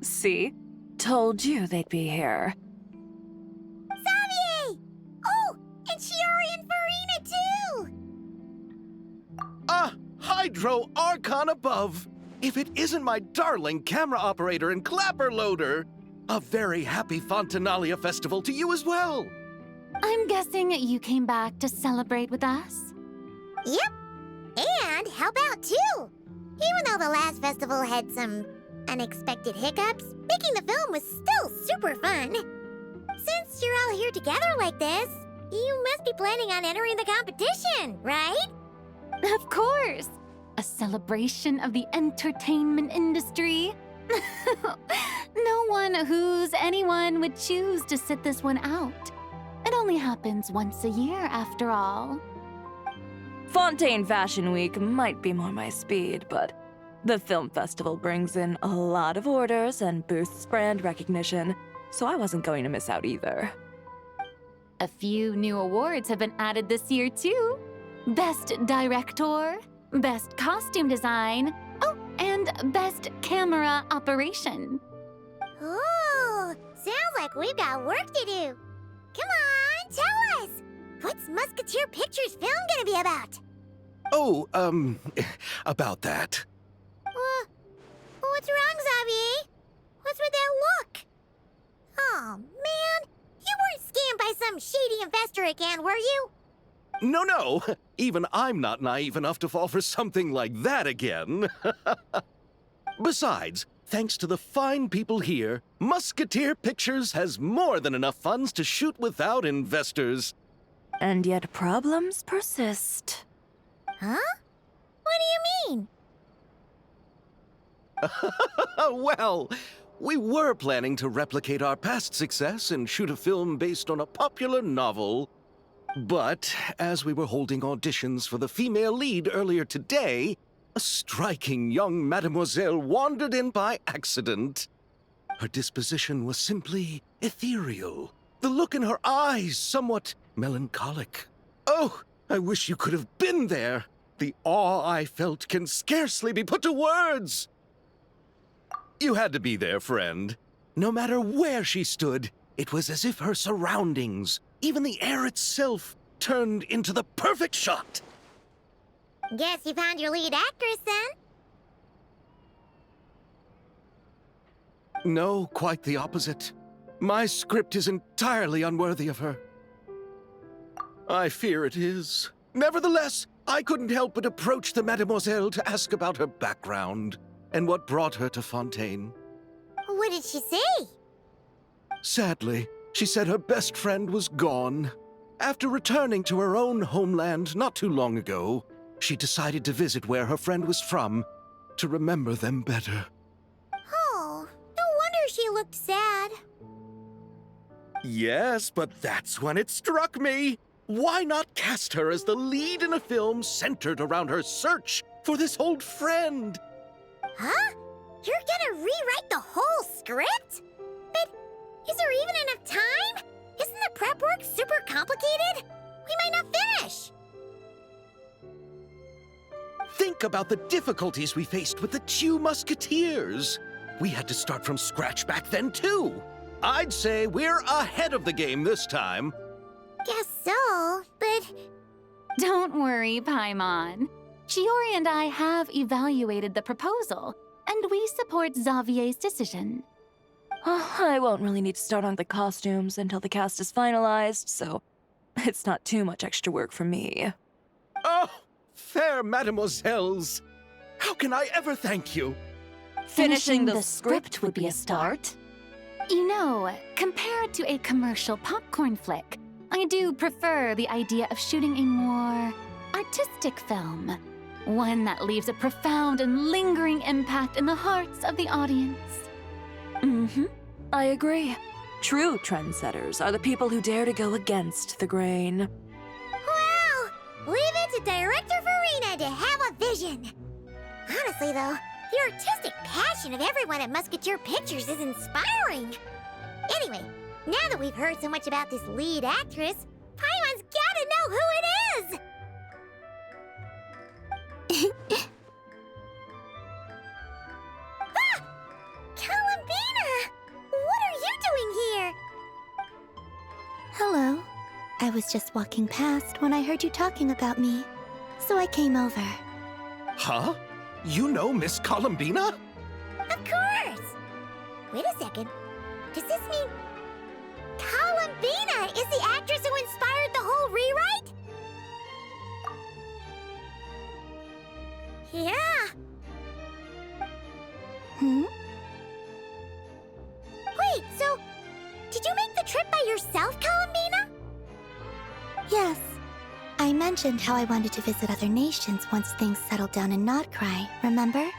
See? Told you they'd be here. Xavier! Oh, and Shiori and Furina too! Ah, Hydro Archon above! If it isn't my darling camera operator and clapper loader! A very happy Fontinalia festival to you as well! I'm guessing you came back to celebrate with us? Yep, and help out too! Even though the last festival had some unexpected hiccups, making the film was still super fun. Since you're all here together like this, you must be planning on entering the competition, right? Of course! A celebration of the entertainment industry. No one who's anyone would choose to sit this one out. It only happens once a year, after all. Fontaine Fashion Week might be more my speed, but the film festival brings in a lot of orders and boosts brand recognition, so I wasn't going to miss out either. A few new awards have been added this year, too. Best Director, Best Costume Design, oh, and Best Camera Operation. Ooh, sounds like we've got work to do. Come on, tell us! What's Musketeer Pictures film gonna be about? Oh, about that. What's wrong, Xavier? What's with that look? Oh, man. You weren't scammed by some shady investor again, were you? No, even I'm not naive enough to fall for something like that again. Besides, thanks to the fine people here, Musketeer Pictures has more than enough funds to shoot without investors. And yet problems persist. Huh? What do you mean? Well, we were planning to replicate our past success and shoot a film based on a popular novel. But as we were holding auditions for the female lead earlier today, a striking young mademoiselle wandered in by accident. Her disposition was simply ethereal, the look in her eyes somewhat melancholic. Oh, I wish you could have been there. The awe I felt can scarcely be put to words. You had to be there, friend. No matter where she stood, it was as if her surroundings, even the air itself, turned into the perfect shot. Guess you found your lead actress, then? No, quite the opposite. My script is entirely unworthy of her. I fear it is. Nevertheless, I couldn't help but approach the mademoiselle to ask about her background and what brought her to Fontaine. What did she say? Sadly, she said her best friend was gone. After returning to her own homeland not too long ago, she decided to visit where her friend was from to remember them better. Oh, no wonder she looked sad. Yes, but that's when it struck me. Why not cast her as the lead in a film centered around her search for this old friend? Huh? You're gonna rewrite the whole script? But is there even enough time? Isn't the prep work super complicated? We might not finish. Think about the difficulties we faced with the two Musketeers. We had to start from scratch back then, too. I'd say we're ahead of the game this time. Guess so, but... Don't worry, Paimon. Shiori and I have evaluated the proposal, and we support Xavier's decision. I won't really need to start on the costumes until the cast is finalized, so it's not too much extra work for me. Oh, fair mademoiselles. How can I ever thank you? Finishing the script would be a start. You know, compared to a commercial popcorn flick, I do prefer the idea of shooting a more artistic film. One that leaves a profound and lingering impact in the hearts of the audience. I agree. True trendsetters are the people who dare to go against the grain. Well, leave it to Director Furina to have a vision. Honestly, though, the artistic passion of everyone at Musketeer Pictures is inspiring. Anyway, now that we've heard so much about this lead actress, Paimon's gotta know who it is! Ah! Columbina! was just walking past when I heard you talking about me, so I came over. Huh? You know Miss Columbina? Of course! Wait a second. Does this mean Columbina is the actress who inspired the whole rewrite? Yeah. Wait, so did you make the trip by yourself, Columbina? Yes. I mentioned how I wanted to visit other nations once things settled down in Notcry, remember?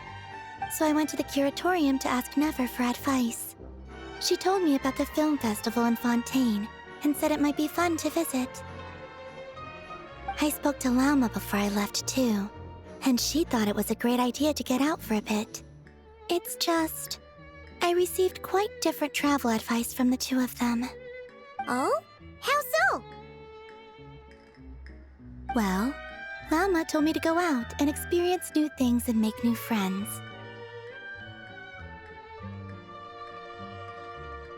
So I went to the curatorium to ask Never for advice. She told me about the film festival in Fontaine and said it might be fun to visit. I spoke to Lauma before I left too, and she thought it was a great idea to get out for a bit. It's just, I received quite different travel advice from the two of them. Oh? How so? Well, Lauma told me to go out and experience new things and make new friends.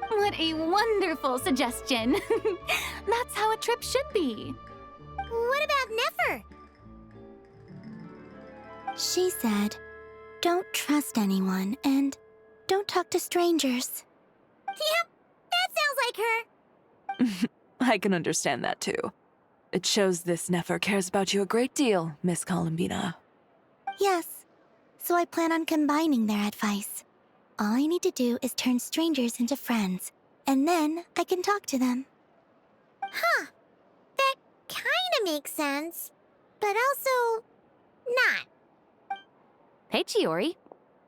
What a wonderful suggestion. That's how a trip should be. What about Nefer? She said, don't trust anyone and don't talk to strangers. Yep, that sounds like her. I can understand that too. It shows this Nefer cares about you a great deal, Miss Columbina. Yes, so I plan on combining their advice. All I need to do is turn strangers into friends, and then I can talk to them. Huh. That kinda makes sense, but also not. Hey, Chiori.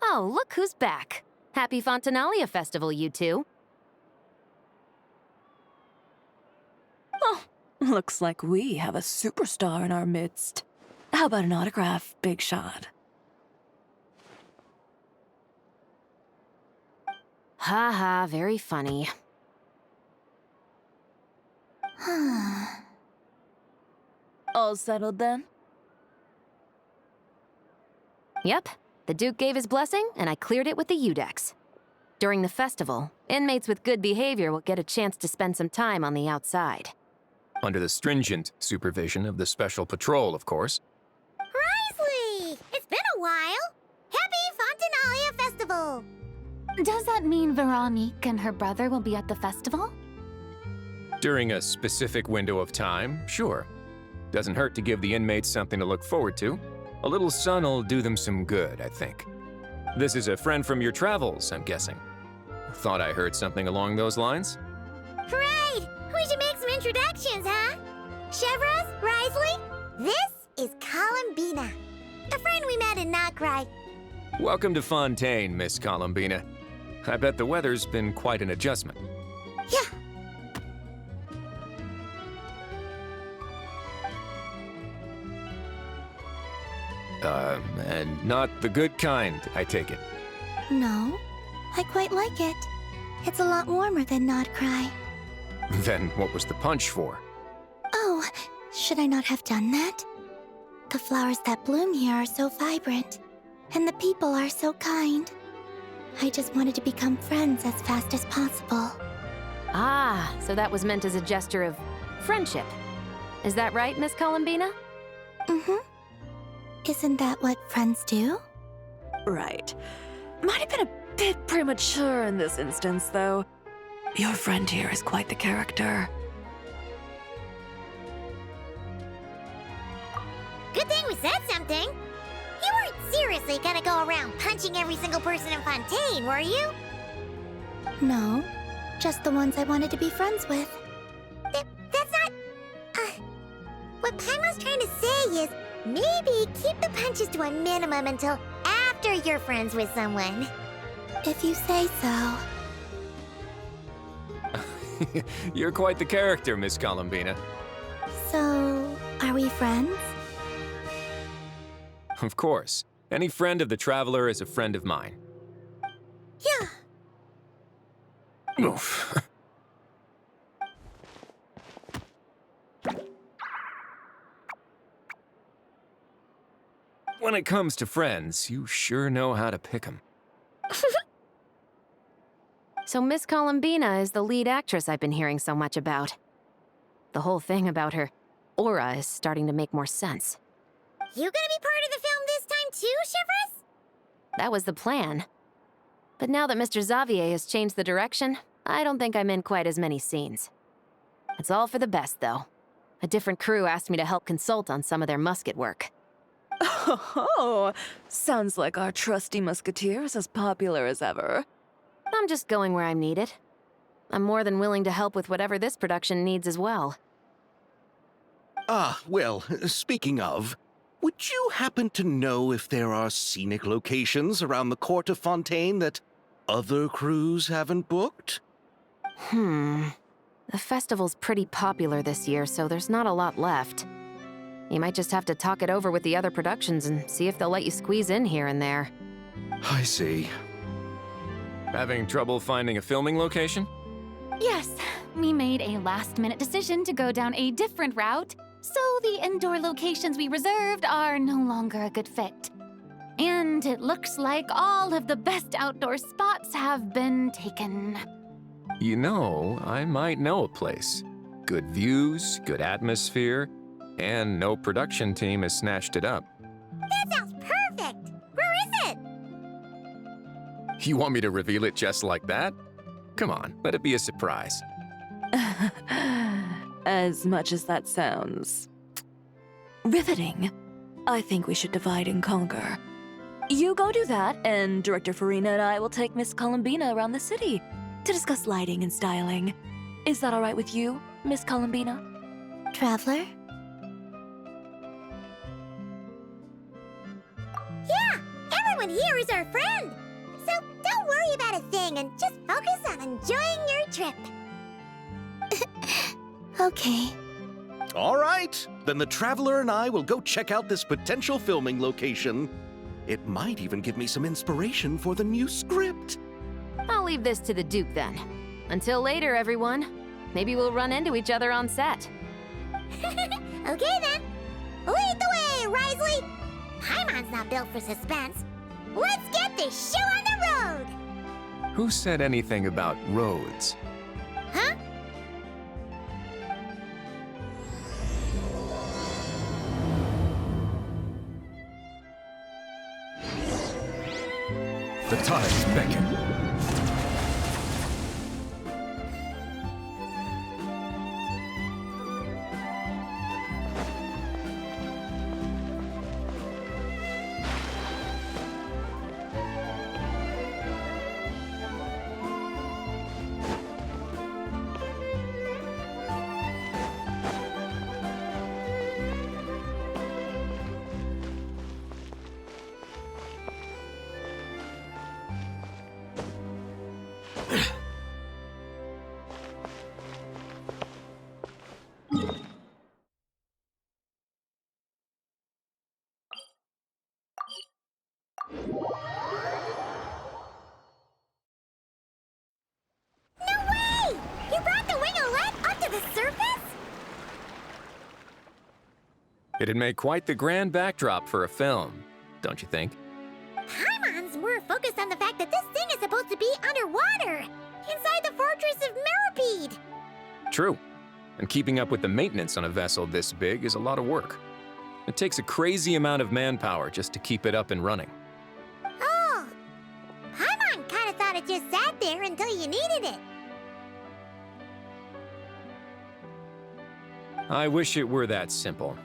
Oh, look who's back. Happy Fontinalia Festival, you two. Oh, looks like we have a superstar in our midst. How about an autograph, Big Shot? Ha ha, very funny. All settled then? Yep, the Duke gave his blessing, and I cleared it with the Udex. During the festival, inmates with good behavior will get a chance to spend some time on the outside. Under the stringent supervision of the Special Patrol, of course. Risley! It's been a while! Happy Fontinalia Festival! Does that mean Veronique and her brother will be at the festival? During a specific window of time, sure. Doesn't hurt to give the inmates something to look forward to. A little sun'll do them some good, I think. This is a friend from your travels, I'm guessing. Thought I heard something along those lines? Right! We should make some introductions, huh? Chevros, Risley, this is Columbina, a friend we met in Notcry. Welcome to Fontaine, Miss Columbina. I bet the weather's been quite an adjustment. Yeah. And not the good kind, I take it. No, I quite like it. It's a lot warmer than Notcry. Then what was the punch for? Oh, should I not have done that? The flowers that bloom here are so vibrant, and the people are so kind. I just wanted to become friends as fast as possible. Ah, so that was meant as a gesture of friendship. Is that right, Miss Columbina? Mm-hmm. Isn't that what friends do? Right. Might have been a bit premature in this instance, though. Your friend here is quite the character. Good thing we said something. You weren't seriously gonna go around punching every single person in Fontaine, were you? No, just the ones I wanted to be friends with. That's not... what Paimon's trying to say is, maybe keep the punches to a minimum until after you're friends with someone. If you say so. You're quite the character, Miss Columbina. So, are we friends? Of course. Any friend of the Traveler is a friend of mine. Yeah. Oof. When it comes to friends, you sure know how to pick 'em. So Miss Columbina is the lead actress I've been hearing so much about. The whole thing about her aura is starting to make more sense. You gonna be part of the film this time too, Shivers? That was the plan. But now that Mr. Xavier has changed the direction, I don't think I'm in quite as many scenes. It's all for the best, though. A different crew asked me to help consult on some of their musket work. Oh, sounds like our trusty musketeer is as popular as ever. I'm just going where I'm needed. I'm more than willing to help with whatever this production needs as well. Ah, well, speaking of, would you happen to know if there are scenic locations around the court of Fontaine that other crews haven't booked? The festival's pretty popular this year, so there's not a lot left. You might just have to talk it over with the other productions and see if they'll let you squeeze in here and there. I see. Having trouble finding a filming location? Yes, we made a last-minute decision to go down a different route, so the indoor locations we reserved are no longer a good fit. And it looks like all of the best outdoor spots have been taken. You know, I might know a place. Good views, good atmosphere, and no production team has snatched it up. That sounds perfect! Where is it? You want me to reveal it just like that? Come on, let it be a surprise. As much as that sounds riveting, I think we should divide and conquer. You go do that, and Director Furina and I will take Miss Columbina around the city to discuss lighting and styling. Is that all right with you, Miss Columbina? Traveler? Yeah, everyone here is our friend. So don't worry about a thing and just focus on enjoying your trip. Okay. All right, then the Traveler and I will go check out this potential filming location. It might even give me some inspiration for the new script. I'll leave this to the Duke then. Until later, everyone. Maybe we'll run into each other on set. Okay then. Lead the way, Risley. Paimon's not built for suspense. Let's get this show on the road. Who said anything about roads? Huh? The tides beckon. It'd make quite the grand backdrop for a film, don't you think? Paimon's more focused on the fact that this thing is supposed to be underwater, inside the fortress of Mirapede. True. And keeping up with the maintenance on a vessel this big is a lot of work. It takes a crazy amount of manpower just to keep it up and running. Oh, Paimon kind of thought it just sat there until you needed it. I wish it were that simple.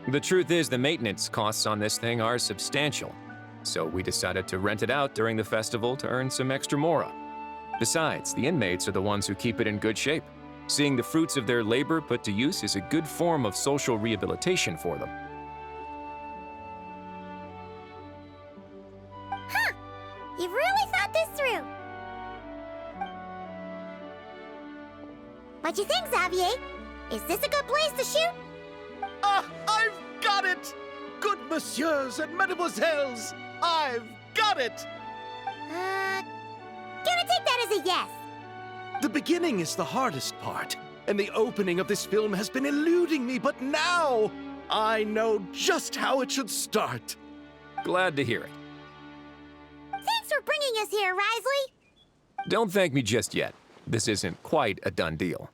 The truth is, the maintenance costs on this thing are substantial, so we decided to rent it out during the festival to earn some extra mora. Besides, the inmates are the ones who keep it in good shape. Seeing the fruits of their labor put to use is a good form of social rehabilitation for them. Huh, you've really thought this through. What you think, Xavier? Is this a good place to shoot? Ah, I've got it! Good messieurs and mesdemoiselles, I've got it! Gonna take that as a yes. The beginning is the hardest part, and the opening of this film has been eluding me, but now I know just how it should start. Glad to hear it. Thanks for bringing us here, Risley. Don't thank me just yet. This isn't quite a done deal.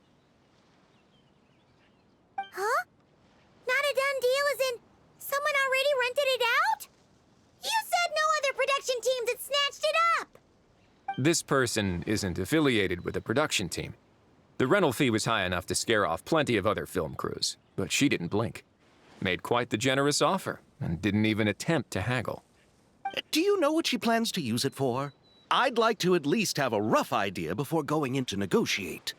This person isn't affiliated with a production team. The rental fee was high enough to scare off plenty of other film crews, but she didn't blink. Made quite the generous offer, and didn't even attempt to haggle. Do you know what she plans to use it for? I'd like to at least have a rough idea before going in to negotiate.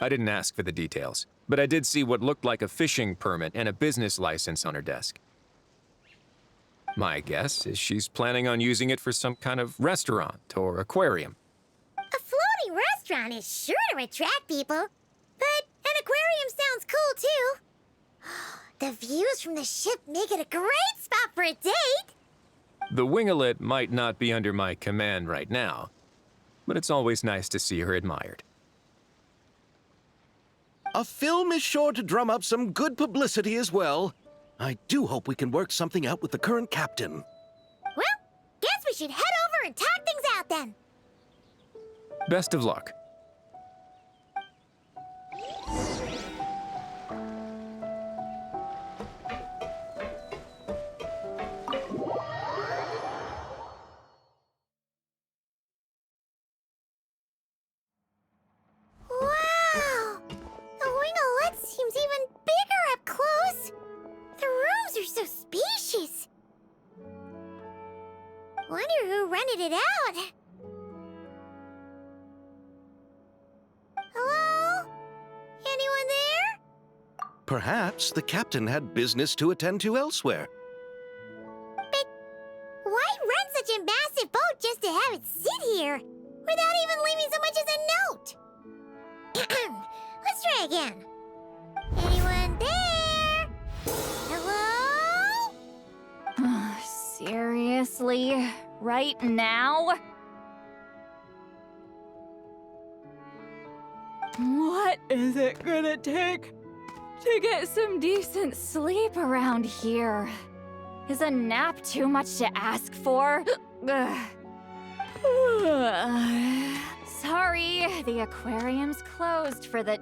I didn't ask for the details, but I did see what looked like a fishing permit and a business license on her desk. My guess is she's planning on using it for some kind of restaurant or aquarium. A floating restaurant is sure to attract people, but an aquarium sounds cool too. The views from the ship make it a great spot for a date. The winglet might not be under my command right now, but it's always nice to see her admired. A film is sure to drum up some good publicity as well. I do hope we can work something out with the current captain. Well, guess we should head over and talk things out then. Best of luck. Wow! The winglet seems even bigger up close. The rooms are so spacious. Wonder who rented it out. Hello? Anyone there? Perhaps the captain had business to attend to elsewhere. But why rent such a massive boat just to have it sit here without even leaving so much as a note? Let's try again. Anyone there? Hello? Seriously? Right now? What is it gonna take to get some decent sleep around here? Is a nap too much to ask for? Ugh. Sorry, the aquarium's closed for the...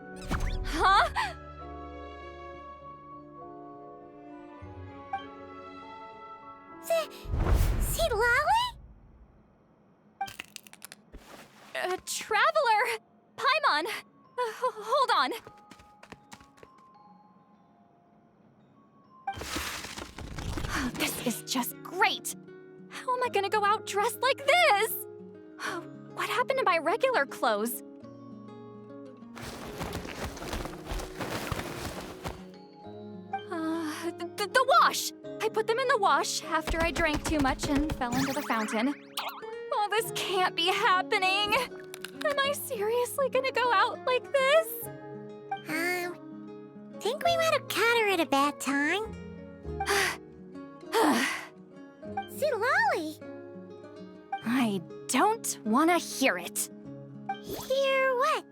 Huh? See Lolly? Traveler! Paimon! Hold on. This is just great! How am I gonna go out dressed like this? What happened to my regular clothes? The wash! I put them in the wash after I drank too much and fell into the fountain. Oh, this can't be happening! Am I seriously gonna go out like this? Think we might have caught her at a bad time. See Lolly? I don't want to hear it. Hear what?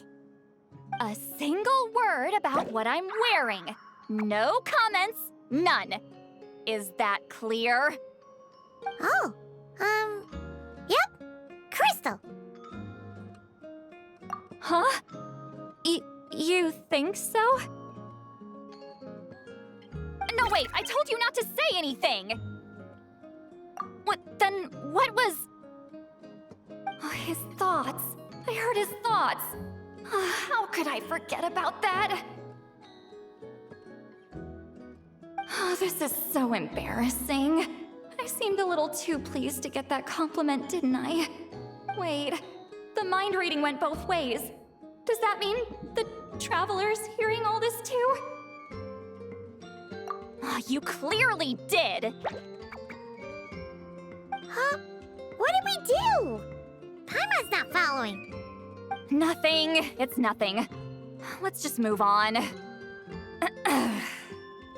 A single word about what I'm wearing. No comments, none. Is that clear? Oh, yep. Crystal. Huh? You think so? No, wait, I told you not to say anything! What was... Oh, his thoughts. I heard his thoughts. How could I forget about that? Oh, this is so embarrassing. I seemed a little too pleased to get that compliment, didn't I? Wait, the mind reading went both ways. Does that mean the traveler's hearing all this too? Oh, you clearly did! Huh? What did we do? Paimon's not following. Nothing. It's nothing. Let's just move on.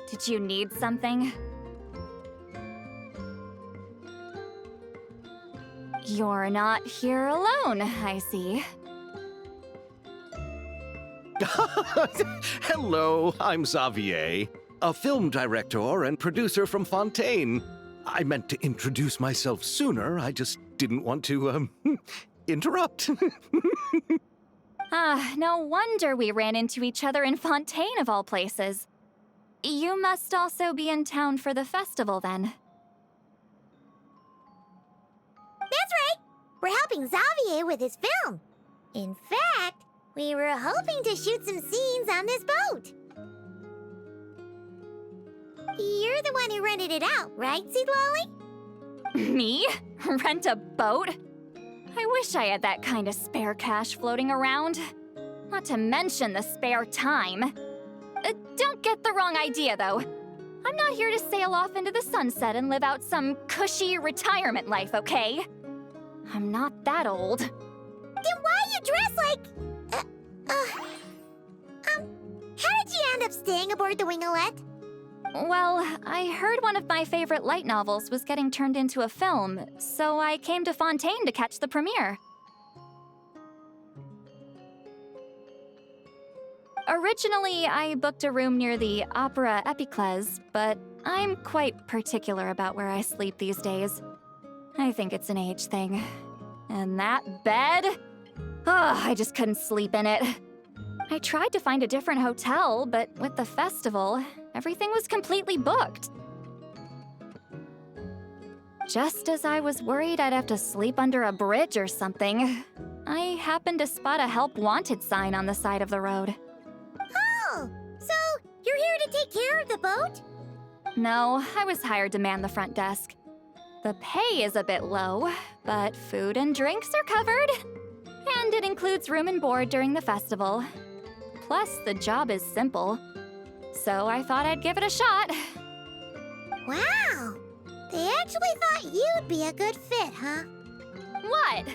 Did you need something? You're not here alone, I see. Hello, I'm Xavier, a film director and producer from Fontaine. I meant to introduce myself sooner, I just didn't want to, interrupt. No wonder we ran into each other in Fontaine of all places. You must also be in town for the festival then. That's right. We're helping Xavier with his film. In fact, we were hoping to shoot some scenes on this boat. You're the one who rented it out, right, Seed Lolly? Me? Rent a boat? I wish I had that kind of spare cash floating around. Not to mention the spare time. Don't get the wrong idea, though. I'm not here to sail off into the sunset and live out some cushy retirement life, okay? I'm not that old. Then why you dress like... how did you end up staying aboard the Wingolette? Well, I heard one of my favorite light novels was getting turned into a film, so I came to Fontaine to catch the premiere. Originally, I booked a room near the Opera Epiclese, but I'm quite particular about where I sleep these days. I think it's an age thing. And that bed? Oh, I just couldn't sleep in it. I tried to find a different hotel, but with the festival, everything was completely booked. Just as I was worried I'd have to sleep under a bridge or something, I happened to spot a help wanted sign on the side of the road. Oh, so you're here to take care of the boat? No, I was hired to man the front desk. The pay is a bit low, but food and drinks are covered. And it includes room and board during the festival. Plus, the job is simple. So I thought I'd give it a shot. Wow, they actually thought you'd be a good fit, huh? What?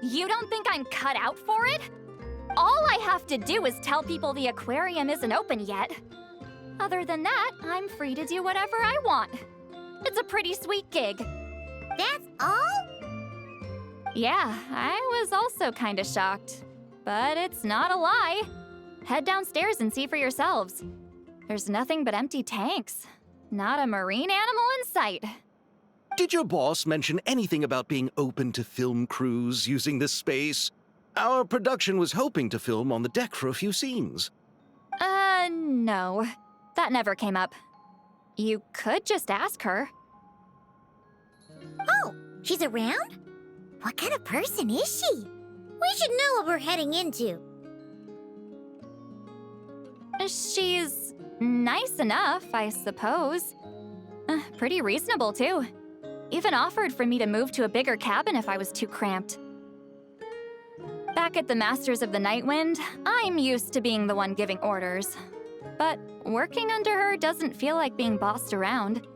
You don't think I'm cut out for it? All I have to do is tell people the aquarium isn't open yet. Other than that, I'm free to do whatever I want. It's a pretty sweet gig. That's all? Yeah, I was also kind of shocked. But it's not a lie. Head downstairs and see for yourselves. There's nothing but empty tanks. Not a marine animal in sight. Did your boss mention anything about being open to film crews using this space? Our production was hoping to film on the deck for a few scenes. No. That never came up. You could just ask her. Oh, she's around? What kind of person is she? We should know what we're heading into. She's nice enough, I suppose. Pretty reasonable, too. Even offered for me to move to a bigger cabin if I was too cramped. Back at the Masters of the Nightwind, I'm used to being the one giving orders. But working under her doesn't feel like being bossed around.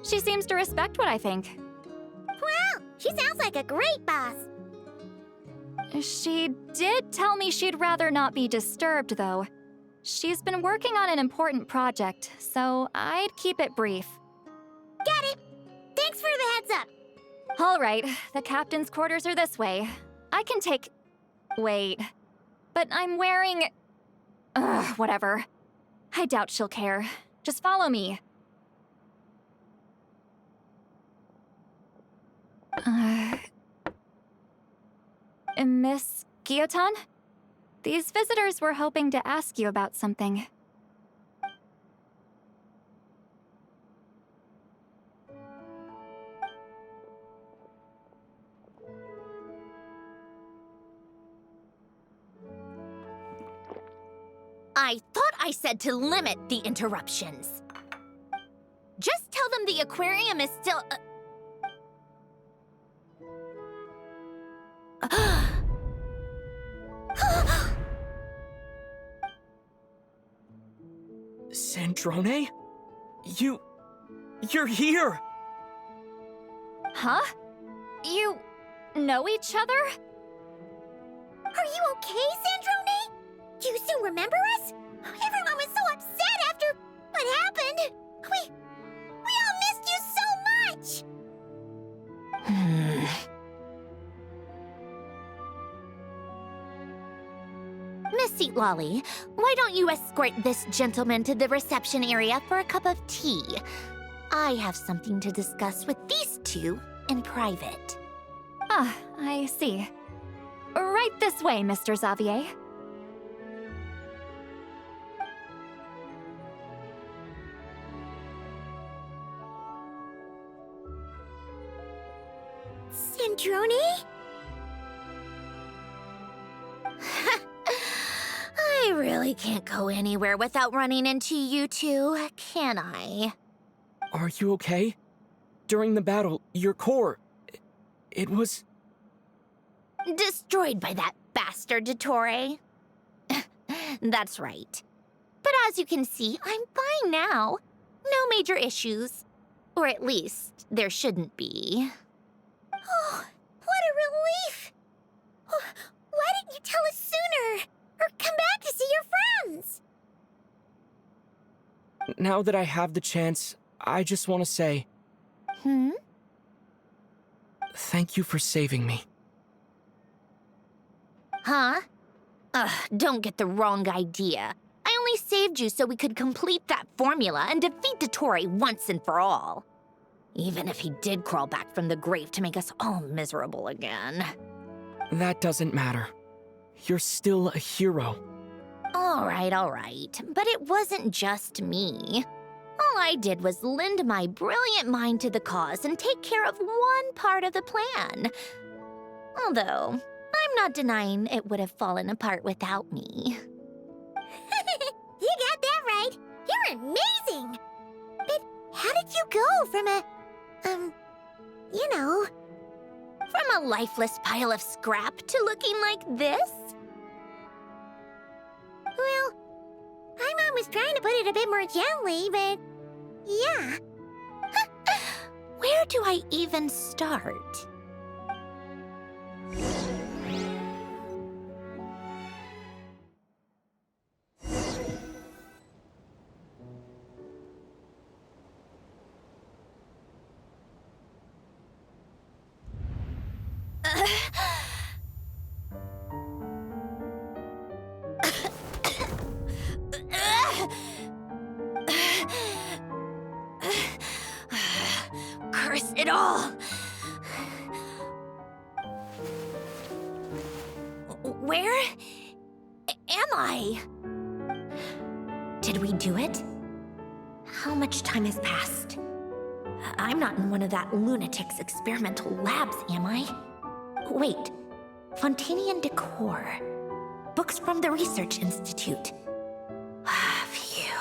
She seems to respect what I think. Wow, she sounds like a great boss. She did tell me she'd rather not be disturbed, though. She's been working on an important project, so I'd keep it brief. Got it. Thanks for the heads up. All right, the captain's quarters are this way. I can take... Wait. But I'm wearing... whatever. I doubt she'll care. Just follow me. Miss Guillotin? These visitors were hoping to ask you about something. I thought I said to limit the interruptions. Just tell them the aquarium is still... Sandrone? You're here! Huh? You know each other? Are you okay, Sandrone? Do you still remember us? Everyone was so upset after what happened. We all missed you so much. Miss Seat Lolly, why don't you escort this gentleman to the reception area for a cup of tea? I have something to discuss with these two in private. Ah, I see. Right this way, Mr. Xavier. Sandrone? I can't go anywhere without running into you two, can I? Are you okay? During the battle, your core... it was... Destroyed by that bastard Dottore. That's right. But as you can see, I'm fine now. No major issues. Or at least, there shouldn't be. Oh, what a relief! Oh, why didn't you tell us sooner? Or come back to see your friends? Now that I have the chance, I just want to say... Thank you for saving me. Huh? Don't get the wrong idea. I only saved you so we could complete that formula and defeat Dottore once and for all. Even if he did crawl back from the grave to make us all miserable again. That doesn't matter. You're still a hero. All right. But it wasn't just me. All I did was lend my brilliant mind to the cause and take care of one part of the plan. Although, I'm not denying it would have fallen apart without me. You got that right. You're amazing. But how did you go from a... From a lifeless pile of scrap to looking like this? Well, my mom was trying to put it a bit more gently, but... yeah. Where do I even start? Curse it all! Where am I? Did we do it? How much time has passed? I'm not in one of that lunatic's experimental labs, am I? Wait, Fontinian decor. Books from the Research Institute. Phew.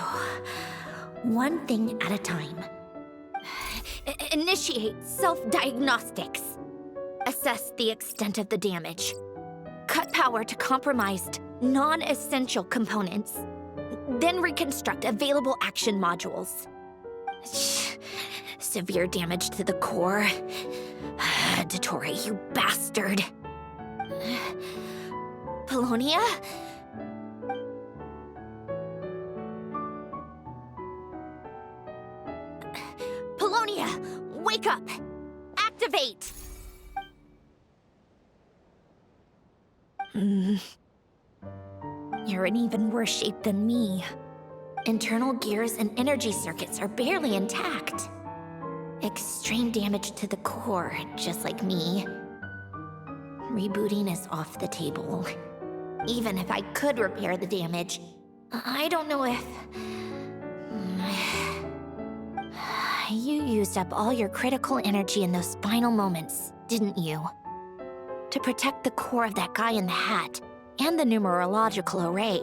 One thing at a time. Initiate self-diagnostics. Assess the extent of the damage. Cut power to compromised, non-essential components. Then reconstruct available action modules. Severe damage to the core. Dottore, you bastard. Polonia? Polonia, wake up! Activate! You're in even worse shape than me. Internal gears and energy circuits are barely intact. Extreme damage to the core, just like me. Rebooting is off the table. Even if I could repair the damage, I don't know if... You used up all your critical energy in those final moments, didn't you? To protect the core of that guy in the hat, and the numerological array.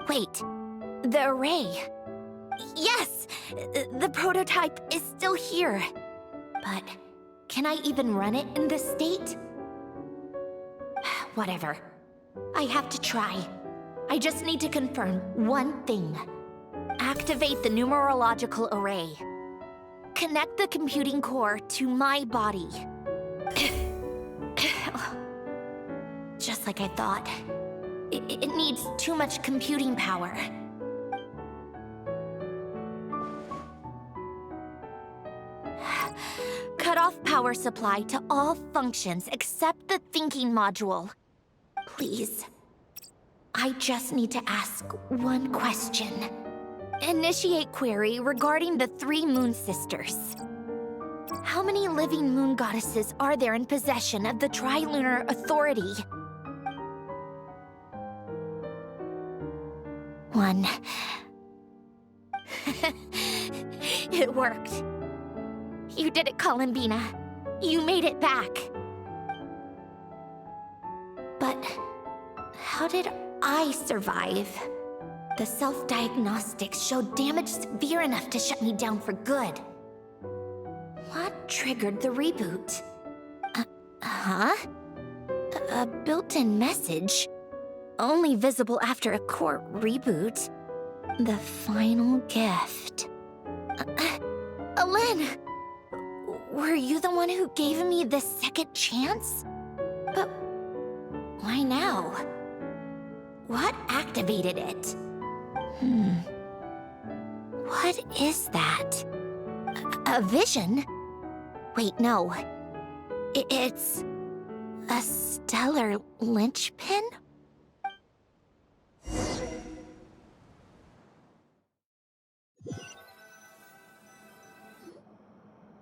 Wait, the array. Yes! The prototype is still here. But can I even run it in this state? Whatever. I have to try. I just need to confirm one thing. Activate the numerological array. Connect the computing core to my body. Just like I thought. It needs too much computing power. Cut off power supply to all functions except the thinking module. Please. I just need to ask one question. Initiate query regarding the 3 Moon Sisters. How many living moon goddesses are there in possession of the Trilunar Authority? 1. It worked. You did it, Columbina. You made it back. But how did I survive? The self-diagnostics showed damage severe enough to shut me down for good. What triggered the reboot? A built-in message? Only visible after a core reboot. The final gift. Alen! Were you the one who gave me this second chance? But why now? What activated it? What is that? A vision? Wait, no. It's a stellar linchpin?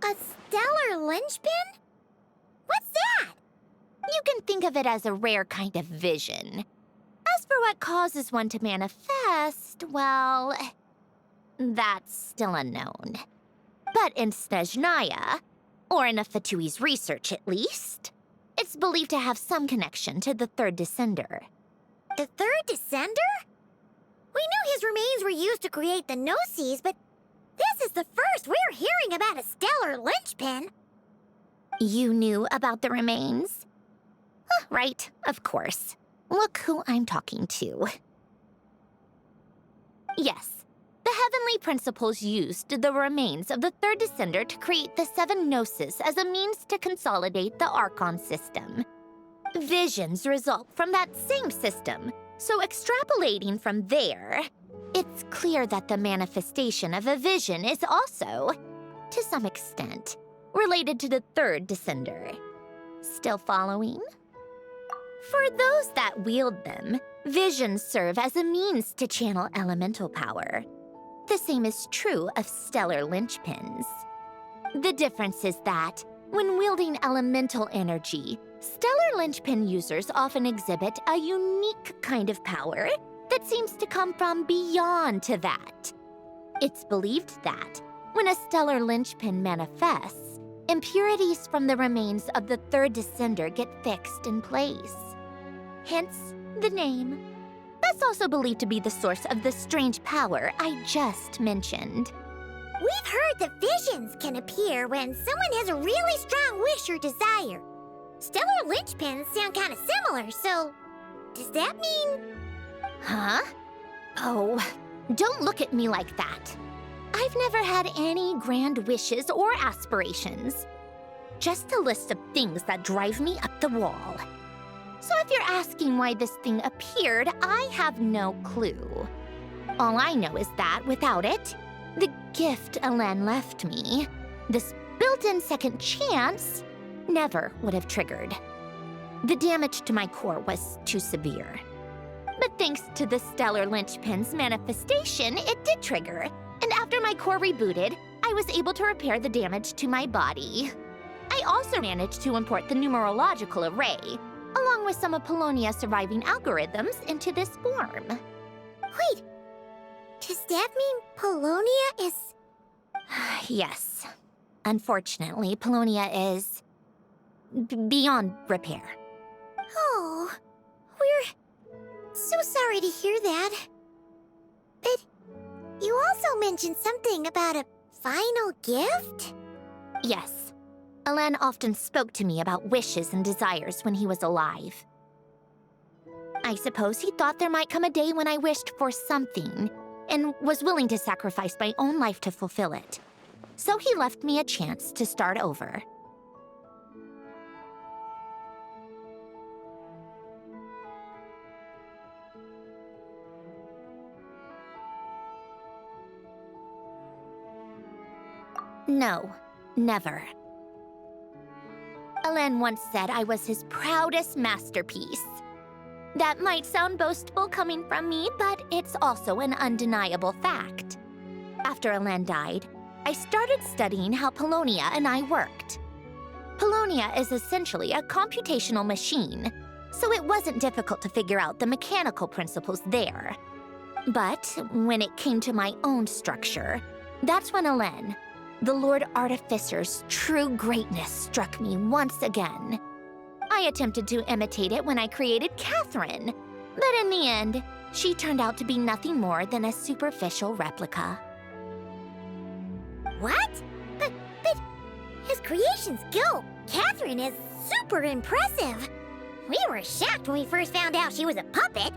A stellar linchpin? What's that? You can think of it as a rare kind of vision. As for what causes one to manifest, well, that's still unknown. But in Snezhnaya, or in Afatui's research at least, it's believed to have some connection to the third descender. The third descender? We knew his remains were used to create the Gnosis, but this is the first we're hearing about a stellar linchpin. You knew about the remains? Right, of course. Look who I'm talking to. Yes, the Heavenly Principles used the remains of the third descender to create the 7 Gnosis as a means to consolidate the Archon system. Visions result from that same system, so extrapolating from there, it's clear that the manifestation of a vision is also, to some extent, related to the third descender. Still following? For those that wield them, visions serve as a means to channel elemental power. The same is true of stellar linchpins. The difference is that, when wielding elemental energy, stellar linchpin users often exhibit a unique kind of power that seems to come from beyond to that. It's believed that, when a stellar linchpin manifests, impurities from the remains of the third descender get fixed in place. Hence, the name. That's also believed to be the source of the strange power I just mentioned. We've heard that visions can appear when someone has a really strong wish or desire. Stellar linchpins sound kind of similar, so does that mean... Huh? Oh, don't look at me like that. I've never had any grand wishes or aspirations. Just a list of things that drive me up the wall. So if you're asking why this thing appeared, I have no clue. All I know is that without it, the gift Alen left me, this built-in second chance, never would have triggered. The damage to my core was too severe. But thanks to the stellar linchpin's manifestation, it did trigger. And after my core rebooted, I was able to repair the damage to my body. I also managed to import the numerological array, along with some of Polonia's surviving algorithms, into this form. Wait, does that mean Polonia is... Yes. Unfortunately, Polonia is... beyond repair. Oh, we're so sorry to hear that. But you also mentioned something about a final gift? Yes. Alen often spoke to me about wishes and desires when he was alive. I suppose he thought there might come a day when I wished for something, and was willing to sacrifice my own life to fulfill it. So he left me a chance to start over. No, never. Alen once said I was his proudest masterpiece. That might sound boastful coming from me, but it's also an undeniable fact. After Alen died, I started studying how Polonia and I worked. Polonia is essentially a computational machine, so it wasn't difficult to figure out the mechanical principles there. But when it came to my own structure, that's when Alen, the Lord Artificer's true greatness, struck me once again. I attempted to imitate it when I created Catherine, but in the end, she turned out to be nothing more than a superficial replica. What? But his creation skill, Catherine, is super impressive. We were shocked when we first found out she was a puppet.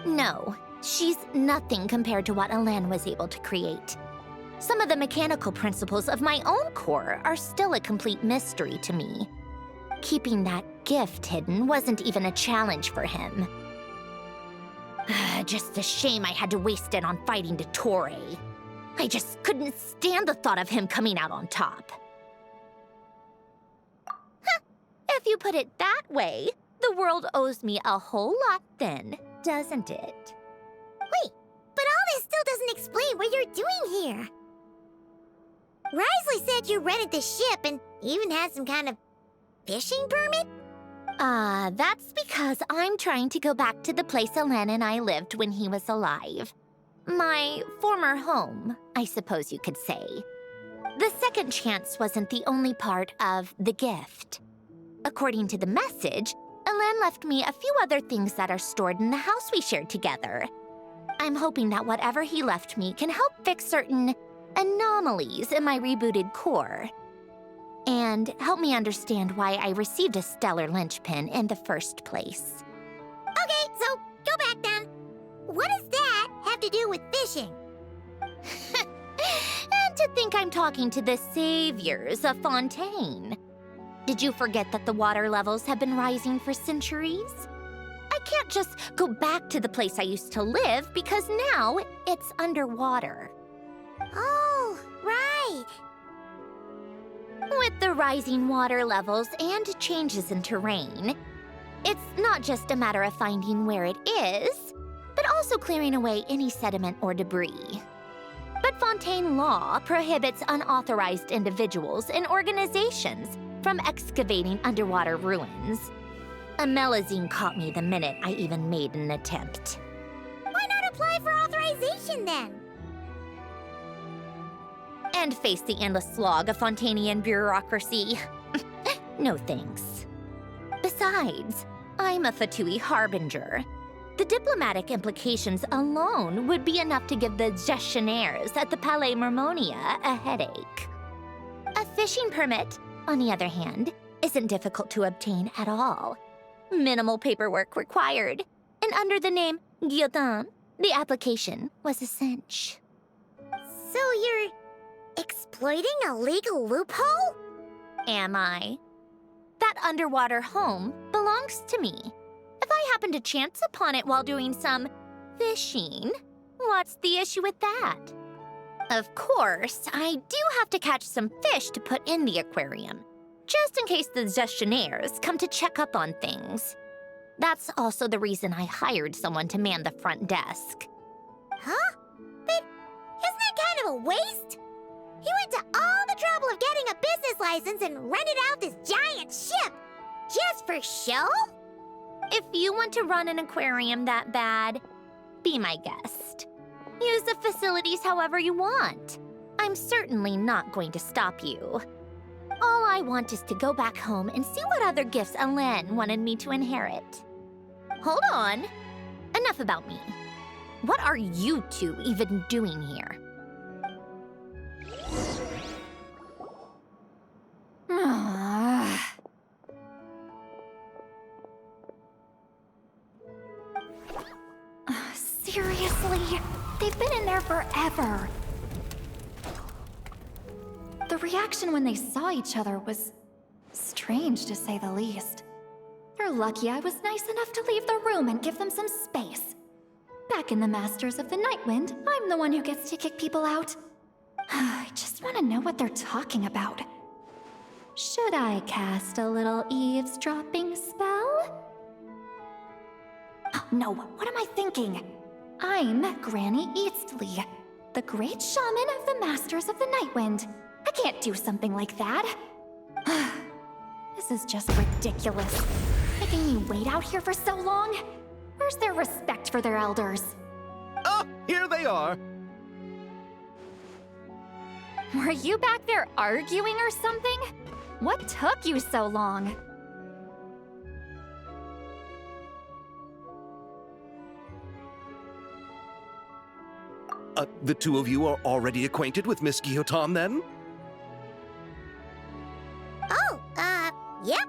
No, she's nothing compared to what Elen was able to create. Some of the mechanical principles of my own core are still a complete mystery to me. Keeping that gift hidden wasn't even a challenge for him. Just a shame I had to waste it on fighting Dottore. I just couldn't stand the thought of him coming out on top. Huh, if you put it that way, the world owes me a whole lot then, doesn't it? Wait, but all this still doesn't explain what you're doing here. Risley said you rented the ship and even had some kind of fishing permit? That's because I'm trying to go back to the place Elen and I lived when he was alive. My former home, I suppose you could say. The second chance wasn't the only part of the gift. According to the message, Elen left me a few other things that are stored in the house we shared together. I'm hoping that whatever he left me can help fix certain anomalies in my rebooted core. And help me understand why I received a stellar linchpin in the first place. Okay, so go back then. What does that have to do with fishing? And to think I'm talking to the saviors of Fontaine. Did you forget that the water levels have been rising for centuries? I can't just go back to the place I used to live because now it's underwater. Oh, right. With the rising water levels and changes in terrain, it's not just a matter of finding where it is, but also clearing away any sediment or debris. But Fontaine law prohibits unauthorized individuals and organizations from excavating underwater ruins. Amelazine caught me the minute I even made an attempt. Why not apply for authorization then? And face the endless slog of Fontanian bureaucracy. No thanks. Besides, I'm a Fatui harbinger. The diplomatic implications alone would be enough to give the gestionnaires at the Palais Mermonia a headache. A fishing permit, on the other hand, isn't difficult to obtain at all. Minimal paperwork required, and under the name Guillotin, the application was a cinch. So you're exploiting a legal loophole? Am I? That underwater home belongs to me. If I happen to chance upon it while doing some fishing, what's the issue with that? Of course, I do have to catch some fish to put in the aquarium, just in case the gestionnaires come to check up on things. That's also the reason I hired someone to man the front desk. Huh? But isn't that kind of a waste? He went to all the trouble of getting a business license and rented out this giant ship, just for show? If you want to run an aquarium that bad, be my guest. Use the facilities however you want. I'm certainly not going to stop you. All I want is to go back home and see what other gifts Elen wanted me to inherit. Hold on. Enough about me. What are you two even doing here? Seriously? They've been in there forever. The reaction when they saw each other was strange, to say the least. They're lucky I was nice enough to leave the room and give them some space. Back in the Masters of the Nightwind, I'm the one who gets to kick people out. I just want to know what they're talking about. Should I cast a little eavesdropping spell? Oh, no, what am I thinking? I'm Granny Eastley, the great shaman of the Masters of the Nightwind. I can't do something like that. This is just ridiculous. Making me wait out here for so long? Where's their respect for their elders? Oh, here they are. Were you back there arguing or something? What took you so long? The two of you are already acquainted with Miss Guillotin, then? Oh, yep.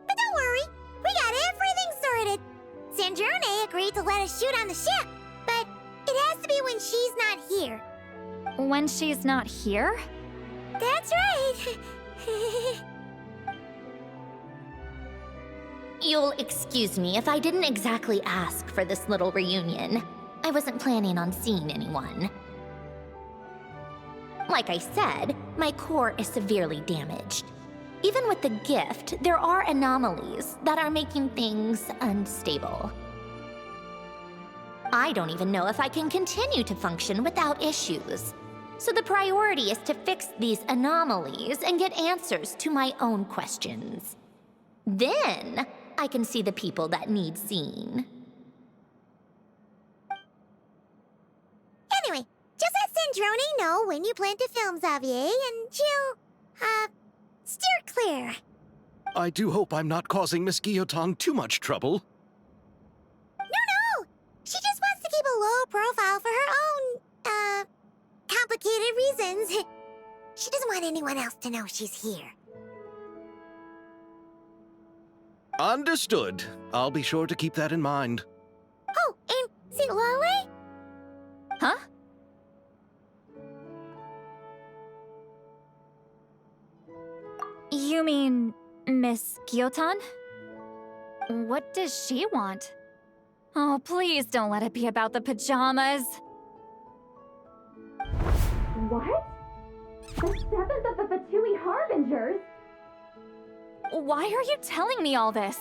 But don't worry, we got everything sorted. Sandrone agreed to let us shoot on the ship, but it has to be when she's not here. When she's not here? That's right. You'll excuse me if I didn't exactly ask for this little reunion. I wasn't planning on seeing anyone. Like I said, my core is severely damaged. Even with the gift, there are anomalies that are making things unstable. I don't even know if I can continue to function without issues. So the priority is to fix these anomalies and get answers to my own questions. Then, I can see the people that need seeing. Anyway, just let Sandrone know when you plan to film Xavier, and she'll, steer clear. I do hope I'm not causing Miss Guillotin too much trouble. No! She just wants to keep a low profile for her own, complicated reasons. She doesn't want anyone else to know she's here. Understood. I'll be sure to keep that in mind. Oh, and see Lale? Huh? You mean Miss Guillotin? What does she want? Oh, please don't let it be about the pajamas. What? The 7th of the Fatui Harbingers? Why are you telling me all this?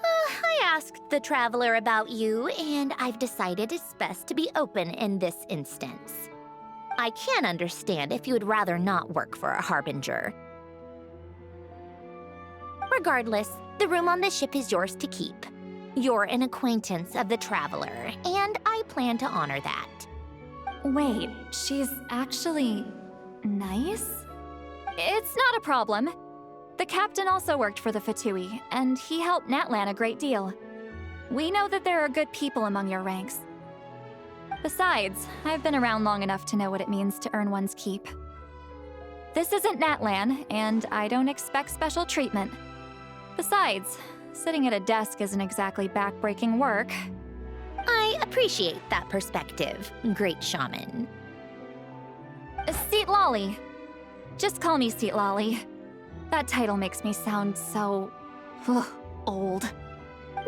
I asked the Traveler about you, and I've decided it's best to be open in this instance. I can understand if you would rather not work for a Harbinger. Regardless, the room on the ship is yours to keep. You're an acquaintance of the Traveler, and I plan to honor that. Wait, she's actually nice? It's not a problem. The captain also worked for the Fatui, and he helped Natlan a great deal. We know that there are good people among your ranks. Besides, I've been around long enough to know what it means to earn one's keep. This isn't Natlan, and I don't expect special treatment. Besides, sitting at a desk isn't exactly back-breaking work. I appreciate that perspective, great shaman. Seat Lolly. Just call me Seat Lolly. That title makes me sound so... old.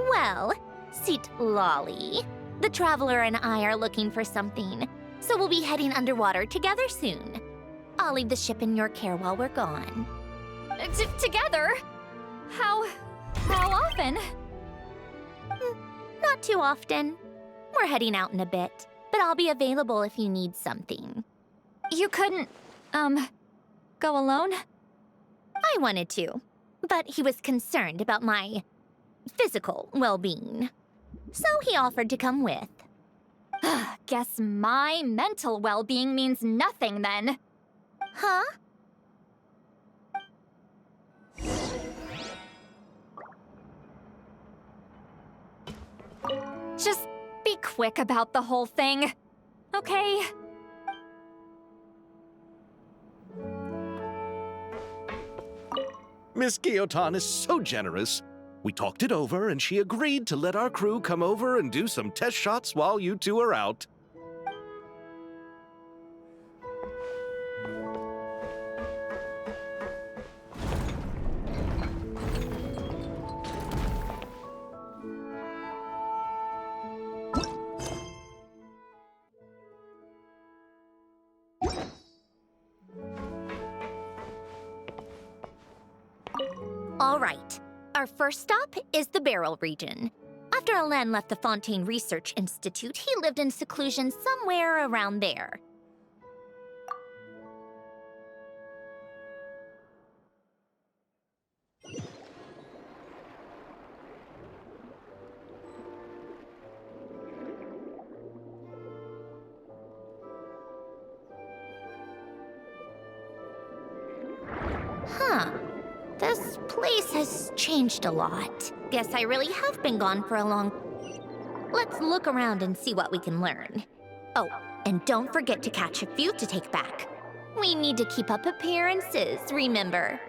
Well, Seat Lolly, the Traveler and I are looking for something, so we'll be heading underwater together soon. I'll leave the ship in your care while we're gone. Together? How often? Not too often. We're heading out in a bit, but I'll be available if you need something. You couldn't, go alone? I wanted to, but he was concerned about my physical well-being. So he offered to come with. Guess my mental well-being means nothing then. Huh? Just be quick about the whole thing, okay? Miss Guillotin is so generous. We talked it over, and she agreed to let our crew come over and do some test shots while you two are out. All right. Our first stop is the Beryl region. After Alain left the Fontaine Research Institute, he lived in seclusion somewhere around there. Huh. This place has changed a lot. Guess I really have been gone for a long... Let's look around and see what we can learn. Oh, And don't forget to catch a few to take back. We need to keep up appearances, remember?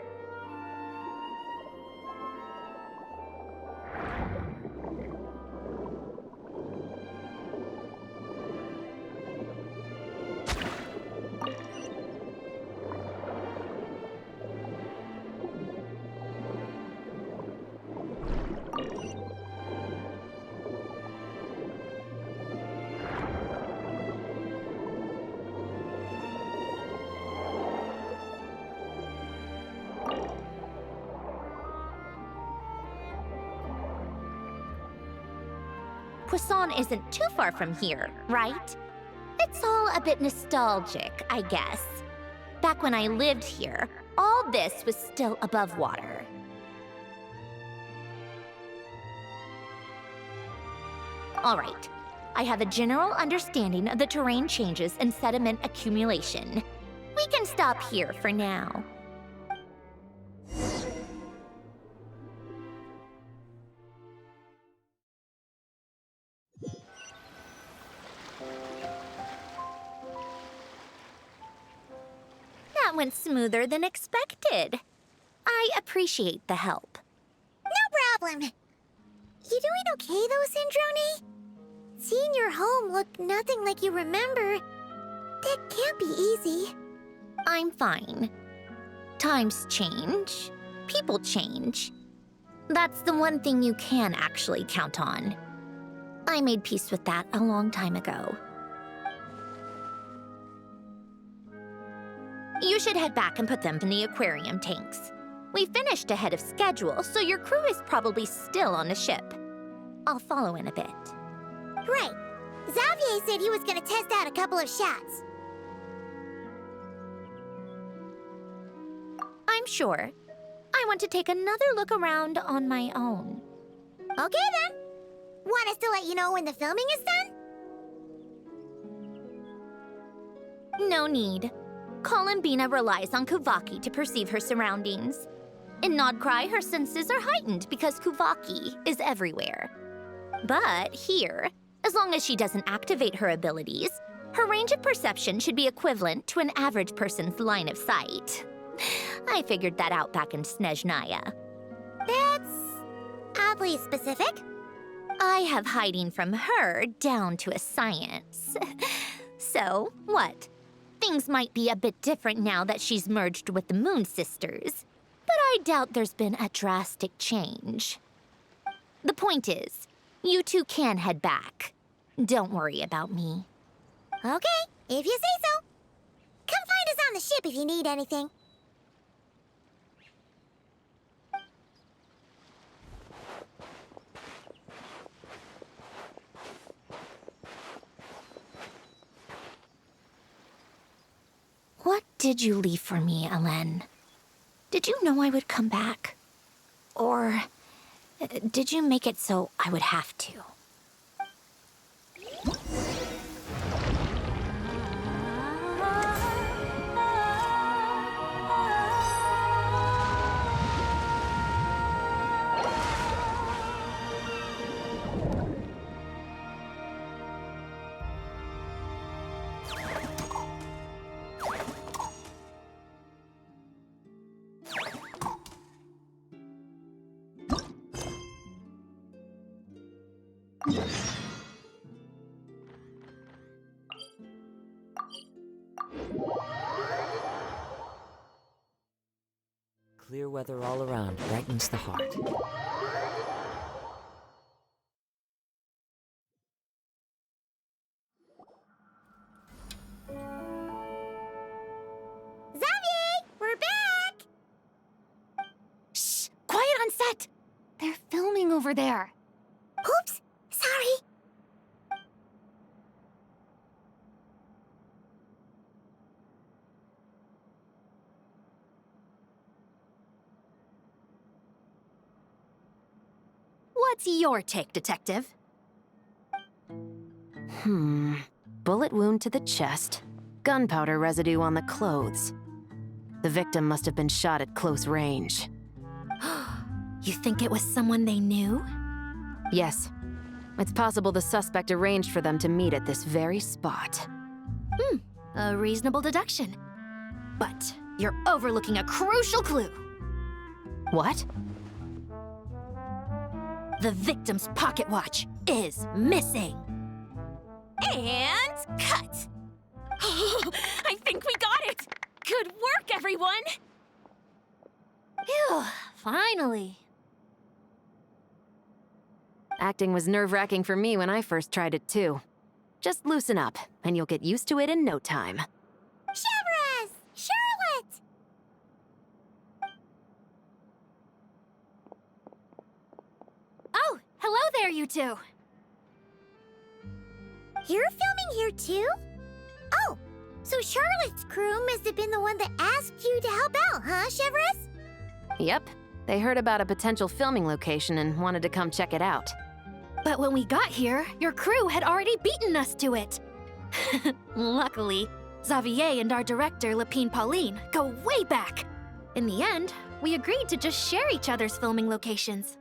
Poisson isn't too far from here, right? It's all a bit nostalgic, I guess. Back when I lived here, all this was still above water. All right, I have a general understanding of the terrain changes and sediment accumulation. We can stop here for now. That went smoother than expected. I appreciate the help. No problem. You doing okay though, Sandrone? Seeing your home look nothing like you remember, that can't be easy. I'm fine. Times change. People change. That's the one thing you can actually count on. I made peace with that a long time ago. You should head back and put them in the aquarium tanks. We finished ahead of schedule, so your crew is probably still on the ship. I'll follow in a bit. Right. Xavier said he was gonna test out a couple of shots. I'm sure. I want to take another look around on my own. Okay then. Want us to let you know when the filming is done? No need. Columbina relies on Kuvaki to perceive her surroundings. In Nodcry, her senses are heightened because Kuvaki is everywhere. But here, as long as she doesn't activate her abilities, her range of perception should be equivalent to an average person's line of sight. I figured that out back in Snezhnaya. That's oddly specific. I have hiding from her down to a science. So, what? Things might be a bit different now that she's merged with the Moon Sisters, but I doubt there's been a drastic change. The point is, you two can head back. Don't worry about me. Okay, if you say so. Come find us on the ship if you need anything. What did you leave for me, Alen? Did you know I would come back? Or did you make it so I would have to? Clear weather all around brightens the heart. Xavier, we're back! Shh! Quiet on set! They're filming over there. Oops, sorry. What's your take, Detective? Bullet wound to the chest. Gunpowder residue on the clothes. The victim must have been shot at close range. You think it was someone they knew? Yes. It's possible the suspect arranged for them to meet at this very spot. A reasonable deduction. But you're overlooking a crucial clue. What? The victim's pocket watch is missing. And cut! I think we got it! Good work, everyone! Phew, finally. Acting was nerve-wracking for me when I first tried it, too. Just loosen up, and you'll get used to it in no time. Chevres! Charlotte! Oh, hello there, you two. You're filming here too? Oh, so Charlotte's crew must have been the one that asked you to help out, huh, Chevres? Yep. They heard about a potential filming location and wanted to come check it out. But when we got here, your crew had already beaten us to it. Luckily, Xavier and our director, Lapine Pauline, go way back. In the end, we agreed to just share each other's filming locations.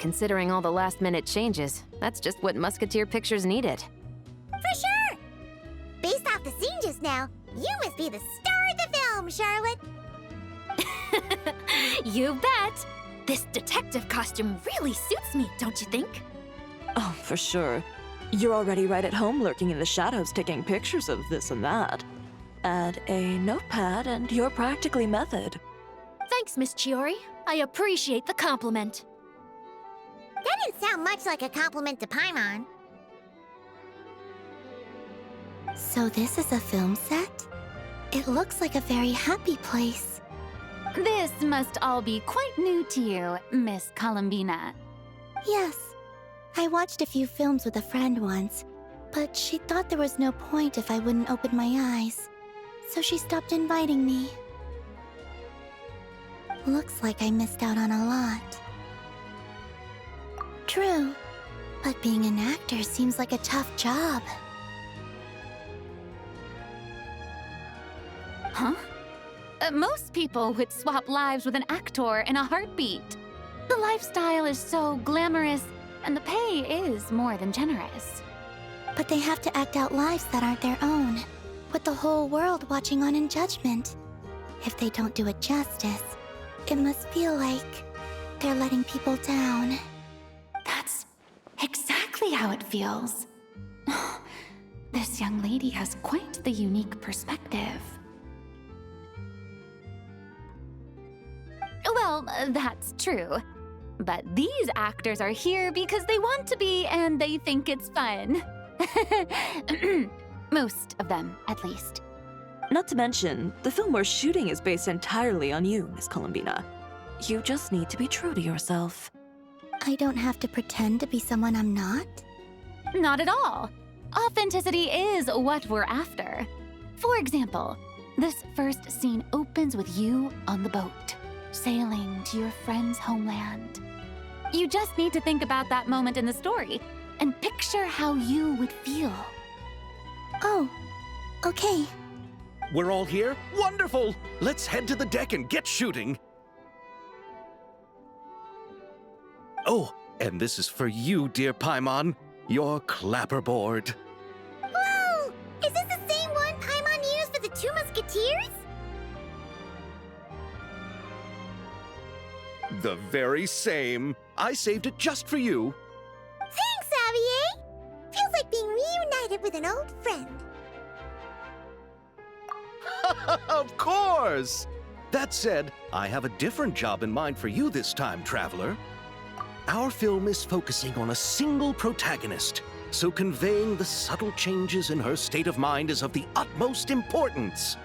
Considering all the last-minute changes, that's just what Musketeer Pictures needed. For sure! Based off the scene just now, you must be the star of the film, Charlotte! You bet! This detective costume really suits me, don't you think? Oh, for sure. You're already right at home lurking in the shadows taking pictures of this and that. Add a notepad and you're practically method. Thanks, Miss Chiori. I appreciate the compliment. That didn't sound much like a compliment to Paimon. So this is a film set? It looks like a very happy place. This must all be quite new to you, Miss Columbina. Yes. I watched a few films with a friend once, but she thought there was no point if I wouldn't open my eyes. So she stopped inviting me. Looks like I missed out on a lot. True, but being an actor seems like a tough job. Huh? Most people would swap lives with an actor in a heartbeat. The lifestyle is so glamorous, and the pay is more than generous. But they have to act out lives that aren't their own, with the whole world watching on in judgment. If they don't do it justice, it must feel like they're letting people down. That's exactly how it feels. This young lady has quite the unique perspective. Well, that's true. But these actors are here because they want to be and they think it's fun. Most of them, at least. Not to mention, the film we're shooting is based entirely on you, Miss Columbina. You just need to be true to yourself. I don't have to pretend to be someone I'm not? Not at all. Authenticity is what we're after. For example, this first scene opens with you on the boat, sailing to your friend's homeland. You just need to think about that moment in the story and picture how you would feel. Oh, okay. We're all here? Wonderful! Let's head to the deck and get shooting. Oh, and this is for you, dear Paimon. Your clapperboard. Whoa! Is this the same one Paimon used for the Two Musketeers? The very same. I saved it just for you. Thanks, Xavier! Feels like being reunited with an old friend. Of course! That said, I have a different job in mind for you this time, Traveler. Our film is focusing on a single protagonist, so conveying the subtle changes in her state of mind is of the utmost importance.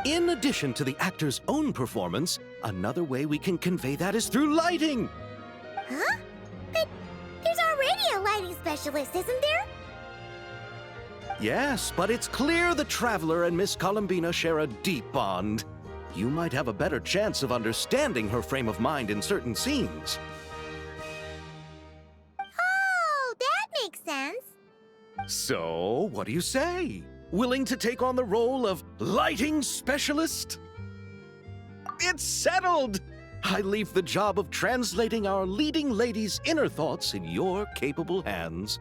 In addition to the actor's own performance, another way we can convey that is through lighting. Huh? But there's already a lighting specialist, isn't there? Yes, but it's clear the Traveler and Miss Columbina share a deep bond. You might have a better chance of understanding her frame of mind in certain scenes. Oh, that makes sense. So, what do you say? Willing to take on the role of lighting specialist? It's settled! I leave the job of translating our leading lady's inner thoughts in your capable hands.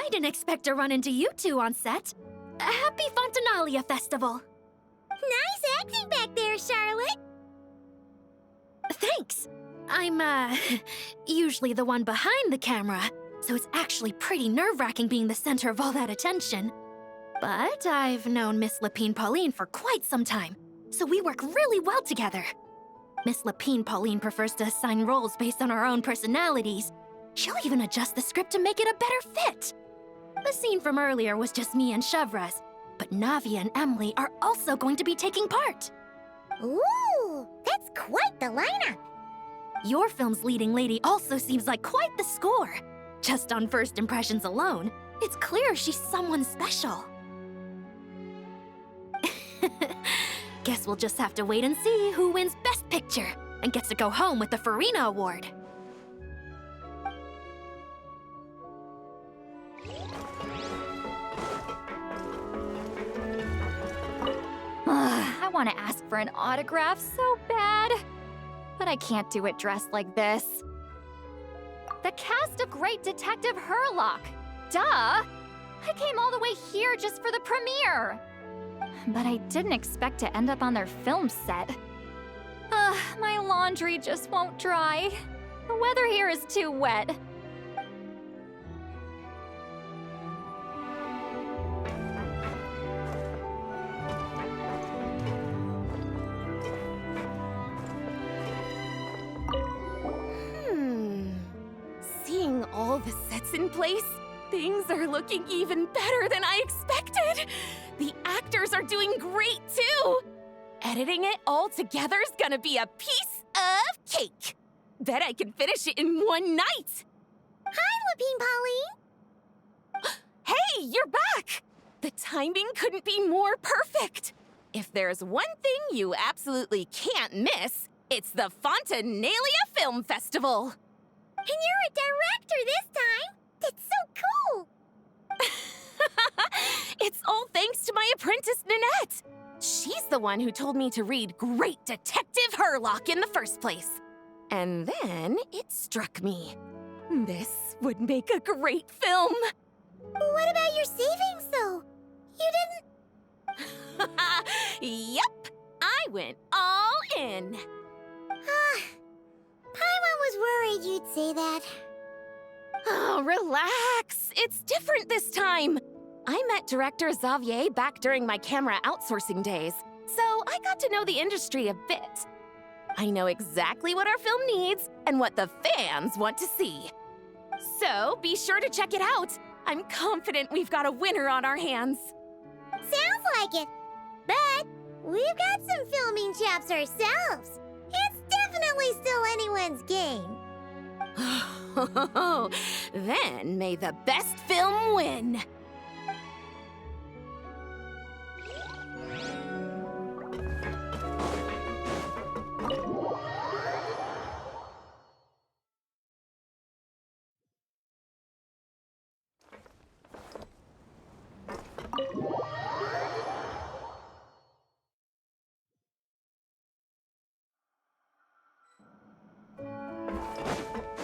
I didn't expect to run into you two on set. Happy Fontinalia Festival. Nice acting back there, Charlotte. Thanks. I'm, usually the one behind the camera, so it's actually pretty nerve-wracking being the center of all that attention. But I've known Miss Lapine Pauline for quite some time, so we work really well together. Miss Lapine Pauline prefers to assign roles based on our own personalities. She'll even adjust the script to make it a better fit. The scene from earlier was just me and Chevres, but Navia and Emily are also going to be taking part. Ooh, that's quite the lineup. Your film's leading lady also seems like quite the score. Just on first impressions alone, it's clear she's someone special. Guess we'll just have to wait and see who wins Best Picture and gets to go home with the Furina Award. I want to ask for an autograph so bad, but I can't do it dressed like this. The cast of Great Detective Herlock. Duh! I came all the way here just for the premiere. But I didn't expect to end up on their film set. My laundry just won't dry. The weather here is too wet. Seeing all the sets in place, things are looking even better than I expected. The actors are doing great too. Editing it all together is gonna be a piece of cake. Bet I can finish it in one night. Hi, Lapine Pauline. Hey, you're back! The timing couldn't be more perfect. If there's one thing you absolutely can't miss, it's the Fontinalia Film Festival. And you're a director this time. That's so cool. It's all thanks to my apprentice, Nanette. She's the one who told me to read Great Detective Herlock in the first place. And then it struck me. This would make a great film. What about your savings, though? You didn't... Yep, I went all in. Paimon was worried you'd say that. Oh, relax. It's different this time. I met director Xavier back during my camera outsourcing days, so I got to know the industry a bit. I know exactly what our film needs and what the fans want to see. So be sure to check it out. I'm confident we've got a winner on our hands. Sounds like it. But we've got some filming chops ourselves. It's definitely still anyone's game. Then may the best film win.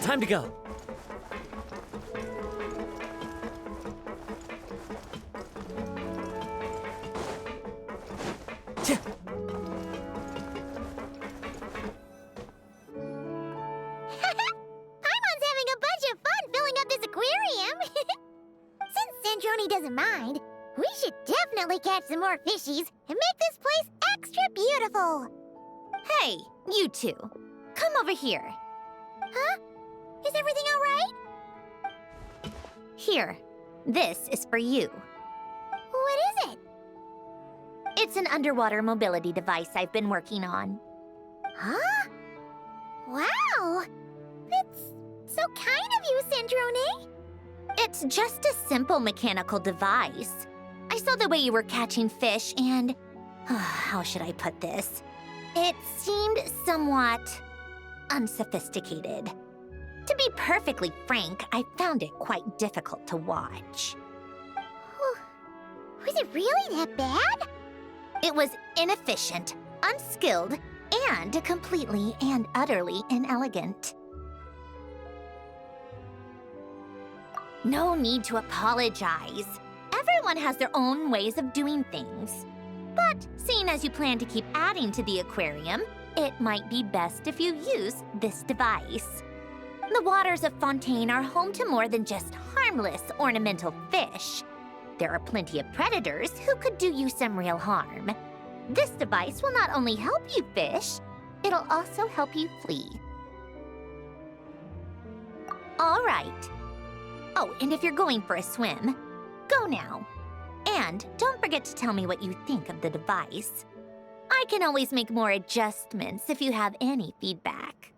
Time to go. Paimon's having a bunch of fun filling up this aquarium. Since Sandrone doesn't mind, we should definitely catch some more fishies and make this place extra beautiful. Hey, you two. Come over here. Huh? Is everything all right? Here. This is for you. What is it? It's an underwater mobility device I've been working on. Huh? Wow! That's so kind of you, Sandrone. It's just a simple mechanical device. I saw the way you were catching fish and... how should I put this? It seemed somewhat... unsophisticated. To be perfectly frank, I found it quite difficult to watch. Was it really that bad? It was inefficient, unskilled, and completely and utterly inelegant. No need to apologize. Everyone has their own ways of doing things. But seeing as you plan to keep adding to the aquarium, it might be best if you use this device. The waters of Fontaine are home to more than just harmless ornamental fish. There are plenty of predators who could do you some real harm. This device will not only help you fish, it'll also help you flee. All right. Oh, and if you're going for a swim, go now. And don't forget to tell me what you think of the device. I can always make more adjustments if you have any feedback.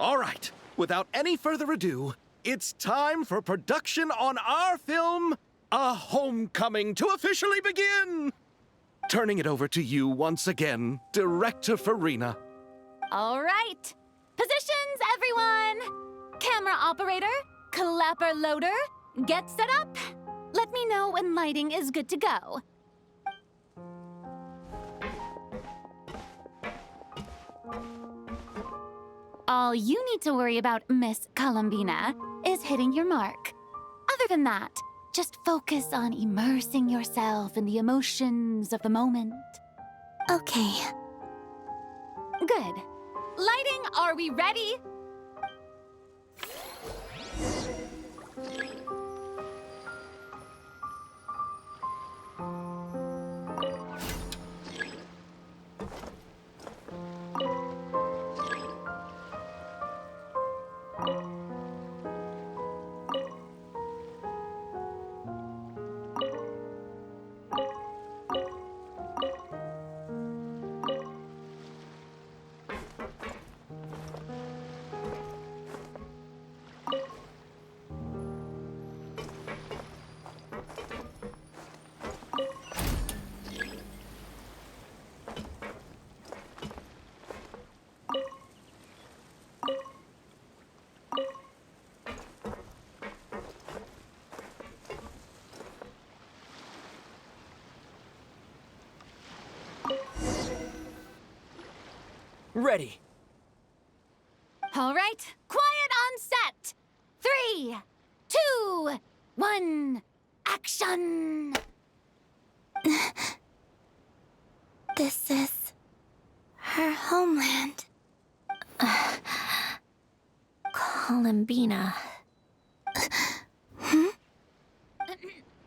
All right, without any further ado, it's time for production on our film, A Homecoming, to officially begin! Turning it over to you once again, Director Furina. All right. Positions, everyone! Camera operator, clapper loader, get set up. Let me know when lighting is good to go. All you need to worry about, Miss Columbina, is hitting your mark. Other than that, just focus on immersing yourself in the emotions of the moment. Okay. Good. Lighting, are we ready? Ready. All right, quiet on set. 3, 2, 1, action! This is her homeland. Columbina.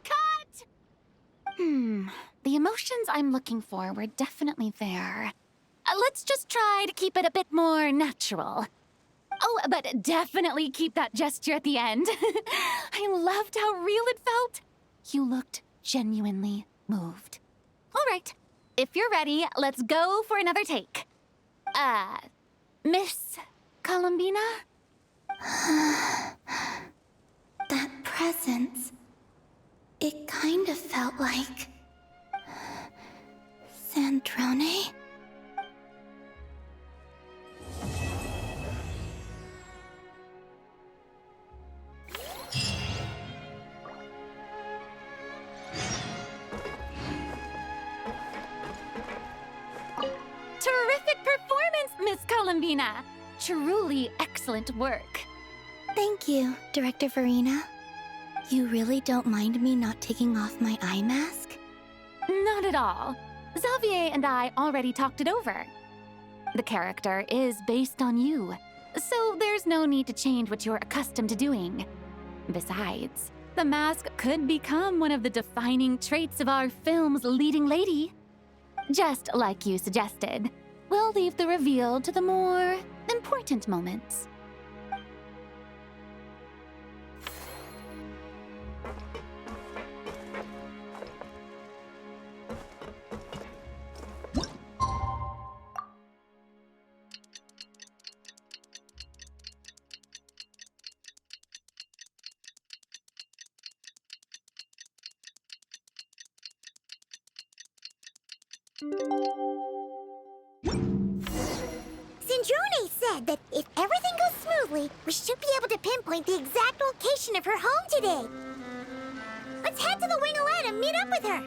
Cut! The emotions I'm looking for were definitely there. Let's just try to keep it a bit more natural. Oh, but definitely keep that gesture at the end. I loved how real it felt. You looked genuinely moved. All right, if you're ready, let's go for another take. Miss Columbina? That presence. It kind of felt like Sandrone? Terrific performance, Miss Columbina. Truly excellent work. Thank you, Director Furina. You really don't mind me not taking off my eye mask? Not at all. Xavier and I already talked it over. The character is based on you, so there's no need to change what you're accustomed to doing. Besides, the mask could become one of the defining traits of our film's leading lady. Just like you suggested, we'll leave the reveal to the more important moments. Sandrone said that if everything goes smoothly, we should be able to pinpoint the exact location of her home today. Let's head to the wingolette and meet up with her.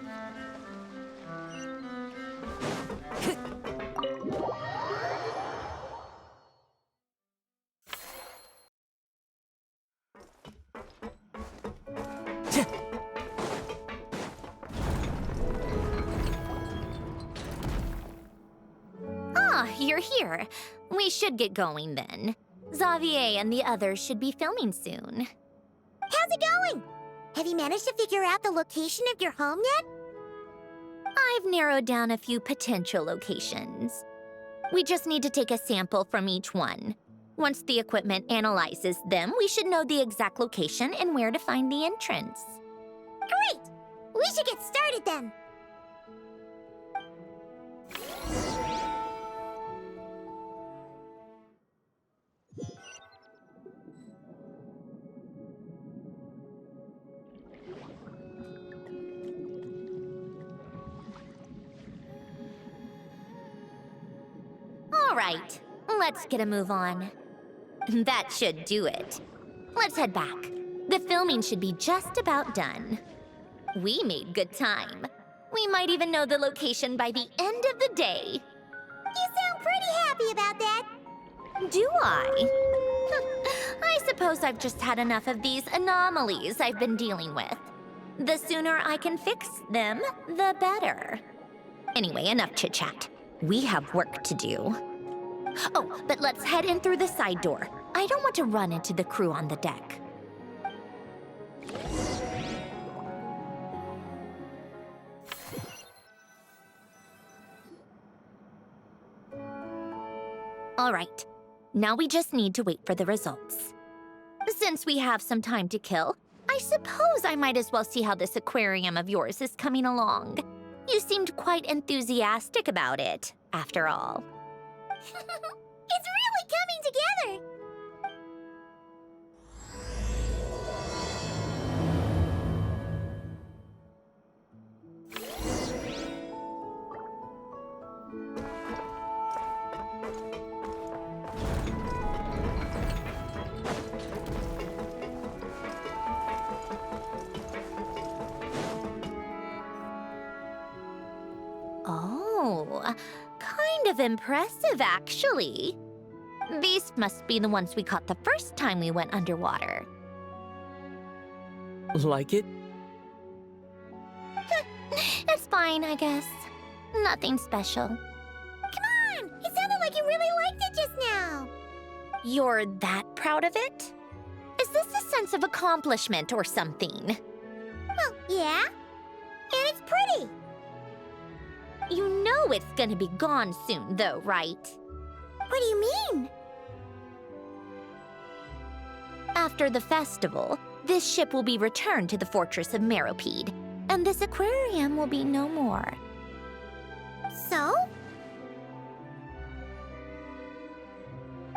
Ah, you're here. We should get going then. Xavier and the others should be filming soon. How's it going? Have you managed to figure out the location of your home yet? I've narrowed down a few potential locations. We just need to take a sample from each one. Once the equipment analyzes them, we should know the exact location and where to find the entrance. Great! We should get started then. All right, let's get a move on. That should do it. Let's head back. The filming should be just about done. We made good time. We might even know the location by the end of the day. You sound pretty happy about that. Do I? I suppose I've just had enough of these anomalies I've been dealing with. The sooner I can fix them, the better. Anyway, enough chit-chat. We have work to do. Oh, but let's head in through the side door. I don't want to run into the crew on the deck. All right, now we just need to wait for the results. Since we have some time to kill, I suppose I might as well see how this aquarium of yours is coming along. You seemed quite enthusiastic about it, after all. It's really coming together! Oh, kind of impressive, actually. These must be the ones we caught the first time we went underwater. Like it? It's fine, I guess. Nothing special. Come on! It sounded like you really liked it just now. You're that proud of it? Is this a sense of accomplishment or something? Well, yeah. And it's pretty. You know it's gonna be gone soon, though, right? What do you mean? After the festival, this ship will be returned to the fortress of Meropede, and this aquarium will be no more. So?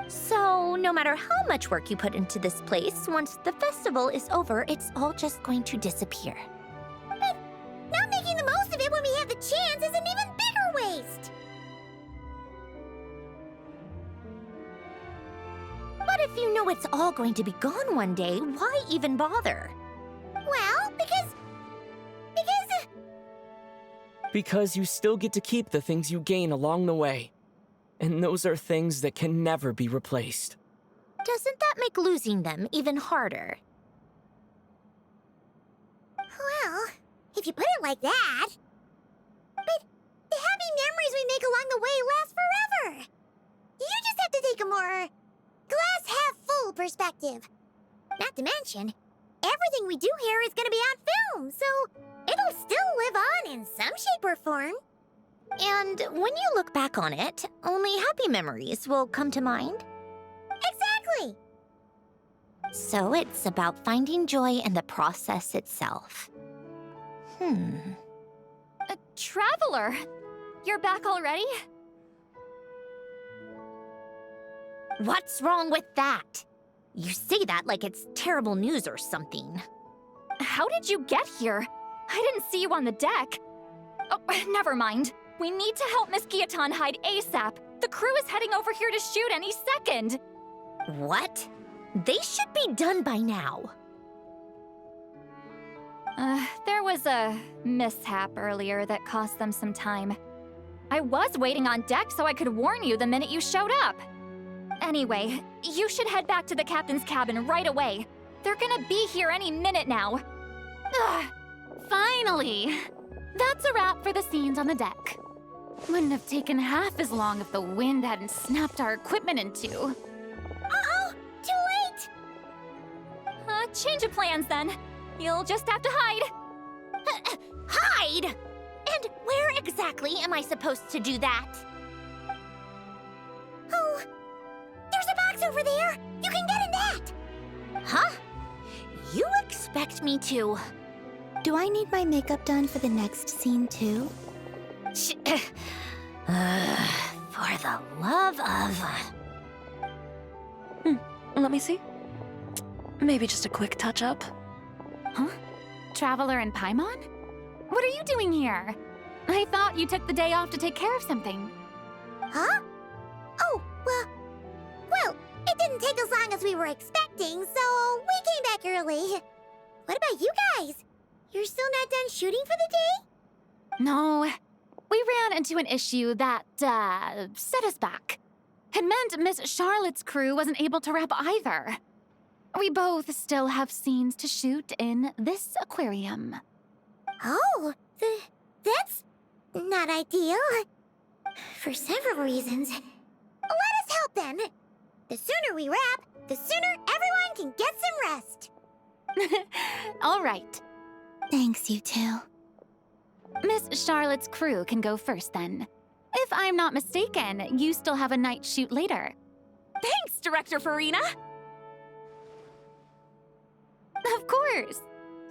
So, no matter how much work you put into this place, once the festival is over, it's all just going to disappear. But not making the most of it when we have the chance is an even bigger waste! But if you know it's all going to be gone one day, why even bother? Well, Because you still get to keep the things you gain along the way. And those are things that can never be replaced. Doesn't that make losing them even harder? Well, if you put it like that... But the happy memories we make along the way last forever! You just have to take a more glass-half-full perspective. Not to mention, everything we do here is gonna be on film, so it'll still live on in some shape or form. And when you look back on it, only happy memories will come to mind. Exactly! So it's about finding joy in the process itself. Traveler! You're back already? What's wrong with that? You say that like it's terrible news or something. How did you get here? I didn't see you on the deck. Oh, never mind. We need to help Miss Guillotin hide ASAP. The crew is heading over here to shoot any second. What? They should be done by now. There was a mishap earlier that cost them some time. I was waiting on deck so I could warn you the minute you showed up. Anyway, you should head back to the captain's cabin right away. They're gonna be here any minute now. Ugh, finally! That's a wrap for the scenes on the deck. Wouldn't have taken half as long if the wind hadn't snapped our equipment in two. Uh-oh! Too late! Change of plans then. You'll just have to hide. Hide? And where exactly am I supposed to do that? Oh, there's a box over there! You can get in that! Huh? You expect me to... Do I need my makeup done for the next scene too? For the love of... Let me see. Maybe just a quick touch-up. Huh? Traveler and Paimon? What are you doing here? I thought you took the day off to take care of something. Huh? Oh, as long as we were expecting, so we came back early. What about you guys? You're still not done shooting for the day? No, we ran into an issue that, set us back. It meant Miss Charlotte's crew wasn't able to wrap either. We both still have scenes to shoot in this aquarium. Oh, that's not ideal. For several reasons. Let us help then. The sooner we wrap, the sooner everyone can get some rest. All right. Thanks, you two. Miss Charlotte's crew can go first then. If I'm not mistaken, you still have a night shoot later. Thanks, Director Furina! Of course.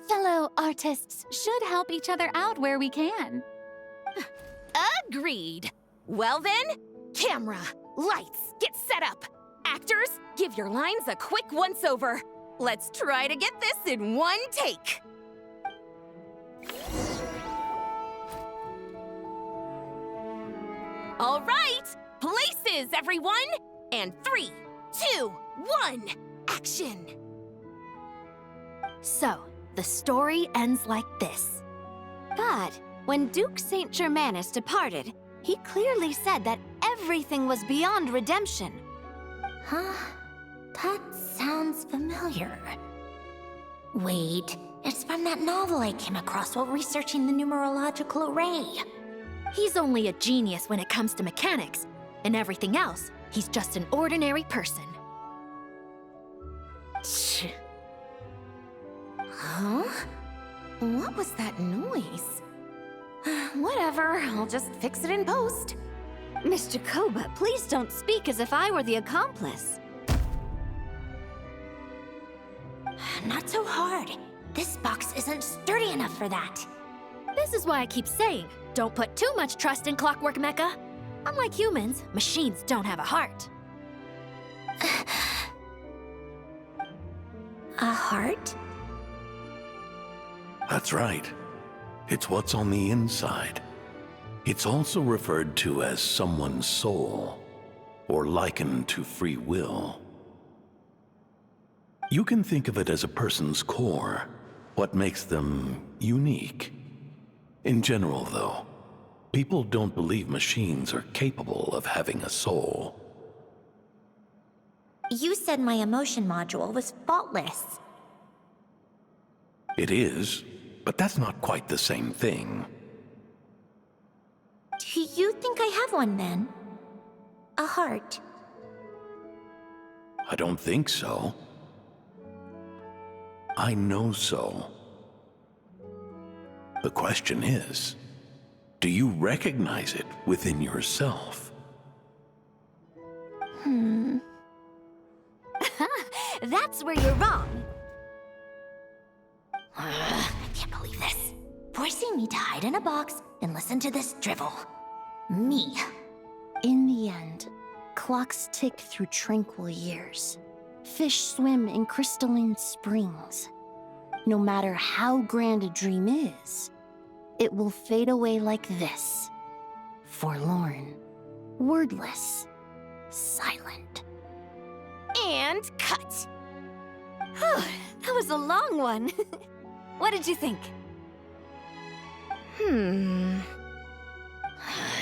Fellow artists should help each other out where we can. Agreed. Well then, camera, lights, get set up. Actors, give your lines a quick once-over. Let's try to get this in one take. All right, places, everyone! And 3, 2, 1, action! So, the story ends like this. But when Duke Saint Germanus departed, he clearly said that everything was beyond redemption. Huh? That sounds familiar. Wait, it's from that novel I came across while researching the numerological array. He's only a genius when it comes to mechanics, and everything else, he's just an ordinary person. Huh? What was that noise? Whatever, I'll just fix it in post. Mr. Koba, please don't speak as if I were the accomplice. Not so hard. This box isn't sturdy enough for that. This is why I keep saying, don't put too much trust in Clockwork Mecha. Unlike humans, machines don't have a heart. A heart? That's right. It's what's on the inside. It's also referred to as someone's soul, or likened to free will. You can think of it as a person's core, what makes them unique. In general, though, people don't believe machines are capable of having a soul. You said my emotion module was faultless. It is, but that's not quite the same thing. Do you think I have one then? A heart? I don't think so. I know so. The question is, do you recognize it within yourself? That's where you're wrong. I can't believe this. Forcing me to hide in a box and listen to this drivel. Me. In the end, clocks tick through tranquil years. Fish swim in crystalline springs. No matter how grand a dream is, it will fade away like this. Forlorn, wordless, silent. And cut. That was a long one. What did you think?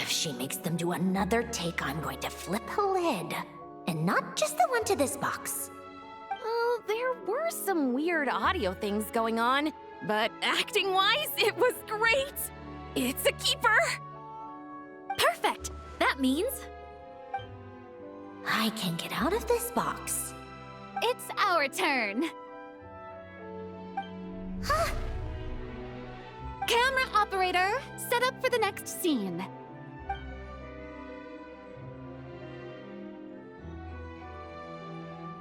If she makes them do another take, I'm going to flip a lid. And not just the one to this box. Well, there were some weird audio things going on, but acting-wise, it was great. It's a keeper. Perfect. That means I can get out of this box. It's our turn. Camera operator, set up for the next scene.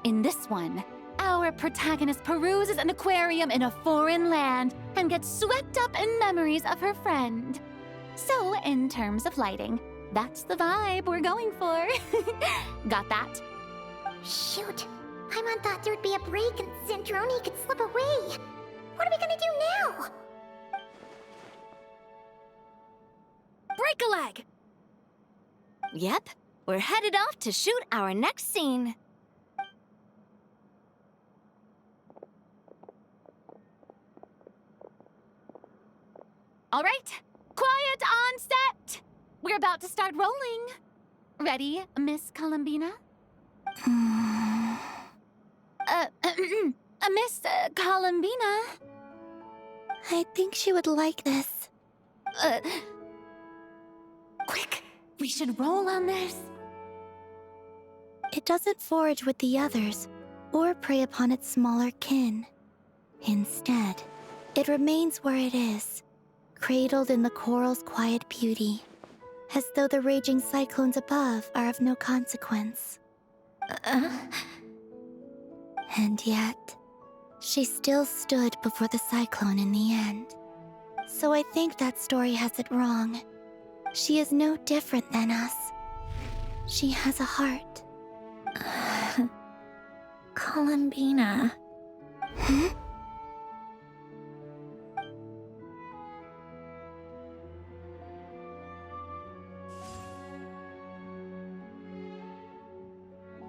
In this one, our protagonist peruses an aquarium in a foreign land and gets swept up in memories of her friend. So, in terms of lighting, that's the vibe we're going for. Got that? Shoot. Paimon thought there would be a break and Sandrone could slip away. What are we gonna do now? break a leg. Yep, we're headed off to shoot our next scene. All right, quiet on set. We're about to start rolling. Ready, Miss Columbina? Miss Columbina? I think she would like this. Quick, we should roll on this. It doesn't forage with the others, or prey upon its smaller kin. Instead, it remains where it is, cradled in the coral's quiet beauty, as though the raging cyclones above are of no consequence. And yet, she still stood before the cyclone in the end. So I think that story has it wrong. She is no different than us. She has a heart. Columbina.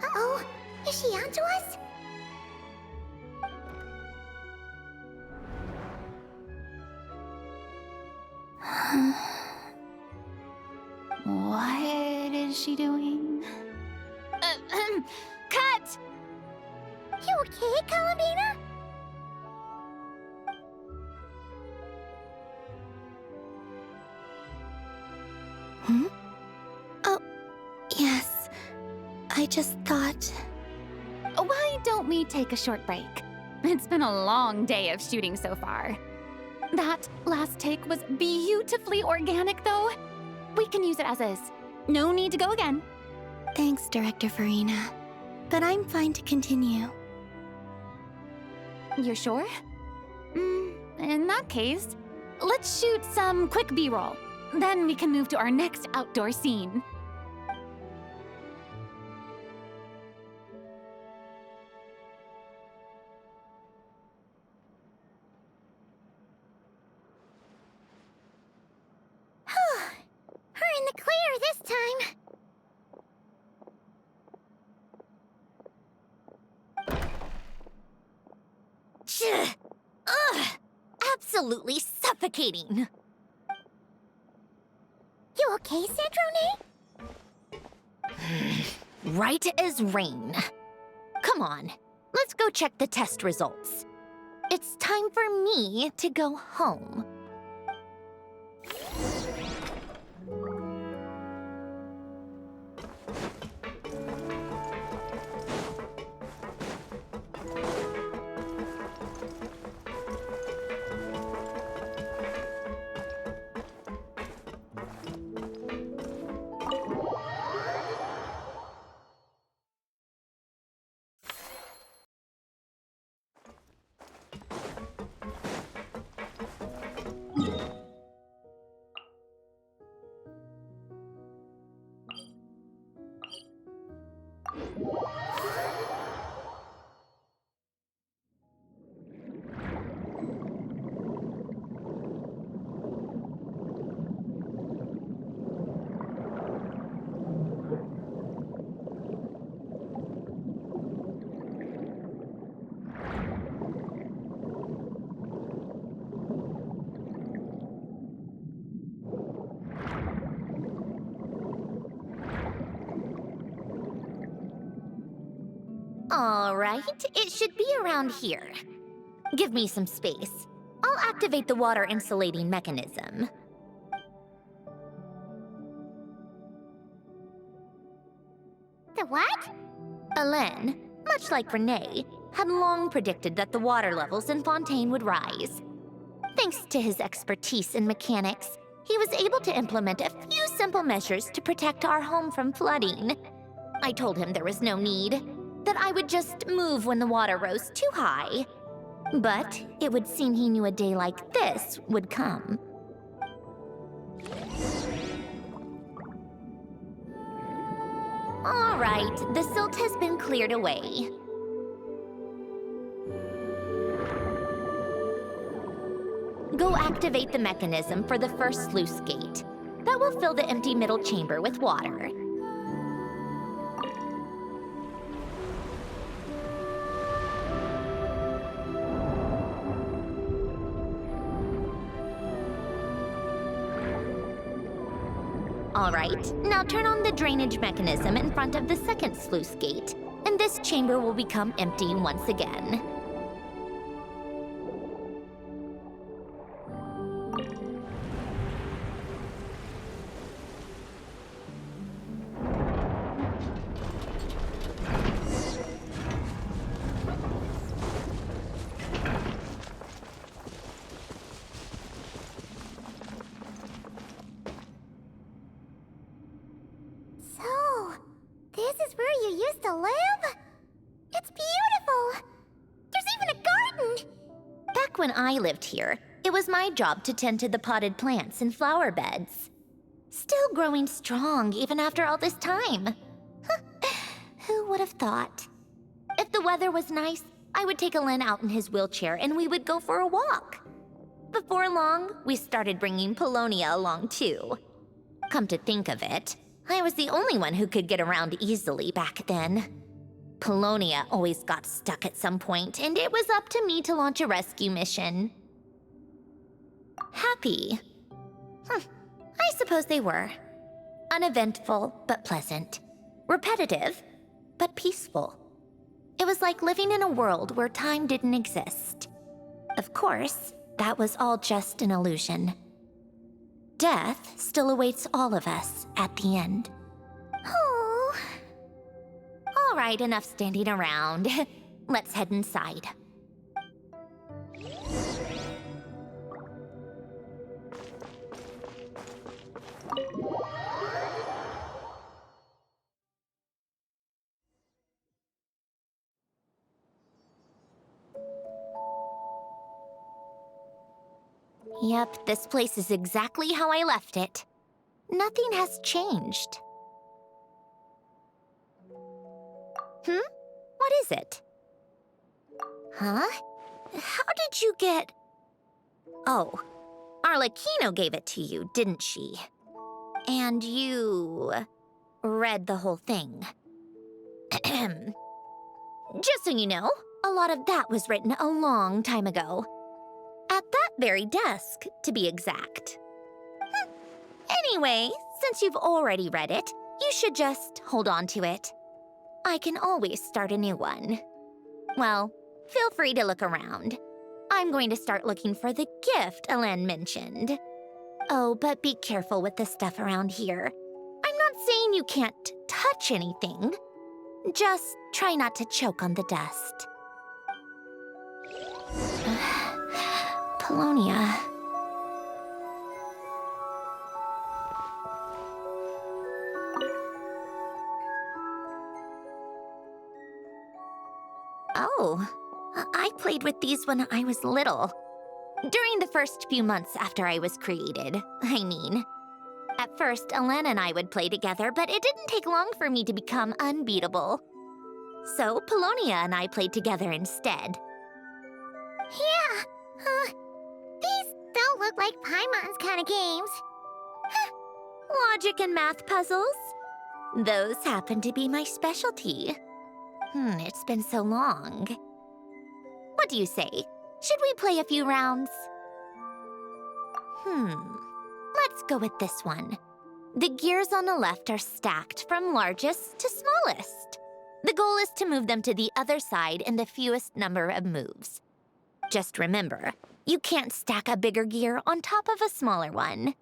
Uh-oh, is she onto us? What is she doing? Cut! You okay, Columbina? Oh, yes. I just thought... Why don't we take a short break? It's been a long day of shooting so far. That last take was beautifully organic, though. We can use it as is. No need to go again. Thanks, Director Furina. But I'm fine to continue. You're sure? In that case, let's shoot some quick B-roll. Then we can move to our next outdoor scene. We're in the clear this time. Ugh! Absolutely suffocating. You okay, Sandrone? Right as rain. Come on, let's go check the test results. It's time for me to go home. All right, it should be around here. Give me some space. I'll activate the water insulating mechanism. The what? Alain, much like Renee, had long predicted that the water levels in Fontaine would rise. Thanks to his expertise in mechanics, he was able to implement a few simple measures to protect our home from flooding. I told him there was no need, that I would just move when the water rose too high. But it would seem he knew a day like this would come. All right, the silt has been cleared away. Go activate the mechanism for the first sluice gate. That will fill the empty middle chamber with water. All right, now turn on the drainage mechanism in front of the second sluice gate, and this chamber will become empty once again. So, this is where you used to live? It's beautiful! There's even a garden! Back when I lived here, it was my job to tend to the potted plants and flower beds. Still growing strong even after all this time. Who would have thought? If the weather was nice, I would take Alen out in his wheelchair and we would go for a walk. Before long, we started bringing Polonia along too. Come to think of it, I was the only one who could get around easily back then. Polonia always got stuck at some point, and it was up to me to launch a rescue mission. Happy? I suppose they were. Uneventful, but pleasant. Repetitive, but peaceful. It was like living in a world where time didn't exist. Of course, that was all just an illusion. Death still awaits all of us at the end. Oh. All right, enough standing around. Let's head inside. Yep, this place is exactly how I left it. Nothing has changed. What is it? Huh? How did you get... Oh, Arlecchino gave it to you, didn't she? And you... read the whole thing. Just so you know, a lot of that was written a long time ago. At that very desk, to be exact. Anyway, since you've already read it, you should just hold on to it. I can always start a new one. Well, feel free to look around. I'm going to start looking for the gift Alen mentioned. Oh, but be careful with the stuff around here. I'm not saying you can't touch anything. Just try not to choke on the dust. Polonia. Oh, I played with these when I was little. During the first few months after I was created, I mean. At first, Alen and I would play together, but it didn't take long for me to become unbeatable. So, Polonia and I played together instead. Yeah, these don't look like Paimon's kind of games. Logic and math puzzles? Those happen to be my specialty. It's been so long. What do you say? Should we play a few rounds? Let's go with this one. The gears on the left are stacked from largest to smallest. The goal is to move them to the other side in the fewest number of moves. Just remember, you can't stack a bigger gear on top of a smaller one.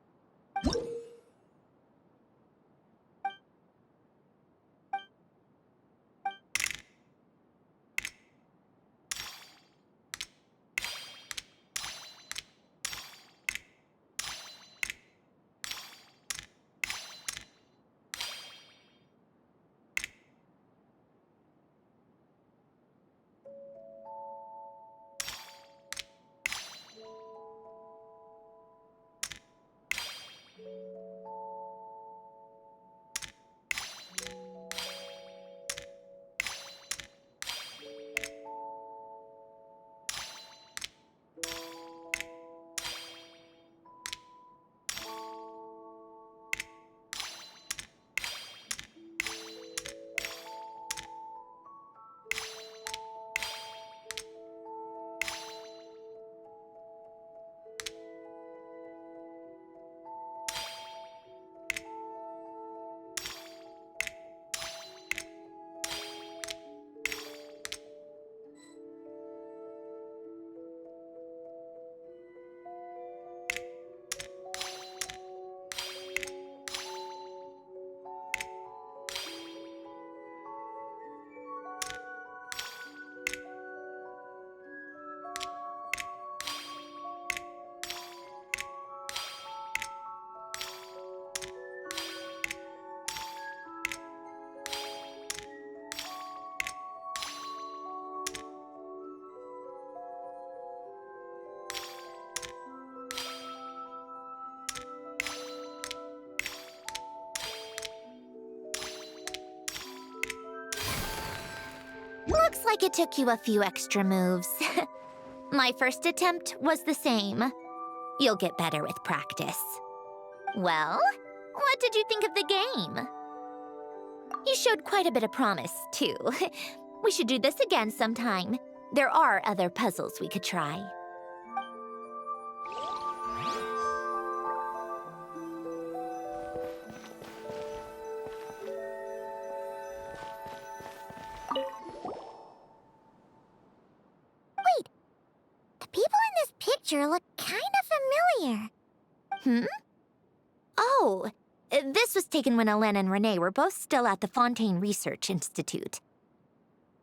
Looks like it took you a few extra moves. My first attempt was the same. You'll get better with practice. Well, what did you think of the game? You showed quite a bit of promise, too. We should do this again sometime. There are other puzzles we could try. Wait, the people in this picture look kind of familiar. Oh, this was taken when Hélène and Renee were both still at the Fontaine Research Institute,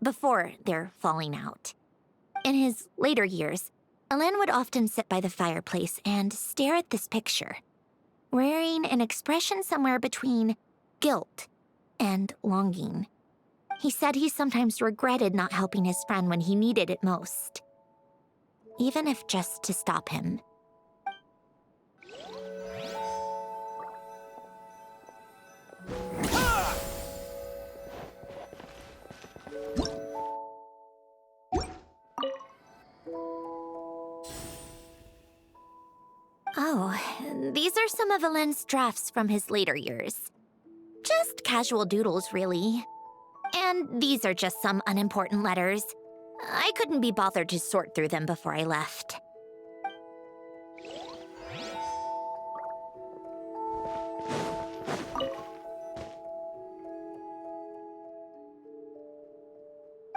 before their falling out. In his later years, Hélène would often sit by the fireplace and stare at this picture, wearing an expression somewhere between guilt and longing. He said he sometimes regretted not helping his friend when he needed it most, even if just to stop him. Oh, these are some of Hélène's drafts from his later years. Just casual doodles, really. And these are just some unimportant letters. I couldn't be bothered to sort through them before I left.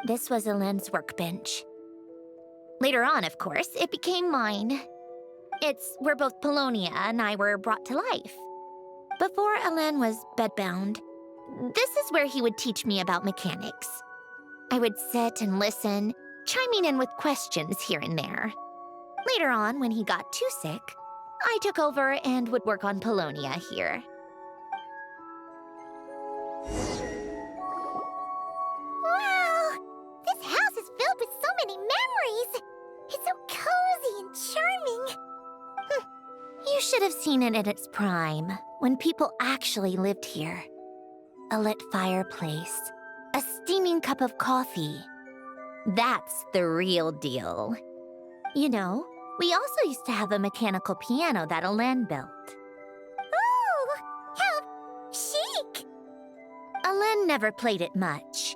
This was Hélène's workbench. Later on, of course, it became mine. It's where both Polonia and I were brought to life. Before Hélène was bedbound, this is where he would teach me about mechanics. I would sit and listen, chiming in with questions here and there. Later on, when he got too sick, I took over and would work on Polonia here. Wow! This house is filled with so many memories! It's so cozy and charming! You should have seen it in its prime, when people actually lived here. A lit fireplace, a steaming cup of coffee. That's the real deal. You know, we also used to have a mechanical piano that Hélène built. Oh, how chic! Hélène never played it much.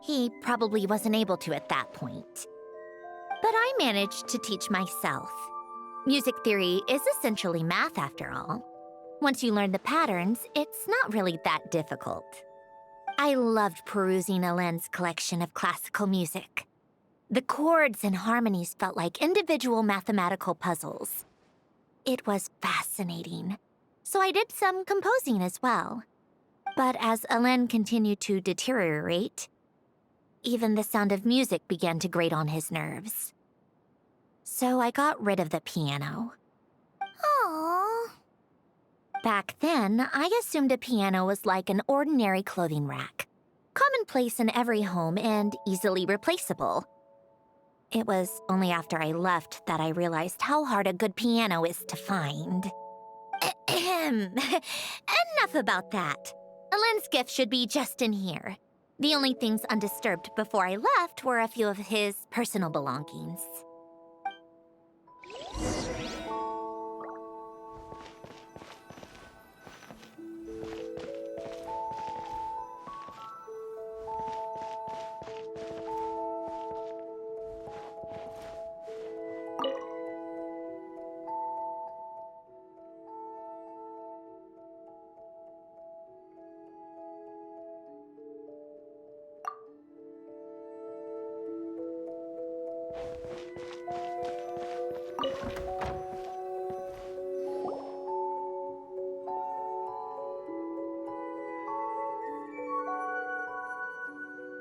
He probably wasn't able to at that point. But I managed to teach myself. Music theory is essentially math, after all. Once you learn the patterns, it's not really that difficult. I loved perusing Hélène's collection of classical music. The chords and harmonies felt like individual mathematical puzzles. It was fascinating, so I did some composing as well. But as Hélène continued to deteriorate, even the sound of music began to grate on his nerves. So I got rid of the piano. Aww. Back then, I assumed a piano was like an ordinary clothing rack, commonplace in every home and easily replaceable. It was only after I left that I realized how hard a good piano is to find. Enough about that. Hélène's gift should be just in here. The only things undisturbed before I left were a few of his personal belongings.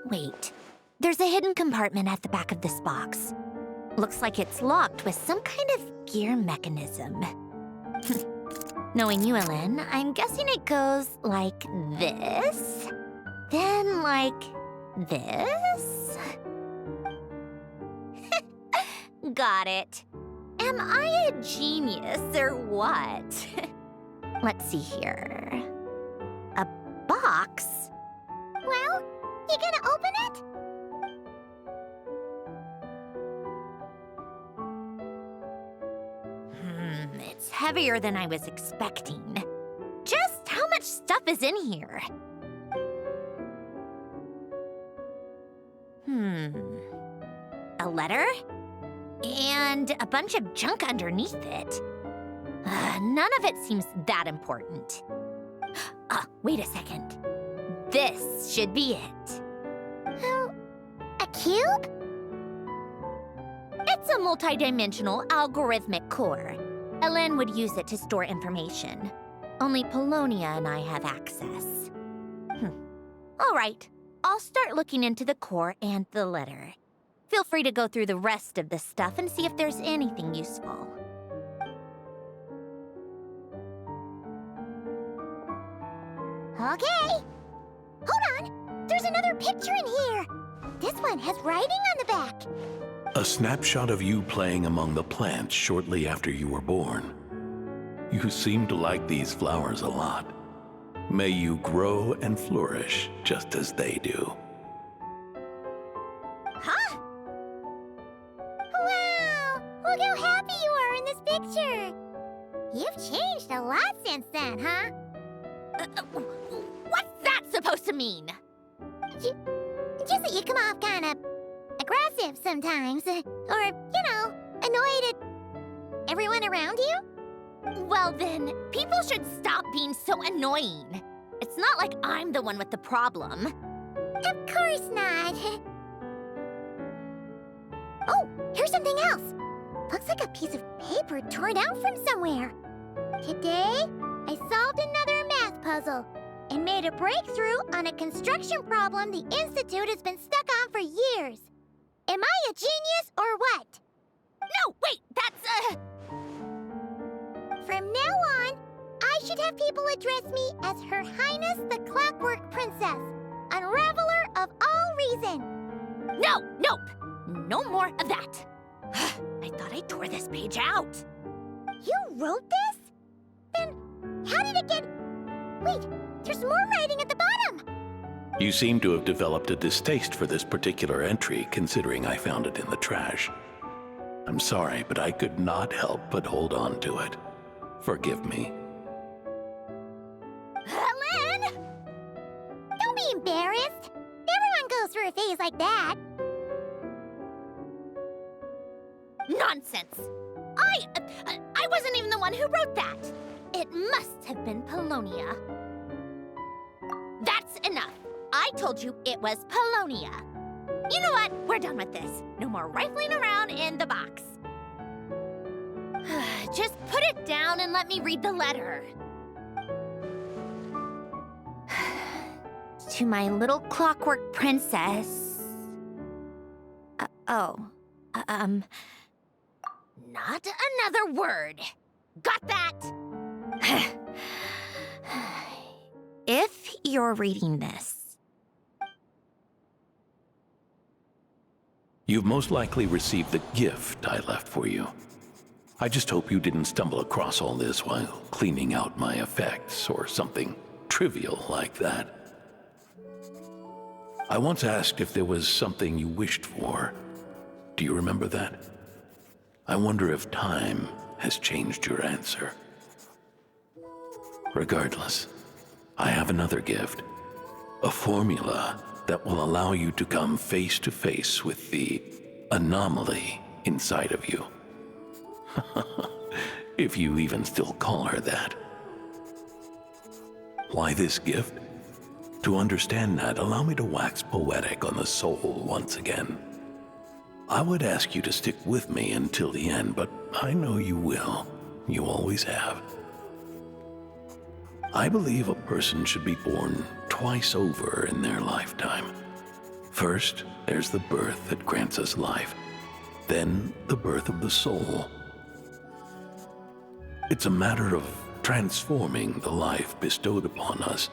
Wait, there's a hidden compartment at the back of this box. Looks like it's locked with some kind of gear mechanism. Knowing you, Hélène, I'm guessing it goes like this, then like this. Got it. Am I a genius or what? Let's see here. A box? Well, you gonna open it? heavier than I was expecting. Just how much stuff is in here? A letter? And a bunch of junk underneath it. None of it seems that important. Wait a second. This should be it. Oh, a cube? It's a multidimensional algorithmic core. Ellen would use it to store information. Only Polonia and I have access. All right, I'll start looking into the core and the letter. Feel free to go through the rest of the stuff and see if there's anything useful. Okay. Hold on. There's another picture in here. This one has writing on the back. A snapshot of you playing among the plants shortly after you were born. You seem to like these flowers a lot. May you grow and flourish just as they do. Huh? Wow! Look how happy you are in this picture. You've changed a lot since then, huh? What's that supposed to mean? Just that you come off kind of aggressive sometimes. Or, annoyed at everyone around you? Well then, people should stop being so annoying. It's not like I'm the one with the problem. Of course not. Oh, here's something else. Looks like a piece of paper torn out from somewhere. Today, I solved another math puzzle and made a breakthrough on a construction problem the Institute has been stuck on for years. Am I a genius or what? No, wait, that's From now on, I should have people address me as Her Highness the Clockwork Princess, unraveler of all reason. Nope. No more of that. I thought I tore this page out. You wrote this? Then how did it get... Wait, there's more writing at the bottom. You seem to have developed a distaste for this particular entry, considering I found it in the trash. I'm sorry, but I could not help but hold on to it. Forgive me. Ellen! Don't be embarrassed. Everyone goes through a phase like that. Nonsense. I wasn't even the one who wrote that. It must have been Polonia. That's enough. I told you it was Polonia. You know what? We're done with this. No more rifling around in the box. Just put it down and let me read the letter. To my little clockwork princess. Not another word. Got that? If you're reading this, You've most likely received the gift I left for you. I just hope you didn't stumble across all this while cleaning out my effects or something trivial like that. I once asked if there was something you wished for. Do you remember that? I wonder if time has changed your answer. Regardless, I have another gift. A formula that will allow you to come face to face with the anomaly inside of you. If you even still call her that. Why this gift? To understand that, allow me to wax poetic on the soul once again. I would ask you to stick with me until the end, but I know you will. You always have. I believe a person should be born twice over in their lifetime. First, there's the birth that grants us life. Then, the birth of the soul. It's a matter of transforming the life bestowed upon us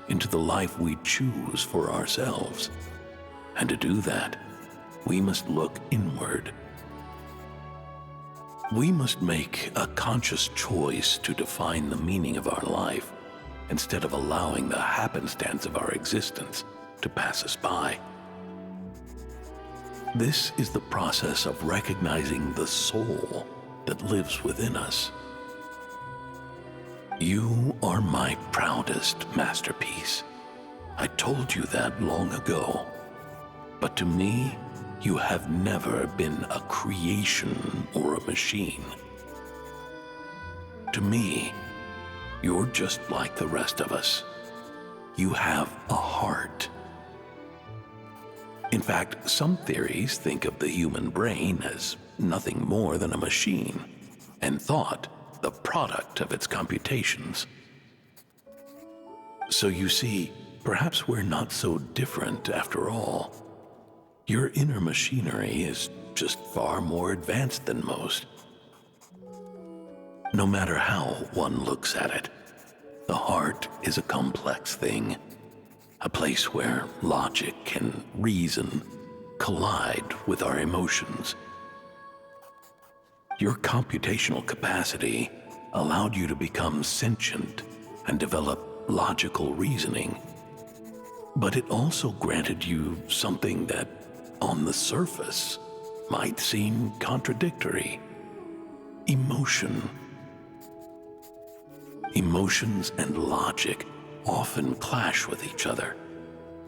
into the life we choose for ourselves. And to do that, we must look inward. We must make a conscious choice to define the meaning of our life instead of allowing the happenstance of our existence to pass us by. This is the process of recognizing the soul that lives within us. You are my proudest masterpiece. I told you that long ago. But to me, you have never been a creation or a machine. To me, you're just like the rest of us. You have a heart. In fact, some theories think of the human brain as nothing more than a machine, and thought the product of its computations. So you see, perhaps we're not so different after all. Your inner machinery is just far more advanced than most. No matter how one looks at it, the heart is a complex thing, a place where logic and reason collide with our emotions. Your computational capacity allowed you to become sentient and develop logical reasoning. But it also granted you something that, on the surface, might seem contradictory: emotion. Emotions and logic often clash with each other,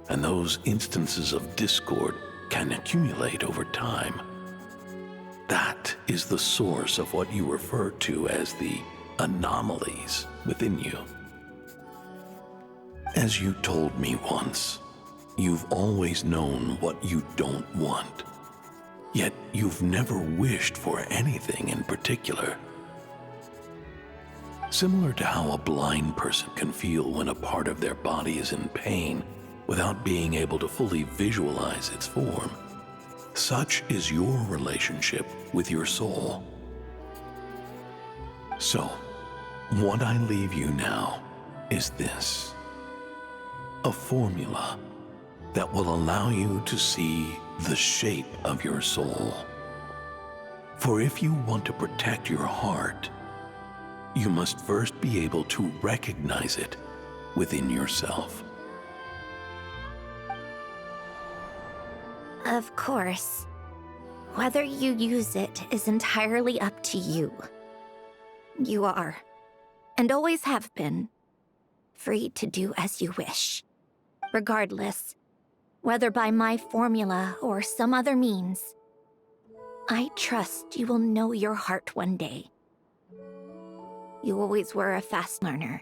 and those instances of discord can accumulate over time. That is the source of what you refer to as the anomalies within you. As you told me once, you've always known what you don't want, yet you've never wished for anything in particular. Similar to how a blind person can feel when a part of their body is in pain without being able to fully visualize its form, such is your relationship with your soul. So, what I leave you now is this: a formula that will allow you to see the shape of your soul. For if you want to protect your heart, you must first be able to recognize it within yourself. Of course. Whether you use it is entirely up to you. You are, and always have been, free to do as you wish. Regardless, whether by my formula or some other means, I trust you will know your heart one day. You always were a fast learner,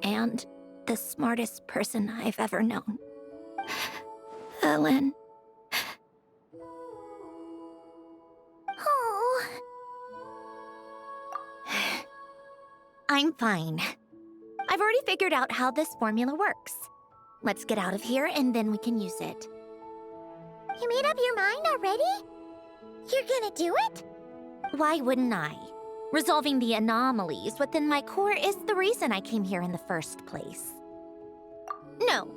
and the smartest person I've ever known. Ellen. Oh. I'm fine. I've already figured out how this formula works. Let's get out of here and then we can use it. You made up your mind already? You're gonna do it? Why wouldn't I? Resolving the anomalies within my core is the reason I came here in the first place. No,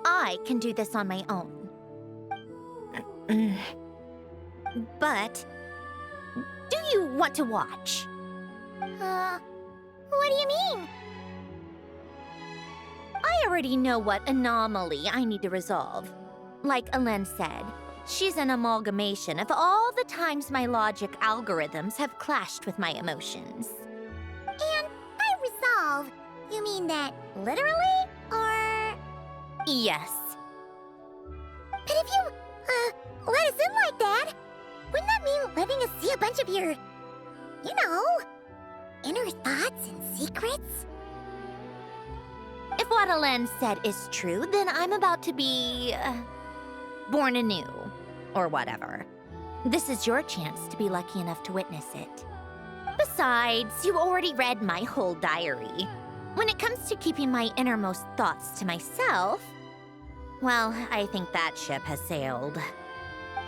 I can do this on my own. But, do you want to watch? What do you mean? I already know what anomaly I need to resolve. Like Ellen said, she's an amalgamation of all the times my logic algorithms have clashed with my emotions. And by resolve, you mean that literally, or...? Yes. But if you, let us in like that, wouldn't that mean letting us see a bunch of your, inner thoughts and secrets? If what Ellen said is true, then I'm about to be... born anew, or whatever. This is your chance to be lucky enough to witness it. Besides, you already read my whole diary. When it comes to keeping my innermost thoughts to myself, well, I think that ship has sailed.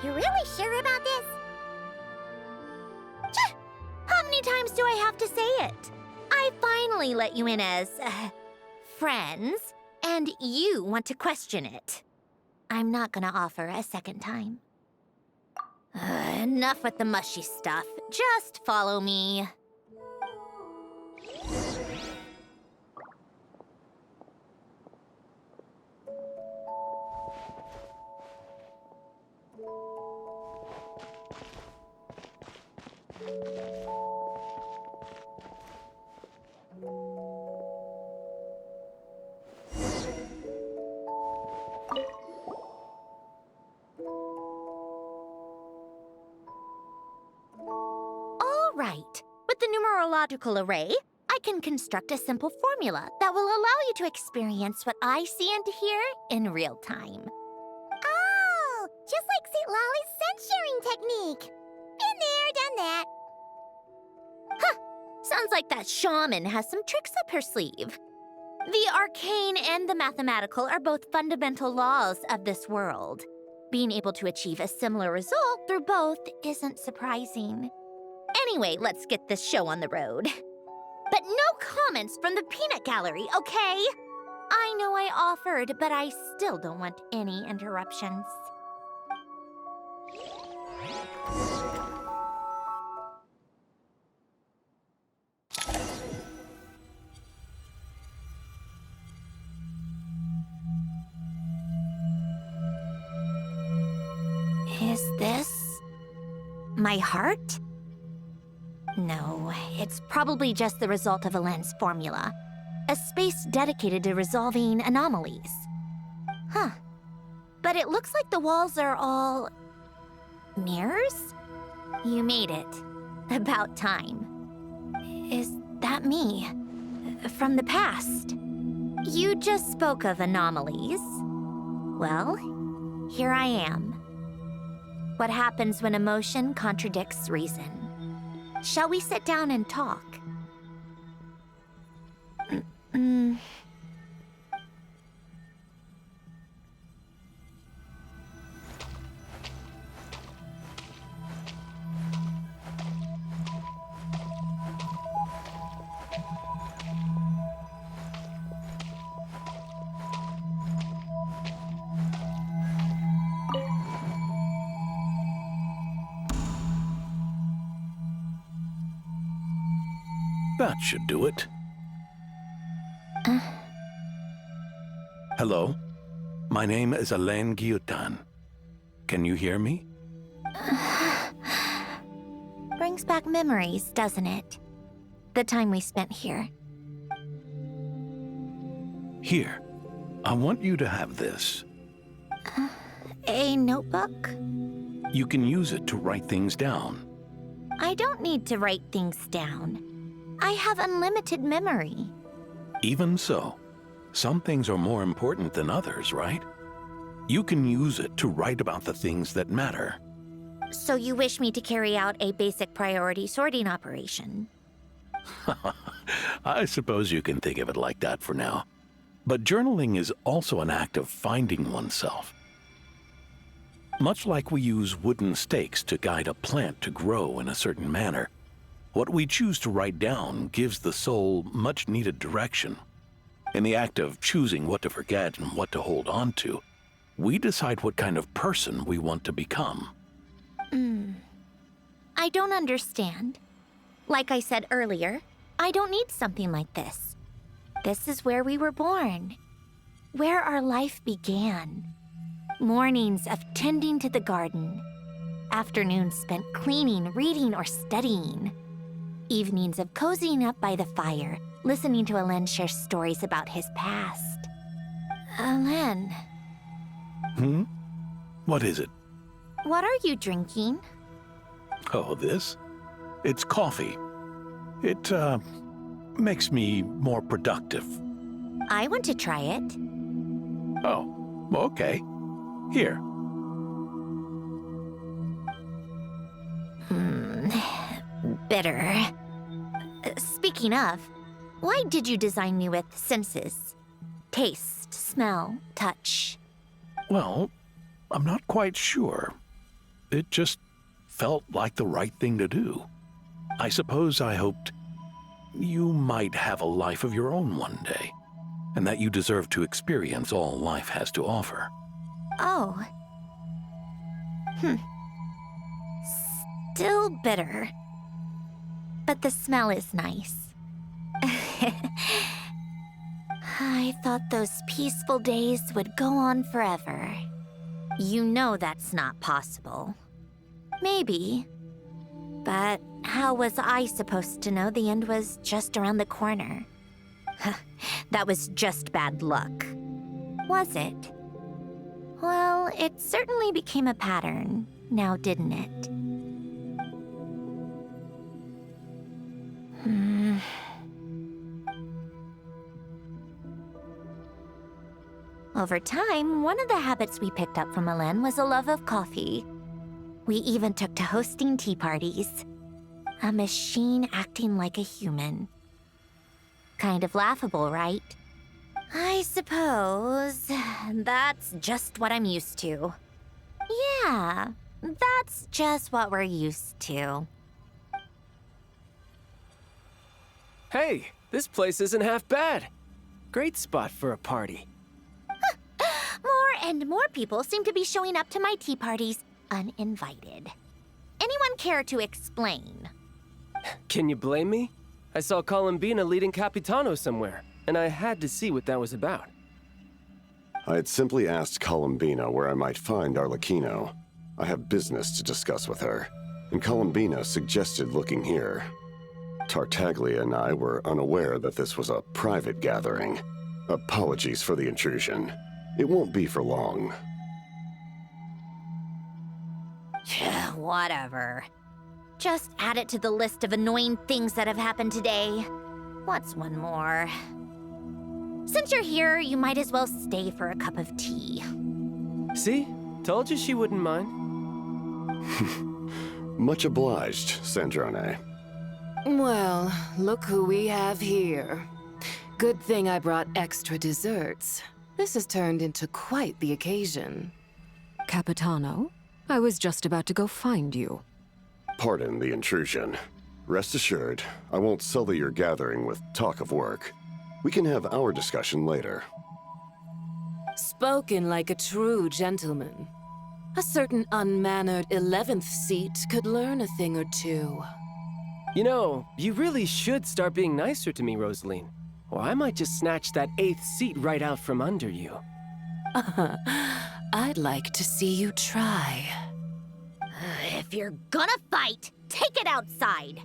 You're really sure about this? How many times do I have to say it? I finally let you in as, friends, and you want to question it. I'm not gonna offer a second time. Enough with the mushy stuff. Just follow me. logical array, I can construct a simple formula that will allow you to experience what I see and hear in real time. Oh, just like St. Lolly's scent-sharing technique. Been there, done that. Huh, sounds like that shaman has some tricks up her sleeve. The arcane and the mathematical are both fundamental laws of this world. Being able to achieve a similar result through both isn't surprising. Anyway, let's get this show on the road. But no comments from the peanut gallery, okay? I know I offered, but I still don't want any interruptions. Is this my heart? No, it's probably just the result of a lens formula. A space dedicated to resolving anomalies. Huh. But it looks like the walls are all... mirrors? You made it. About time. Is that me? From the past? You just spoke of anomalies. Well, here I am. What happens when emotion contradicts reason? Shall we sit down and talk? That should do it. Hello? My name is Alain Guillotin. Can you hear me? Brings back memories, doesn't it? The time we spent here. Here. I want you to have this. A notebook? You can use it to write things down. I don't need to write things down. I have unlimited memory. Even so, some things are more important than others, right? You can use it to write about the things that matter. So you wish me to carry out a basic priority sorting operation? I suppose you can think of it like that for now. But journaling is also an act of finding oneself. Much like we use wooden stakes to guide a plant to grow in a certain manner, what we choose to write down gives the soul much-needed direction. In the act of choosing what to forget and what to hold on to, we decide what kind of person we want to become. I don't understand. Like I said earlier, I don't need something like this. This is where we were born, where our life began. Mornings of tending to the garden, afternoons spent cleaning, reading, or studying. Evenings of cozying up by the fire, listening to Alain share stories about his past. Alain. What is it? What are you drinking? Oh, this? It's coffee. It, makes me more productive. I want to try it. Oh, okay. Here. Bitter. Speaking of, why did you design me with senses? Taste, smell, touch. Well, I'm not quite sure. It just felt like the right thing to do. I suppose I hoped you might have a life of your own one day, and that you deserve to experience all life has to offer. Oh. Still bitter. But the smell is nice. I thought those peaceful days would go on forever. You know that's not possible. Maybe. But how was I supposed to know the end was just around the corner? That was just bad luck. Was it? Well, it certainly became a pattern, now didn't it? Over time, one of the habits we picked up from Elen was a love of coffee. We even took to hosting tea parties. A machine acting like a human. Kind of laughable, right? I suppose that's just what I'm used to. Yeah, that's just what we're used to. Hey, this place isn't half bad. Great spot for a party. More and more people seem to be showing up to my tea parties uninvited. Anyone care to explain? Can you blame me? I saw Columbina leading Capitano somewhere, and I had to see what that was about. I had simply asked Columbina where I might find Arlecchino. I have business to discuss with her, and Columbina suggested looking here. Tartaglia and I were unaware that this was a private gathering. Apologies for the intrusion. It won't be for long. Whatever. Just add it to the list of annoying things that have happened today. What's one more? Since you're here, you might as well stay for a cup of tea. See? Told you she wouldn't mind. Much obliged, Sandrone. Well, look who we have here. Good thing I brought extra desserts. This has turned into quite the occasion. Capitano, I was just about to go find you. Pardon the intrusion. Rest assured, I won't sully your gathering with talk of work. We can have our discussion later. Spoken like a true gentleman. A certain unmannered 11th seat could learn a thing or two. You know, you really should start being nicer to me, Rosaline. Or I might just snatch that 8th seat right out from under you. I'd like to see you try. If you're gonna fight, take it outside.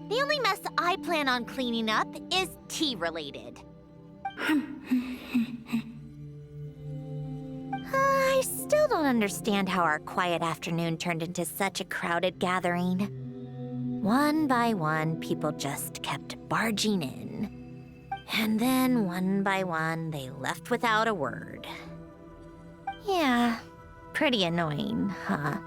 The only mess I plan on cleaning up is tea-related. I still don't understand how our quiet afternoon turned into such a crowded gathering. One by one, people just kept barging in. And then, one by one, they left without a word. Yeah, pretty annoying, huh?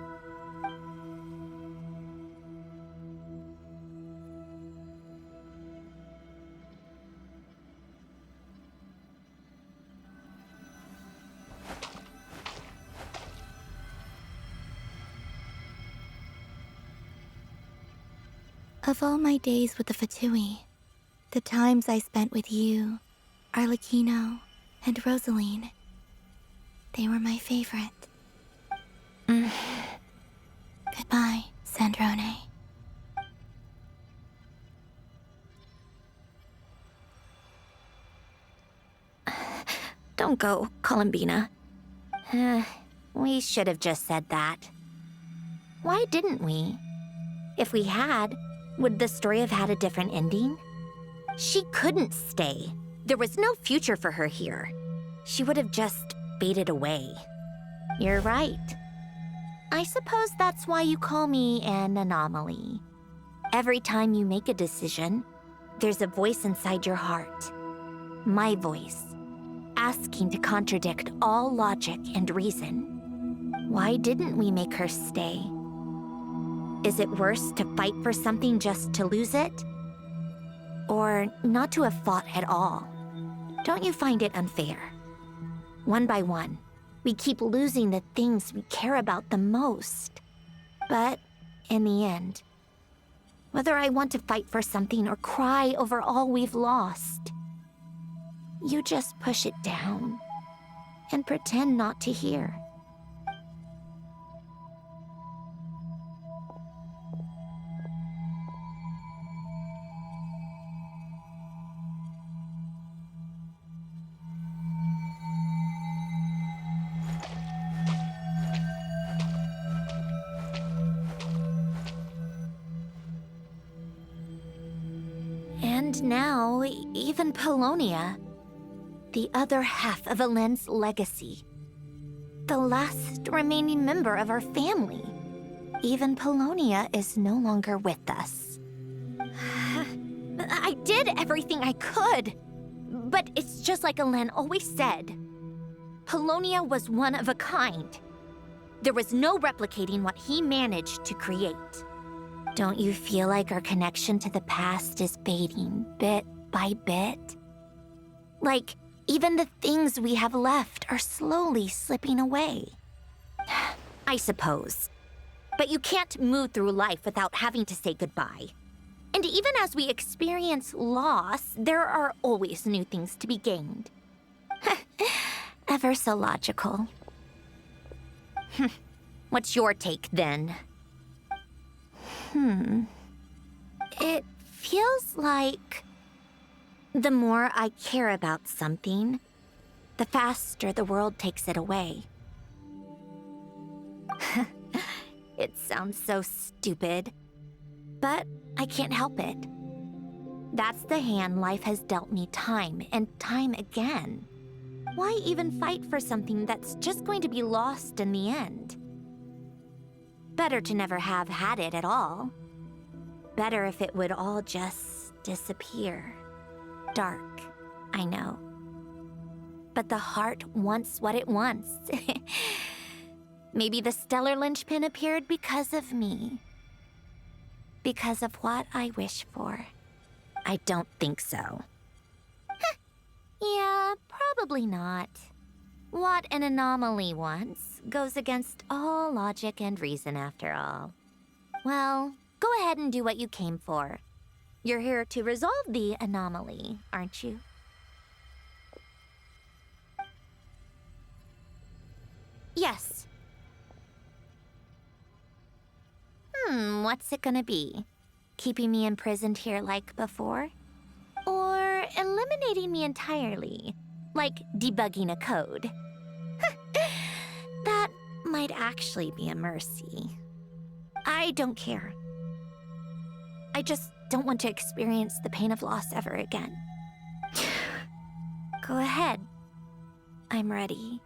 Of all my days with the Fatui, the times I spent with you, Arlecchino, and Rosaline, they were my favorite. Goodbye, Sandrone. Don't go, Columbina. We should have just said that. Why didn't we? If we had, would the story have had a different ending? She couldn't stay. There was no future for her here. She would have just faded away. You're right. I suppose that's why you call me an anomaly. Every time you make a decision, there's a voice inside your heart. My voice, asking to contradict all logic and reason. Why didn't we make her stay? Is it worse to fight for something just to lose it? Or not to have fought at all? Don't you find it unfair? One by one, we keep losing the things we care about the most. But in the end, whether I want to fight for something or cry over all we've lost, you just push it down and pretend not to hear. And now, even Polonia, the other half of Elen's legacy, the last remaining member of our family, even Polonia is no longer with us. I did everything I could, but it's just like Elen always said. Polonia was one of a kind. There was no replicating what he managed to create. Don't you feel like our connection to the past is fading bit by bit? Like, even the things we have left are slowly slipping away. I suppose. But you can't move through life without having to say goodbye. And even as we experience loss, there are always new things to be gained. Ever so logical. What's your take, then? It feels like the more I care about something, the faster the world takes it away. It sounds so stupid, but I can't help it. That's the hand life has dealt me time and time again. Why even fight for something that's just going to be lost in the end? Better to never have had it at all. Better if it would all just disappear. Dark, I know. But the heart wants what it wants. Maybe the stellar linchpin appeared because of me. Because of what I wish for. I don't think so. Yeah, probably not. What an anomaly wants goes against all logic and reason after all. Well, go ahead and do what you came for. You're here to resolve the anomaly, aren't you? Yes. What's it gonna be? Keeping me imprisoned here like before? Or eliminating me entirely, like debugging a code? That might actually be a mercy. I don't care. I just don't want to experience the pain of loss ever again. Go ahead. I'm ready.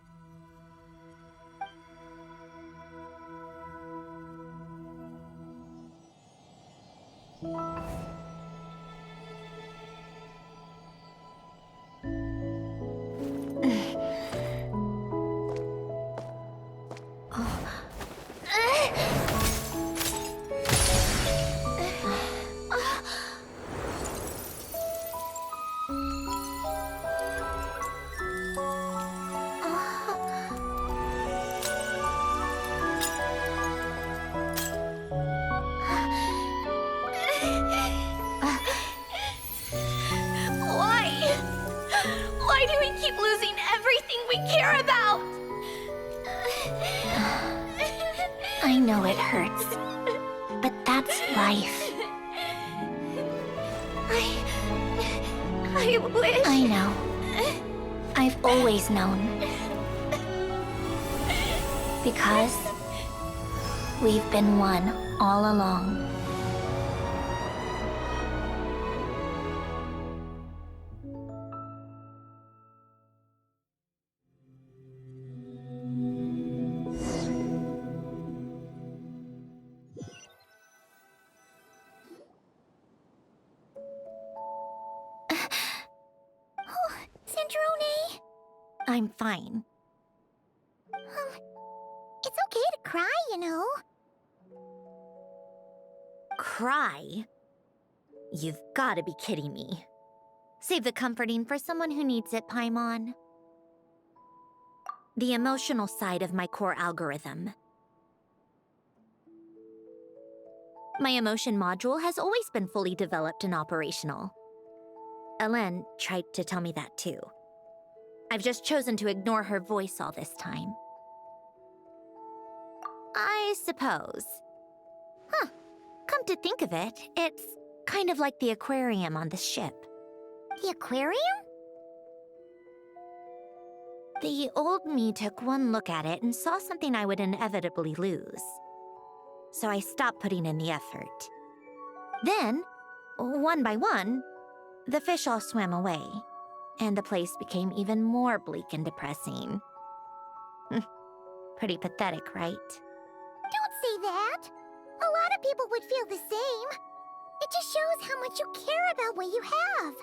Why do we keep losing everything we care about? I know it hurts, but that's life. I wish... I know. I've always known. Because we've been one all along. Sandrone? I'm fine. It's okay to cry, you know. Cry? You've gotta be kidding me. Save the comforting for someone who needs it, Paimon. The emotional side of my core algorithm. My emotion module has always been fully developed and operational. Elen tried to tell me that too. I've just chosen to ignore her voice all this time. I suppose. Huh. Come to think of it, it's kind of like the aquarium on the ship. The aquarium? The old me took one look at it and saw something I would inevitably lose. So I stopped putting in the effort. Then, one by one, the fish all swam away, and the place became even more bleak and depressing. Pretty pathetic, right? Don't say that! A lot of people would feel the same. It just shows how much you care about what you have.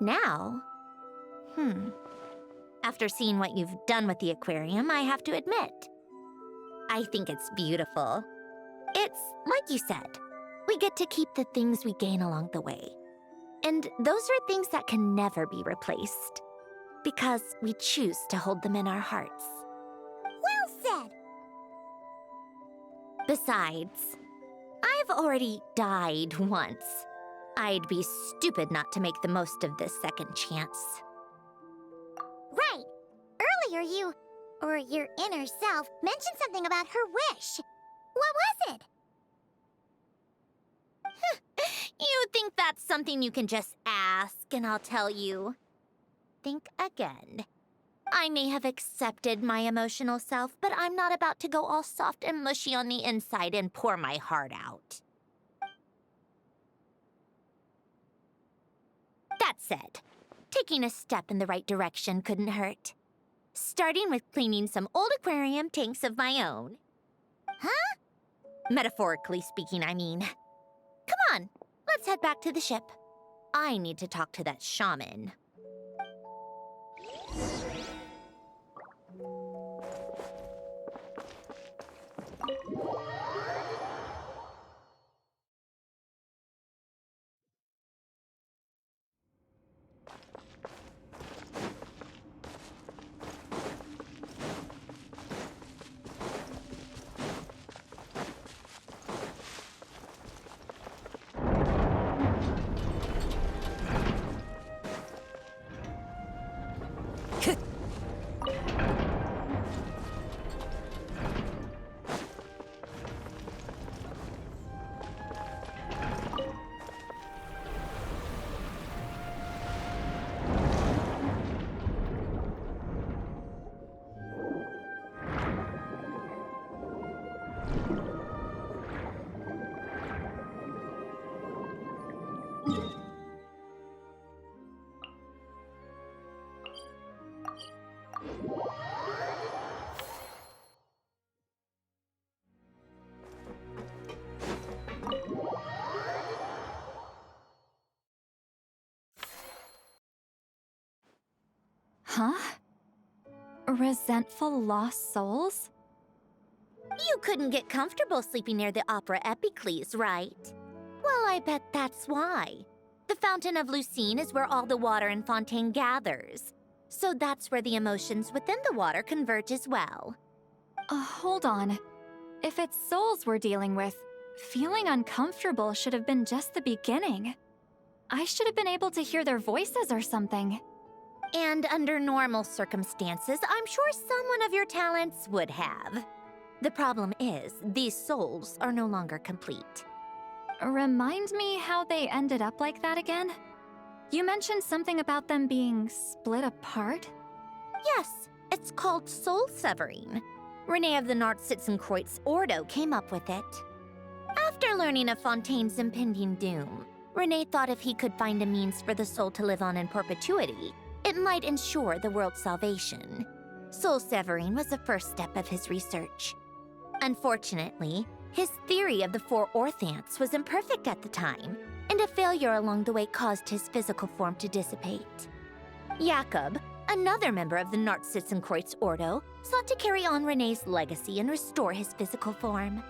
Now, After seeing what you've done with the aquarium, I have to admit, I think it's beautiful. It's like you said, we get to keep the things we gain along the way. And those are things that can never be replaced, because we choose to hold them in our hearts. Well said! Besides, I've already died once. I'd be stupid not to make the most of this second chance. Right! Earlier you, or your inner self, mentioned something about her wish. What was it? You think that's something you can just ask, and I'll tell you. Think again. I may have accepted my emotional self, but I'm not about to go all soft and mushy on the inside and pour my heart out. That said, taking a step in the right direction couldn't hurt. Starting with cleaning some old aquarium tanks of my own. Huh? Metaphorically speaking, I mean. Come on, let's head back to the ship. I need to talk to that shaman. Huh? Resentful lost souls? You couldn't get comfortable sleeping near the Opera Epicles, right? Well, I bet that's why. The Fountain of Lucine is where all the water in Fontaine gathers. So that's where the emotions within the water converge as well. Hold on. If it's souls we're dealing with, feeling uncomfortable should have been just the beginning. I should have been able to hear their voices or something. And under normal circumstances, I'm sure someone of your talents would have. The problem is, these souls are no longer complete. Remind me how they ended up like that again? You mentioned something about them being split apart? Yes, it's called soul severing. Renee of the Nartsitzenkreuz Ordo came up with it. After learning of Fontaine's impending doom, Renee thought if he could find a means for the soul to live on in perpetuity, it might ensure the world's salvation. Soul severing was the first step of his research. Unfortunately, his theory of the four orthants was imperfect at the time, and a failure along the way caused his physical form to dissipate. Jakob, another member of the Nartsitzenkreuz Ordo, sought to carry on Renee's legacy and restore his physical form.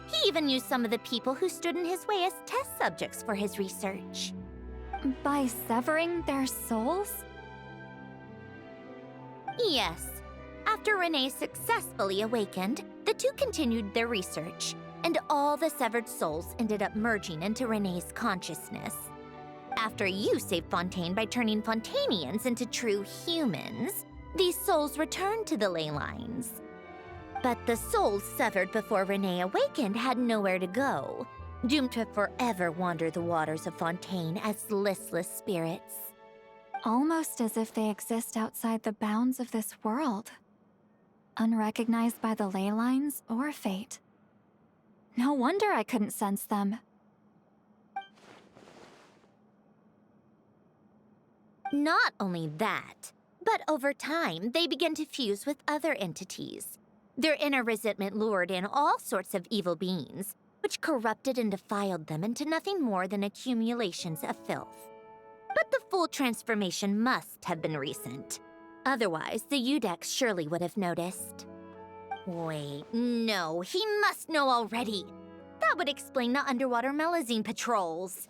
He even used some of the people who stood in his way as test subjects for his research. By severing their souls? Yes. After Renee successfully awakened, the two continued their research, and all the severed souls ended up merging into Renee's consciousness. After you saved Fontaine by turning Fontainians into true humans, these souls returned to the ley lines. But the souls severed before Renee awakened had nowhere to go, doomed to forever wander the waters of Fontaine as listless spirits. Almost as if they exist outside the bounds of this world. Unrecognized by the ley lines or fate. No wonder I couldn't sense them. Not only that, but over time, they began to fuse with other entities. Their inner resentment lured in all sorts of evil beings, which corrupted and defiled them into nothing more than accumulations of filth. But the full transformation must have been recent. Otherwise, the Udex surely would have noticed. Wait, no, he must know already. That would explain the underwater melazine patrols.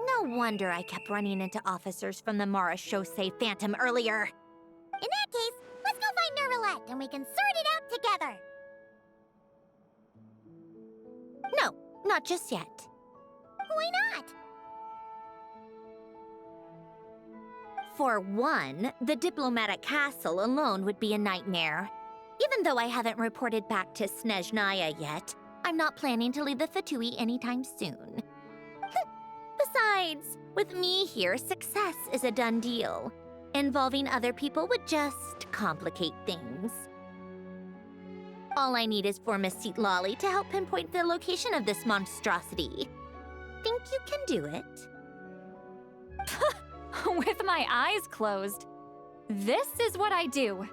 No wonder I kept running into officers from the Mara Chaussee Phantom earlier. In that case, let's go find Nervalette and we can sort it out together. No, not just yet. Why not? For one, the diplomatic castle alone would be a nightmare. Even though I haven't reported back to Snezhnaya yet, I'm not planning to leave the Fatui anytime soon. Besides, with me here, success is a done deal. Involving other people would just complicate things. All I need is for Miss Lolly to help pinpoint the location of this monstrosity. Think you can do it? With my eyes closed. This is what I do.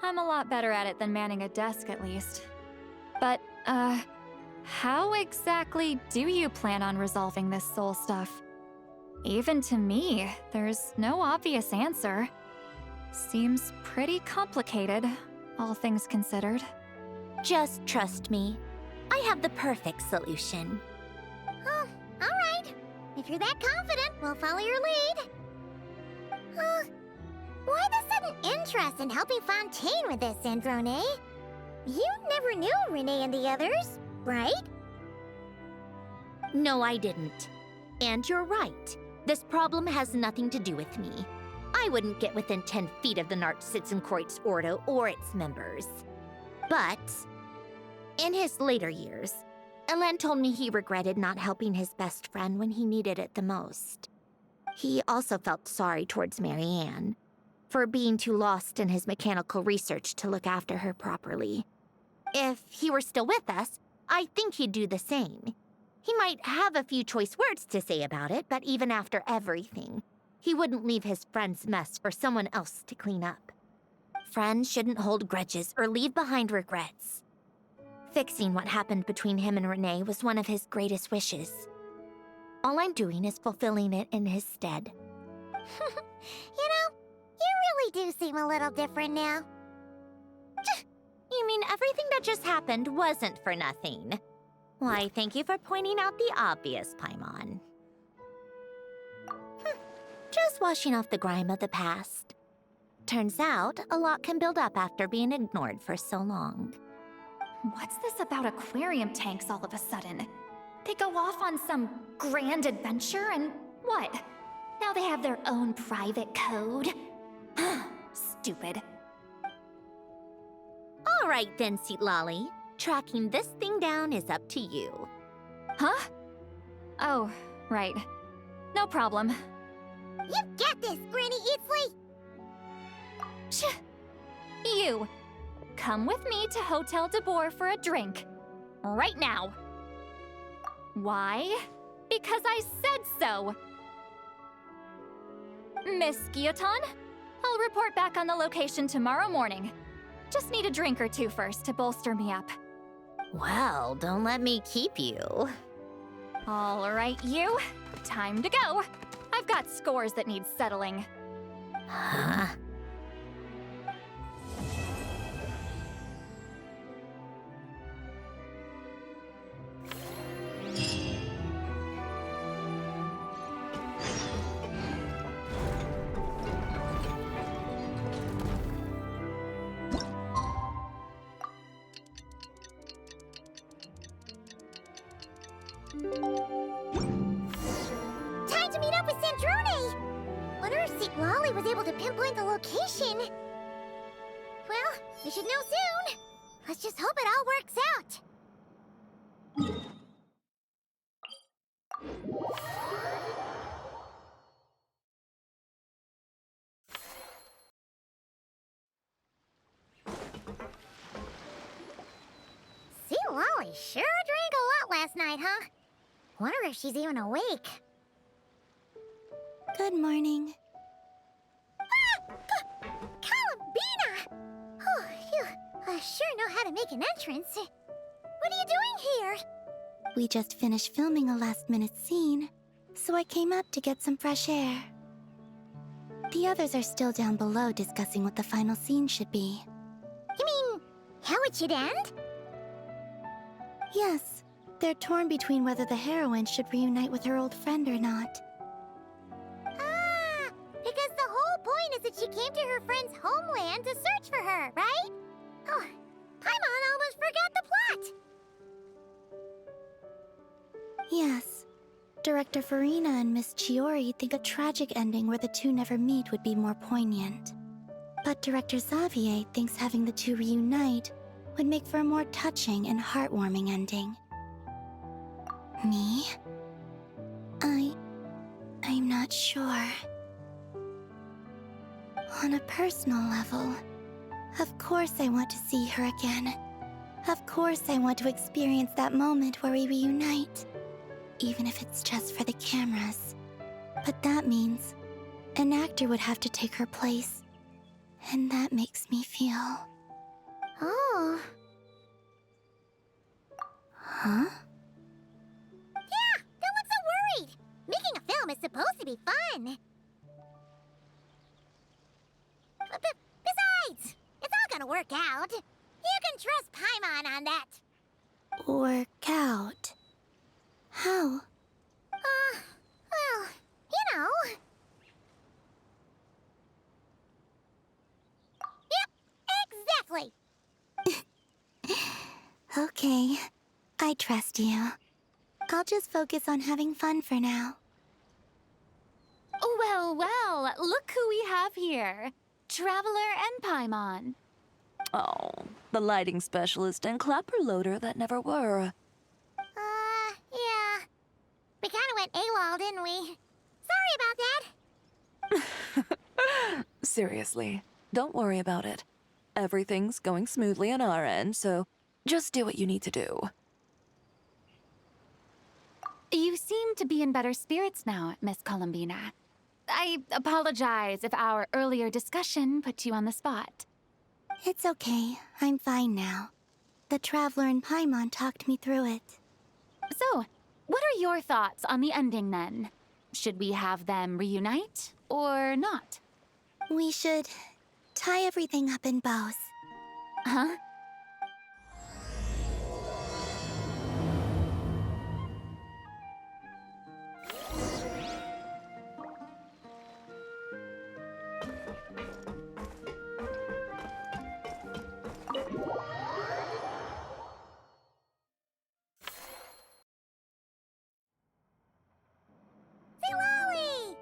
I'm a lot better at it than manning a desk, at least. But, how exactly do you plan on resolving this soul stuff? Even to me, there's no obvious answer. Seems pretty complicated, all things considered. Just trust me. I have the perfect solution. Oh, all right. If you're that confident, we'll follow your lead. Why the sudden interest in helping Fontaine with this, Sandrone? You never knew Renee and the others, right? No, I didn't. And you're right. This problem has nothing to do with me. I wouldn't get within 10 feet of the Nartsitzenkreuz Ordo or its members. But in his later years, Elen told me he regretted not helping his best friend when he needed it the most. He also felt sorry towards Marianne for being too lost in his mechanical research to look after her properly. If he were still with us, I think he'd do the same. He might have a few choice words to say about it, but even after everything, he wouldn't leave his friend's mess for someone else to clean up. Friends shouldn't hold grudges or leave behind regrets. Fixing what happened between him and Renee was one of his greatest wishes. All I'm doing is fulfilling it in his stead. You know, you really do seem a little different now. You mean everything that just happened wasn't for nothing? Why, thank you for pointing out the obvious, Paimon. Just washing off the grime of the past. Turns out, a lot can build up after being ignored for so long. What's this about aquarium tanks all of a sudden? They go off on some grand adventure and what? Now they have their own private code? Stupid. All right then, Lolly. Tracking this thing down is up to you. Huh? Oh, right. No problem. You get this, Granny Eatsley! You! Come with me to Hotel de Boer for a drink. Right now. Why? Because I said so! Miss Guillotin, I'll report back on the location tomorrow morning. Just need a drink or two first to bolster me up. Well, don't let me keep you. All right, you. Time to go. I've got scores that need settling. Huh? Time to meet up with Sandrone! Wonder if Lolly was able to pinpoint the location. Well, we should know soon. Let's just hope it all works out. Lolly sure drank a lot last night, huh? Wonder if she's even awake. Good morning. Columbina! Oh, you sure know how to make an entrance. What are you doing here? We just finished filming a last-minute scene, so I came up to get some fresh air. The others are still down below discussing what the final scene should be. You mean, how it should end? Yes, they're torn between whether the heroine should reunite with her old friend or not. Ah, because the whole point is that she came to her friend's homeland to search for her, right? Oh, Paimon almost forgot the plot! Yes. Director Furina and Miss Chiori think a tragic ending where the two never meet would be more poignant. But Director Xavier thinks having the two reunite would make for a more touching and heartwarming ending. Me? I'm not sure. On a personal level, of course I want to see her again. Of course I want to experience that moment where we reunite. Even if it's just for the cameras. But that means an actor would have to take her place. And that makes me feel... Oh. Huh? Yeah, don't look so worried. Making a film is supposed to be fun. Besides, it's all gonna work out. You can trust Paimon on that. Work out? How? Well, you know. Yep, exactly. Okay, I trust you. I'll just focus on having fun for now. Well, well, look who we have here. Traveler and Paimon. Oh, the lighting specialist and clapper loader that never were. Yeah. We kinda went AWOL, didn't we? Sorry about that. Seriously, don't worry about it. Everything's going smoothly on our end, so just do what you need to do. You seem to be in better spirits now, Miss Columbina. I apologize if our earlier discussion put you on the spot. It's okay. I'm fine now. The Traveler and Paimon talked me through it. So, what are your thoughts on the ending then? Should we have them reunite or not? We should tie everything up in bows. Huh?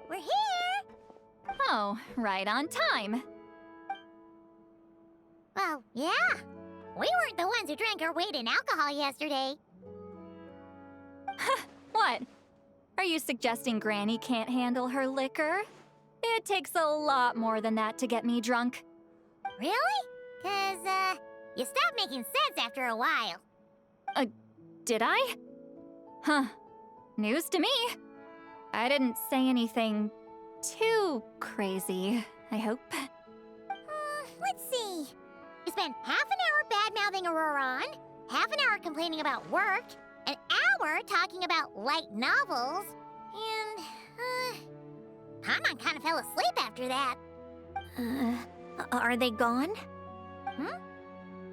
We're here! Oh, right on time. Well, yeah. We weren't the ones who drank our weight in alcohol yesterday. What? Are you suggesting Granny can't handle her liquor? It takes a lot more than that to get me drunk. Really? 'Cause, you stopped making sense after a while. Did I? Huh. News to me. I didn't say anything too crazy, I hope. Let's see. You spent half an hour bad-mouthing Auroron, half an hour complaining about work, an hour talking about light novels, and, Paimon kind of fell asleep after that. Are they gone?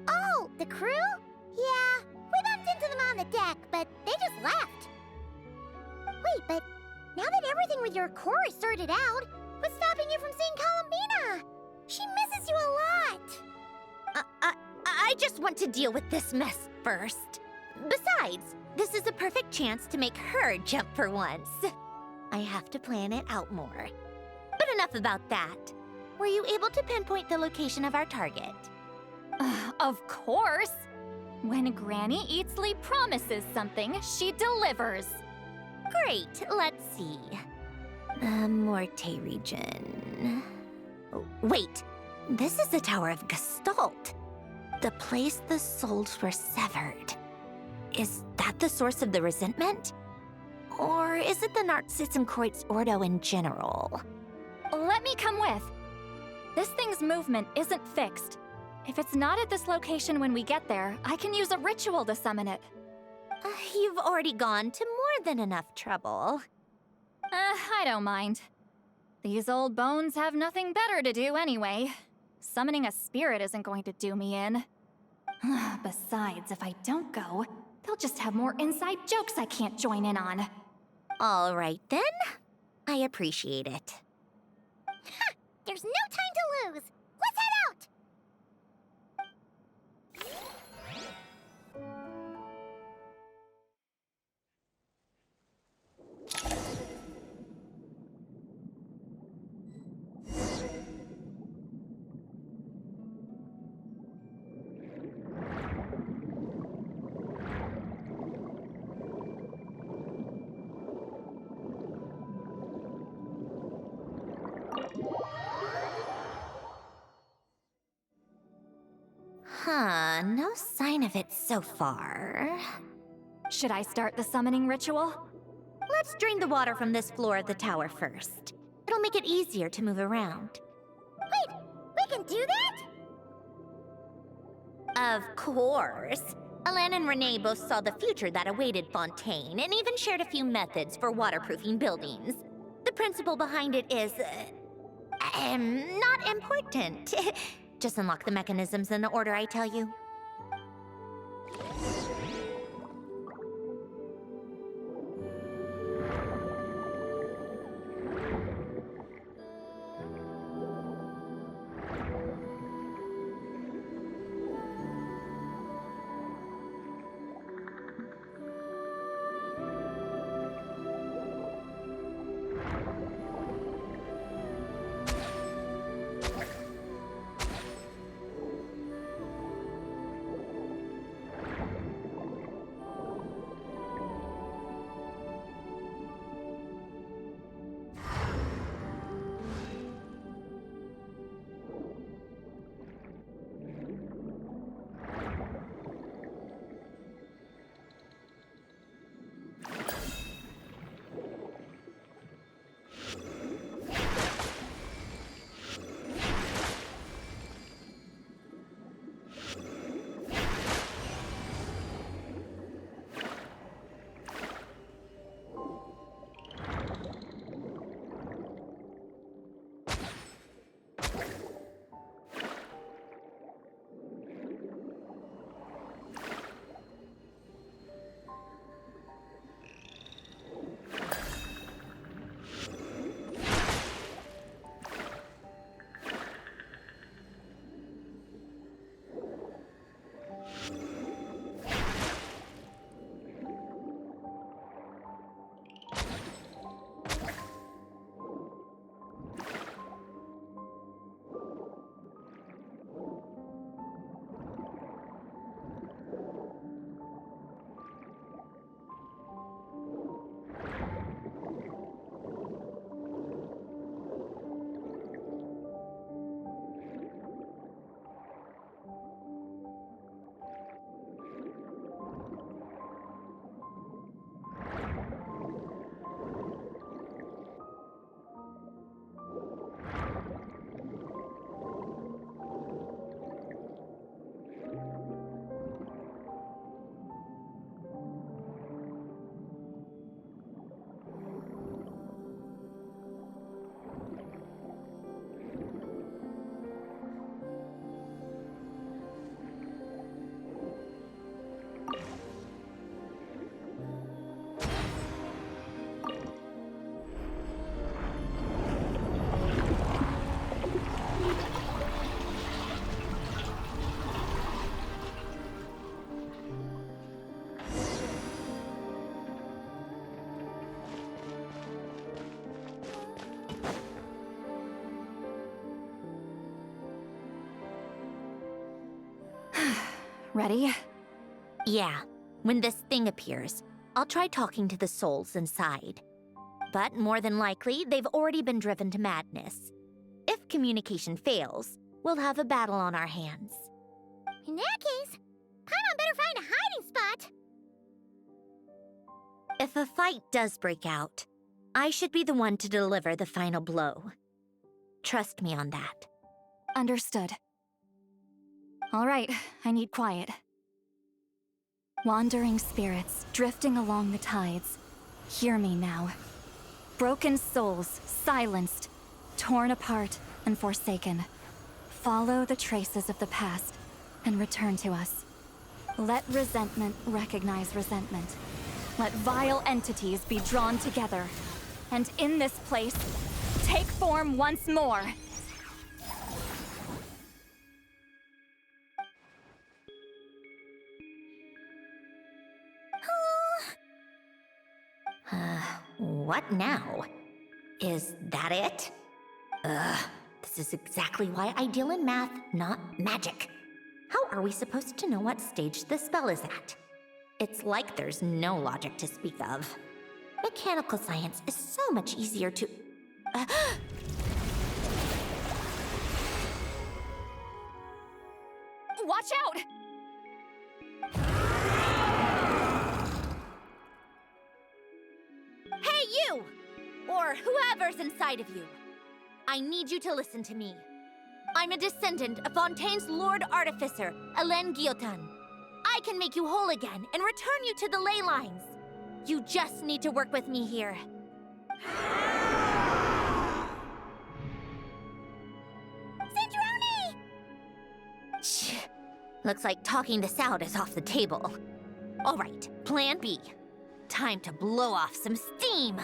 Oh, the crew? Yeah, we bumped into them on the deck, but they just left. Wait, but now that everything with your core is sorted out, what's stopping you from seeing Columbina? She misses you a lot. I just want to deal with this mess first. Besides, this is a perfect chance to make her jump for once. I have to plan it out more. But enough about that. Were you able to pinpoint the location of our target? Of course! When Granny Eatsley promises something, she delivers. Great, let's see. The Morte region. Oh, wait, this is the Tower of Gestalt. The place the souls were severed. Is that the source of the resentment? Or is it the Narzisenkreuz Ordo in general? Let me come with. This thing's movement isn't fixed. If it's not at this location when we get there, I can use a ritual to summon it. You've already gone to more than enough trouble. I don't mind. These old bones have nothing better to do anyway. Summoning a spirit isn't going to do me in. Besides, if I don't go, they'll just have more inside jokes I can't join in on. All right, then. I appreciate it. Ha! There's no time to lose! Let's head out! Huh, no sign of it so far. Should I start the summoning ritual? Let's drain the water from this floor of the tower first. It'll make it easier to move around. Wait, we can do that? Of course. Alan and Renee both saw the future that awaited Fontaine and even shared a few methods for waterproofing buildings. The principle behind it is, not important. Just unlock the mechanisms in the order I tell you. Ready? Yeah. When this thing appears, I'll try talking to the souls inside. But more than likely, they've already been driven to madness. If communication fails, we'll have a battle on our hands. In that case, Paimon better find a hiding spot. If a fight does break out, I should be the one to deliver the final blow. Trust me on that. Understood. All right, I need quiet. Wandering spirits, drifting along the tides. Hear me now. Broken souls, silenced. torn apart and forsaken. Follow the traces of the past and return to us. Let resentment recognize resentment. Let vile entities be drawn together. And in this place, take form once more. What now? Is that it? This is exactly why I deal in math, not magic. How are we supposed to know what stage the spell is at? It's like there's no logic to speak of. Mechanical science is so much easier to... Watch out! Hey, you! Or whoever's inside of you. I need you to listen to me. I'm a descendant of Fontaine's Lord Artificer, Hélène Guillotin. I can make you whole again and return you to the ley lines. You just need to work with me here. Sandrone! Looks like talking this out is off the table. All right, plan B. Time to blow off some steam.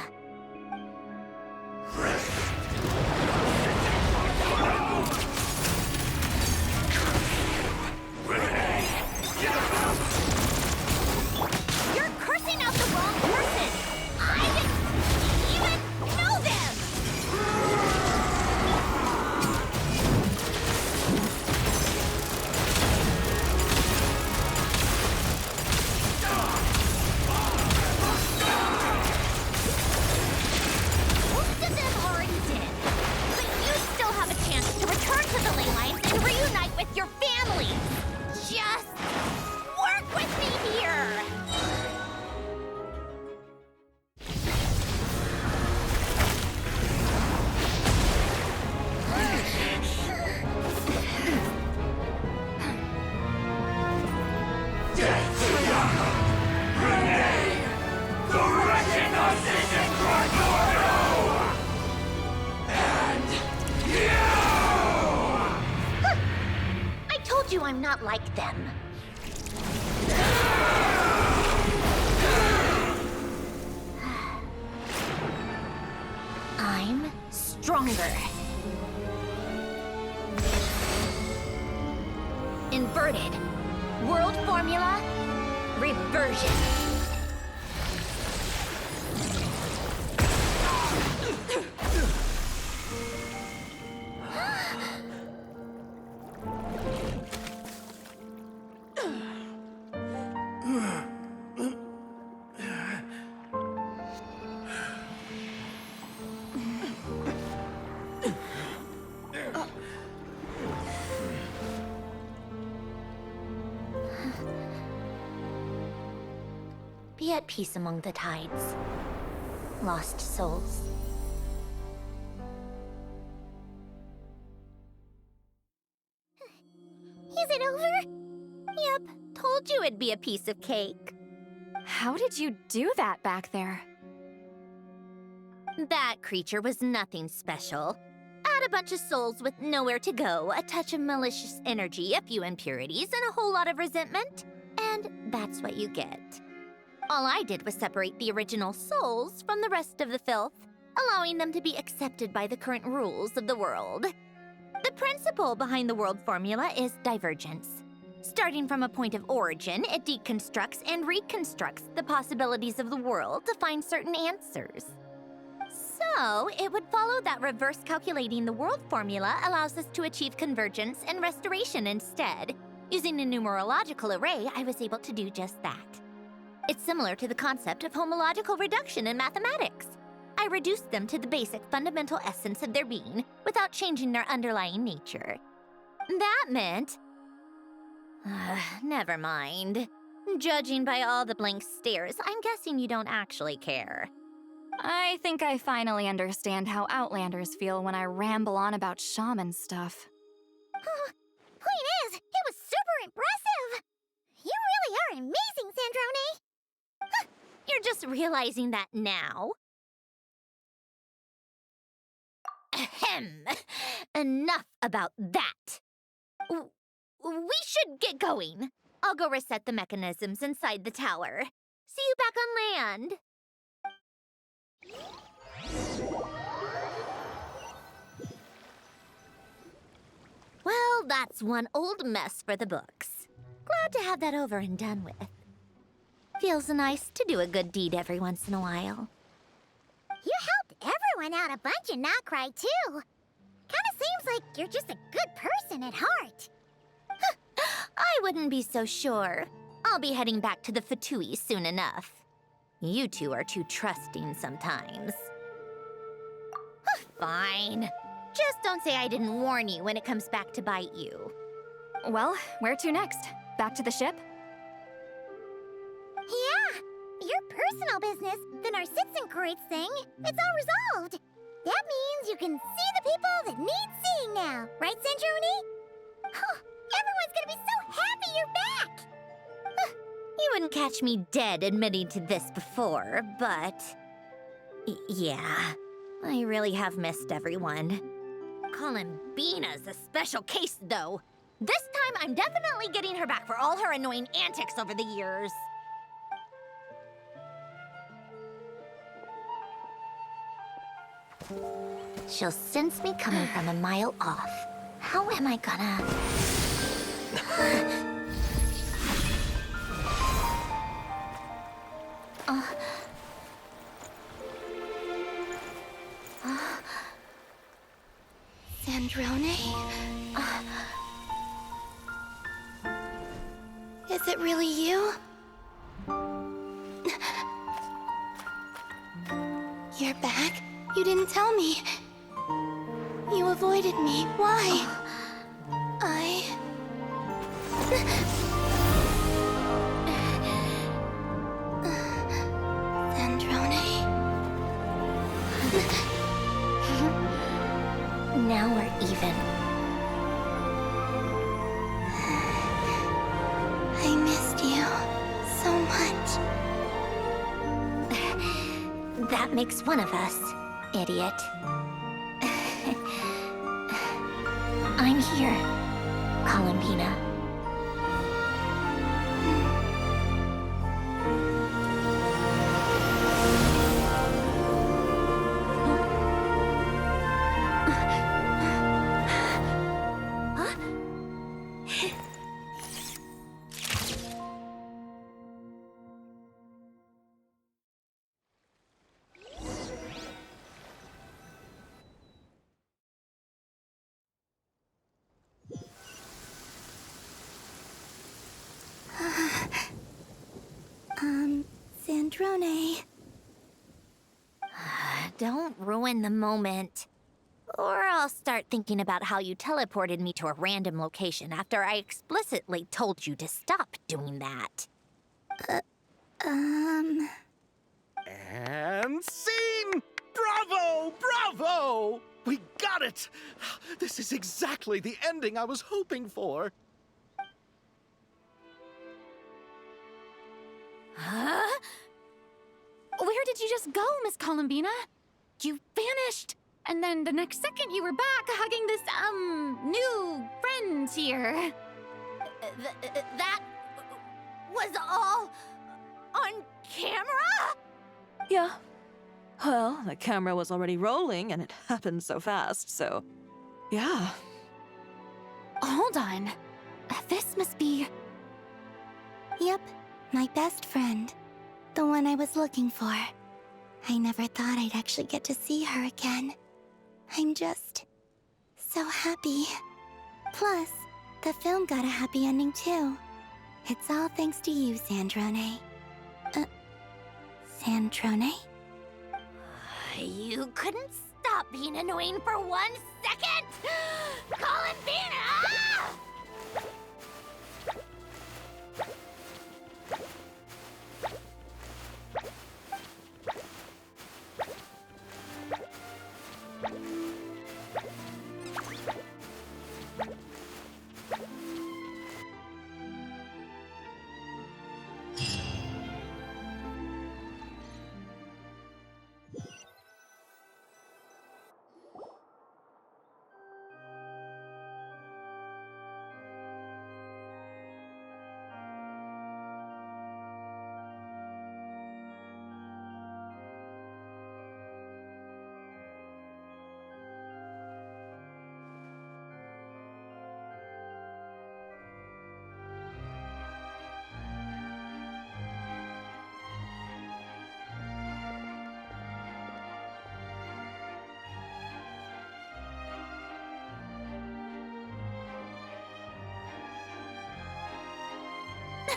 You're cursing out the wrong person! I didn't even know them! Most of them already did. But you still have a chance to return to the ley lines and reunite with your family. Just work with me here! I told you I'm not like them. I'm stronger. Inverted. World formula. Reversion. Be at peace among the tides. Lost souls. Is it over? Yep, told you it'd be a piece of cake. How did you do that back there? That creature was nothing special. Add a bunch of souls with nowhere to go, a touch of malicious energy, a few impurities, and a whole lot of resentment. And that's what you get. All I did was separate the original souls from the rest of the filth, allowing them to be accepted by the current rules of the world. The principle behind the world formula is divergence. Starting from a point of origin, it deconstructs and reconstructs the possibilities of the world to find certain answers. So, it would follow that reverse calculating the world formula allows us to achieve convergence and restoration instead. Using a numerological array, I was able to do just that. It's similar to the concept of homological reduction in mathematics. I reduced them to the basic fundamental essence of their being without changing their underlying nature. That meant... never mind. Judging by all the blank stares, I'm guessing you don't actually care. I think I finally understand how Outlanders feel when I ramble on about shaman stuff. Point is, it was super impressive! You really are amazing, Sandrone! You're just realizing that now? Ahem. Enough about that. We should get going. I'll go reset the mechanisms inside the tower. See you back on land. Well, that's one old mess for the books. Glad to have that over and done with. Feels nice to do a good deed every once in a while. You helped everyone out a bunch and not cry, too. Kinda seems like you're just a good person at heart. I wouldn't be so sure. I'll be heading back to the Fatui soon enough. You two are too trusting sometimes. Fine. Just don't say I didn't warn you when it comes back to bite you. Well, where to next? Back to the ship? Yeah, your personal business, the Narcitsan thing, it's all resolved. That means you can see the people that need seeing now, right, Sandrone? Everyone's gonna be so happy you're back! You wouldn't catch me dead admitting to this before, but... yeah, I really have missed everyone. Columbina's a special case, though. This time, I'm definitely getting her back for all her annoying antics over the years. She'll sense me coming from a mile off. How am I gonna... Sandrone? Is it really you? You're back? You didn't tell me. You avoided me. Why? Sandrone? Now we're even. I missed you so much. That makes one of us, idiot. I'm here, Columbina. Sandrone. Don't ruin the moment. Or I'll start thinking about how you teleported me to a random location after I explicitly told you to stop doing that. And scene! Bravo! Bravo! We got it! This is exactly the ending I was hoping for. Huh? Where did you just go, Miss Columbina? You vanished, and then the next second you were back hugging this, new friend here. That was all on camera? Yeah. Well, the camera was already rolling, and it happened so fast, so... yeah. Hold on. This must be... Yep, my best friend. The one I was looking for. I never thought I'd actually get to see her again. I'm just... so happy. Plus, the film got a happy ending too. It's all thanks to you, Sandrone. Sandrone? You couldn't stop being annoying for 1 second? Columbina!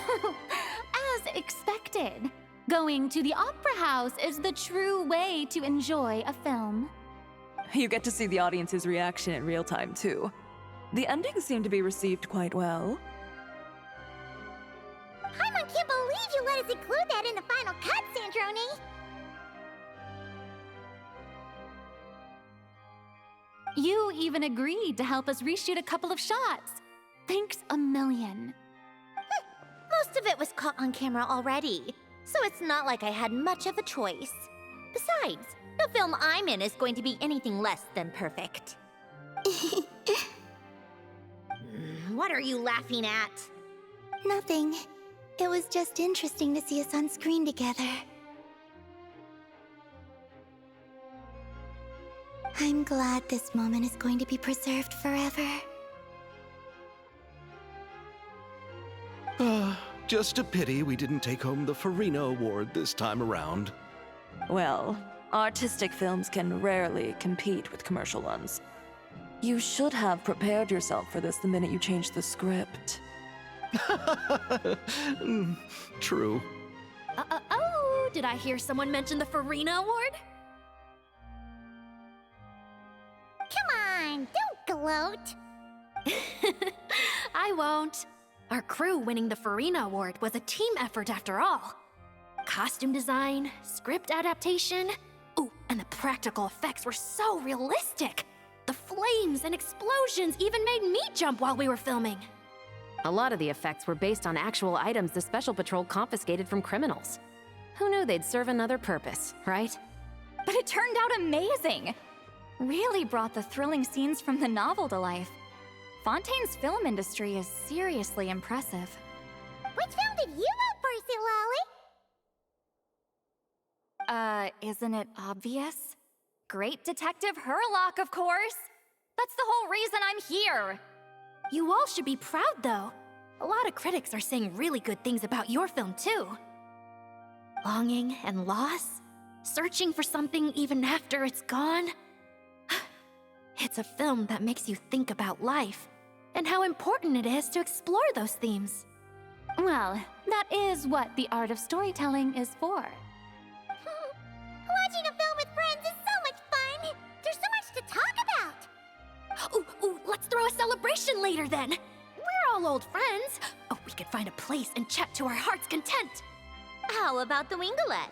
As expected. Going to the opera house is the true way to enjoy a film. You get to see the audience's reaction in real time, too. The ending seemed to be received quite well. Paimon can't believe you let us include that in the final cut, Sandrone! You even agreed to help us reshoot a couple of shots. Thanks a million. Most of it was caught on camera already, so it's not like I had much of a choice. Besides, the film I'm in is going to be anything less than perfect. What are you laughing at? Nothing. It was just interesting to see us on screen together. I'm glad this moment is going to be preserved forever. Just a pity we didn't take home the Furina award this time around. Well, artistic films can rarely compete with commercial ones. You should have prepared yourself for this the minute you changed the script. True. Oh, did I hear someone mention the Furina Award? Come on, don't gloat! I won't. Our crew winning the Furina Award was a team effort after all. Costume design, script adaptation. Ooh, and the practical effects were so realistic. The flames and explosions even made me jump while we were filming. A lot of the effects were based on actual items the Special Patrol confiscated from criminals. Who knew they'd serve another purpose, right? But it turned out amazing! Really brought the thrilling scenes from the novel to life. Fontaine's film industry is seriously impressive. Which film did you vote for, Silali? Isn't it obvious? Great Detective Herlock, of course! That's the whole reason I'm here! You all should be proud, though. A lot of critics are saying really good things about your film, too. Longing and loss, searching for something even after it's gone. It's a film that makes you think about life and how important it is to explore those themes. Well, that is what the art of storytelling is for. Watching a film with friends is so much fun! There's so much to talk about! Ooh, let's throw a celebration later then! We're all old friends. Oh, we could find a place and chat to our heart's content. How about the winglet?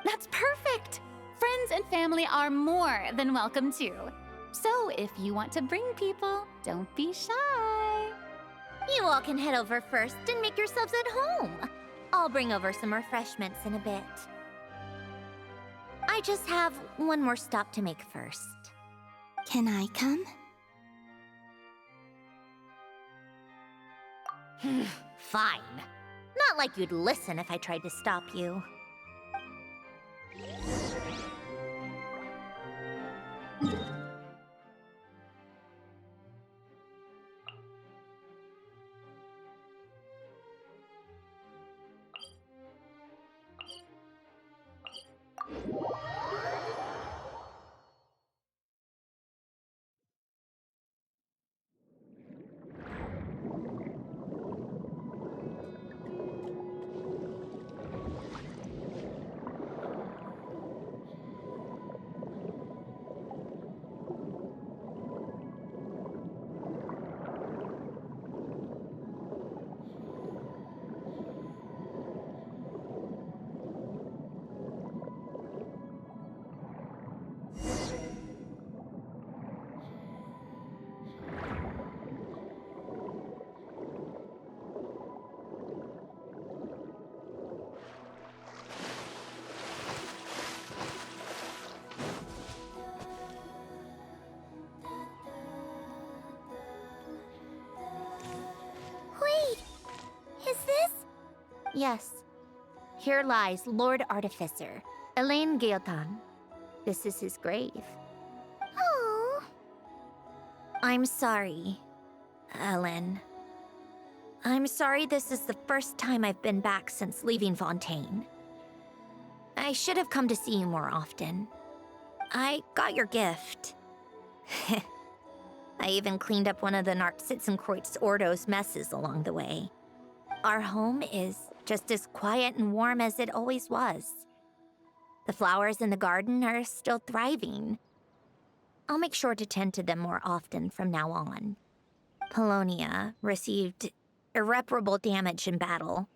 That's perfect! Friends and family are more than welcome too. So if you want to bring people, don't be shy. You all can head over first and make yourselves at home. I'll bring over some refreshments in a bit. I just have one more stop to make first. Can I come? Fine. Not like you'd listen if I tried to stop you. Yes. Here lies Lord Artificer, Elaine Gaeltan. This is his grave. Oh. I'm sorry, Ellen. I'm sorry this is the first time I've been back since leaving Fontaine. I should have come to see you more often. I got your gift. I even cleaned up one of the Narcitzenkreuz Ordo's messes along the way. Our home is just as quiet and warm as it always was. The flowers in the garden are still thriving. I'll make sure to tend to them more often from now on. Polonia received irreparable damage in battle.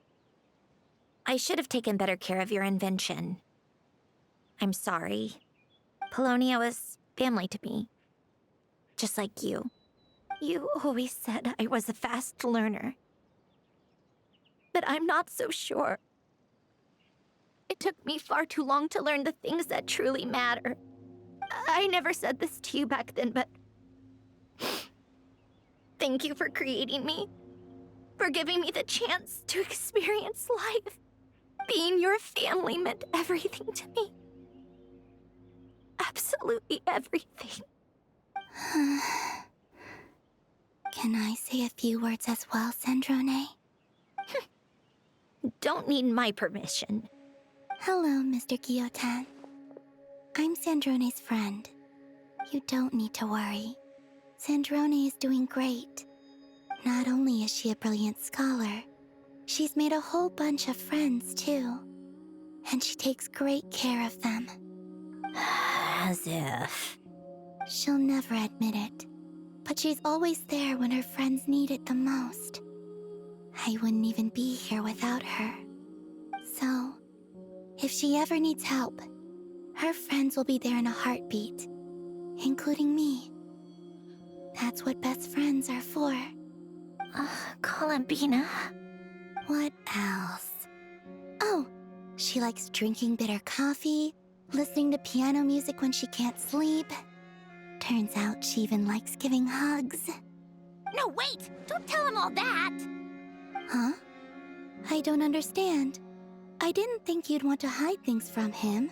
I should have taken better care of your invention. I'm sorry. Polonia was family to me. Just like you. You always said I was a fast learner. But I'm not so sure. It took me far too long to learn the things that truly matter. I never said this to you back then, but... Thank you for creating me. For giving me the chance to experience life. Being your family meant everything to me. Absolutely everything. Can I say a few words as well, Sandrone? Don't need my permission. Hello, Mr. Guillotin. I'm Sandrone's friend. You don't need to worry. Sandrone is doing great. Not only is she a brilliant scholar, she's made a whole bunch of friends, too. And she takes great care of them. As if... She'll never admit it, but she's always there when her friends need it the most. I wouldn't even be here without her. So, if she ever needs help, her friends will be there in a heartbeat, including me. That's what best friends are for. Columbina. What else? Oh, she likes drinking bitter coffee, listening to piano music when she can't sleep. Turns out she even likes giving hugs. No, wait! Don't tell him all that! Huh? I don't understand. I didn't think you'd want to hide things from him.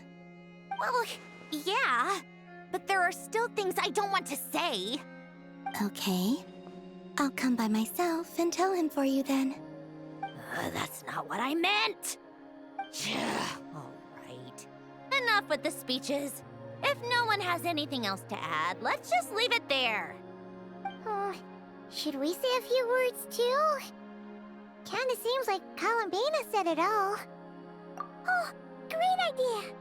Well, yeah. But there are still things I don't want to say. Okay. I'll come by myself and tell him for you then. That's not what I meant! All right. Enough with the speeches. If no one has anything else to add, let's just leave it there. Should we say a few words too? Kinda seems like Columbina said it all. Oh, great idea!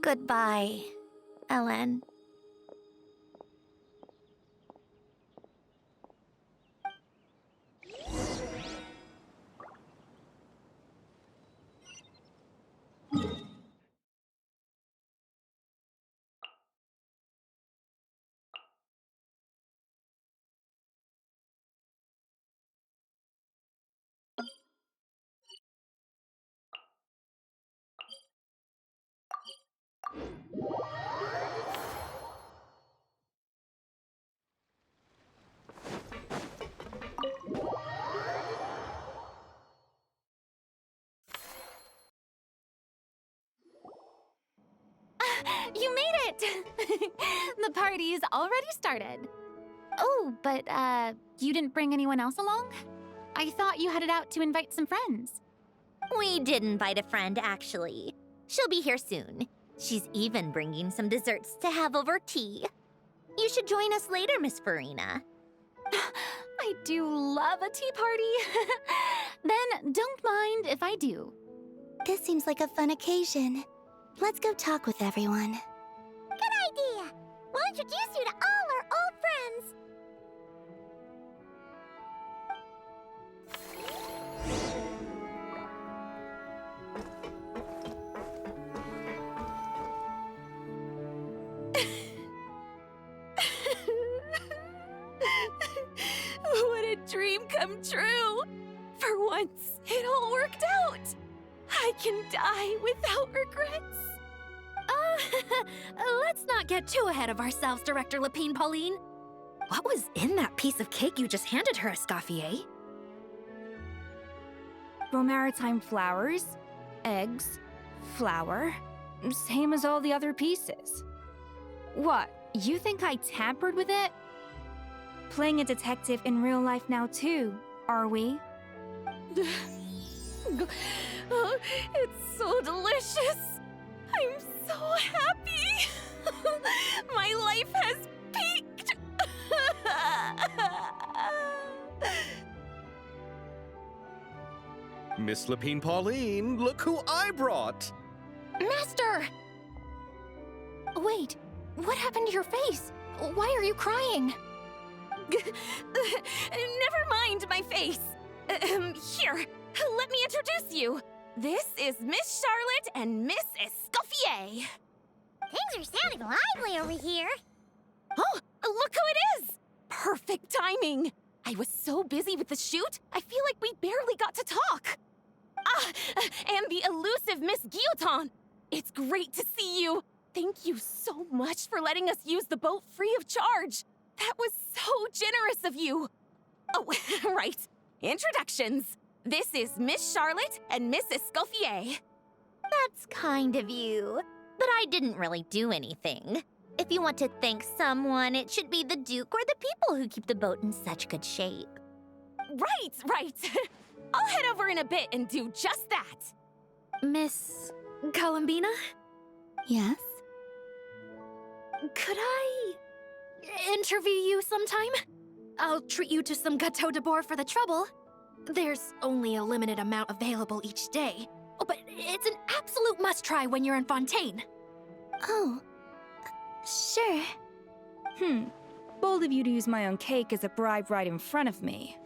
Goodbye, Ellen. You made it! The party's already started. Oh, but, you didn't bring anyone else along? I thought you headed out to invite some friends. We did invite a friend, actually. She'll be here soon. She's even bringing some desserts to have over tea. You should join us later, Miss Furina. I do love a tea party. Then don't mind if I do. This seems like a fun occasion. Let's go talk with everyone. Good idea! We'll introduce you to all our old friends. What a dream come true! For once, it all worked out! I can die without regrets. Let's not get too ahead of ourselves, Director Lapine Pauline. What was in that piece of cake you just handed her, Escoffier? Maritime flowers, eggs, flour, same as all the other pieces. What, you think I tampered with it? playing a detective in real life now too, are we? Oh, it's so delicious. I'm so happy. My life has peaked. Miss Lapine Pauline, look who I brought! Master! Wait, what happened to your face? Why are you crying? Never mind my face. Here, let me introduce you. This is Miss Charlotte and Miss Escoffier. Things are sounding lively over here. Oh, look who it is! Perfect timing. I was so busy with the shoot, I feel like we barely got to talk. Ah, and the elusive Miss Guillotin. It's great to see you. Thank you so much for letting us use the boat free of charge. That was so generous of you. Oh, right. Introductions. This is Miss Charlotte and Miss Escoffier. That's kind of you. But I didn't really do anything. If you want to thank someone, it should be the Duke or the people who keep the boat in such good shape. Right. I'll head over in a bit and do just that. Miss Columbina? Yes? Could I interview you sometime? I'll treat you to some gâteau de bord for the trouble. There's only a limited amount available each day. Oh, but it's an absolute must-try when you're in Fontaine. Oh, sure. Bold of you to use my own cake as a bribe right in front of me.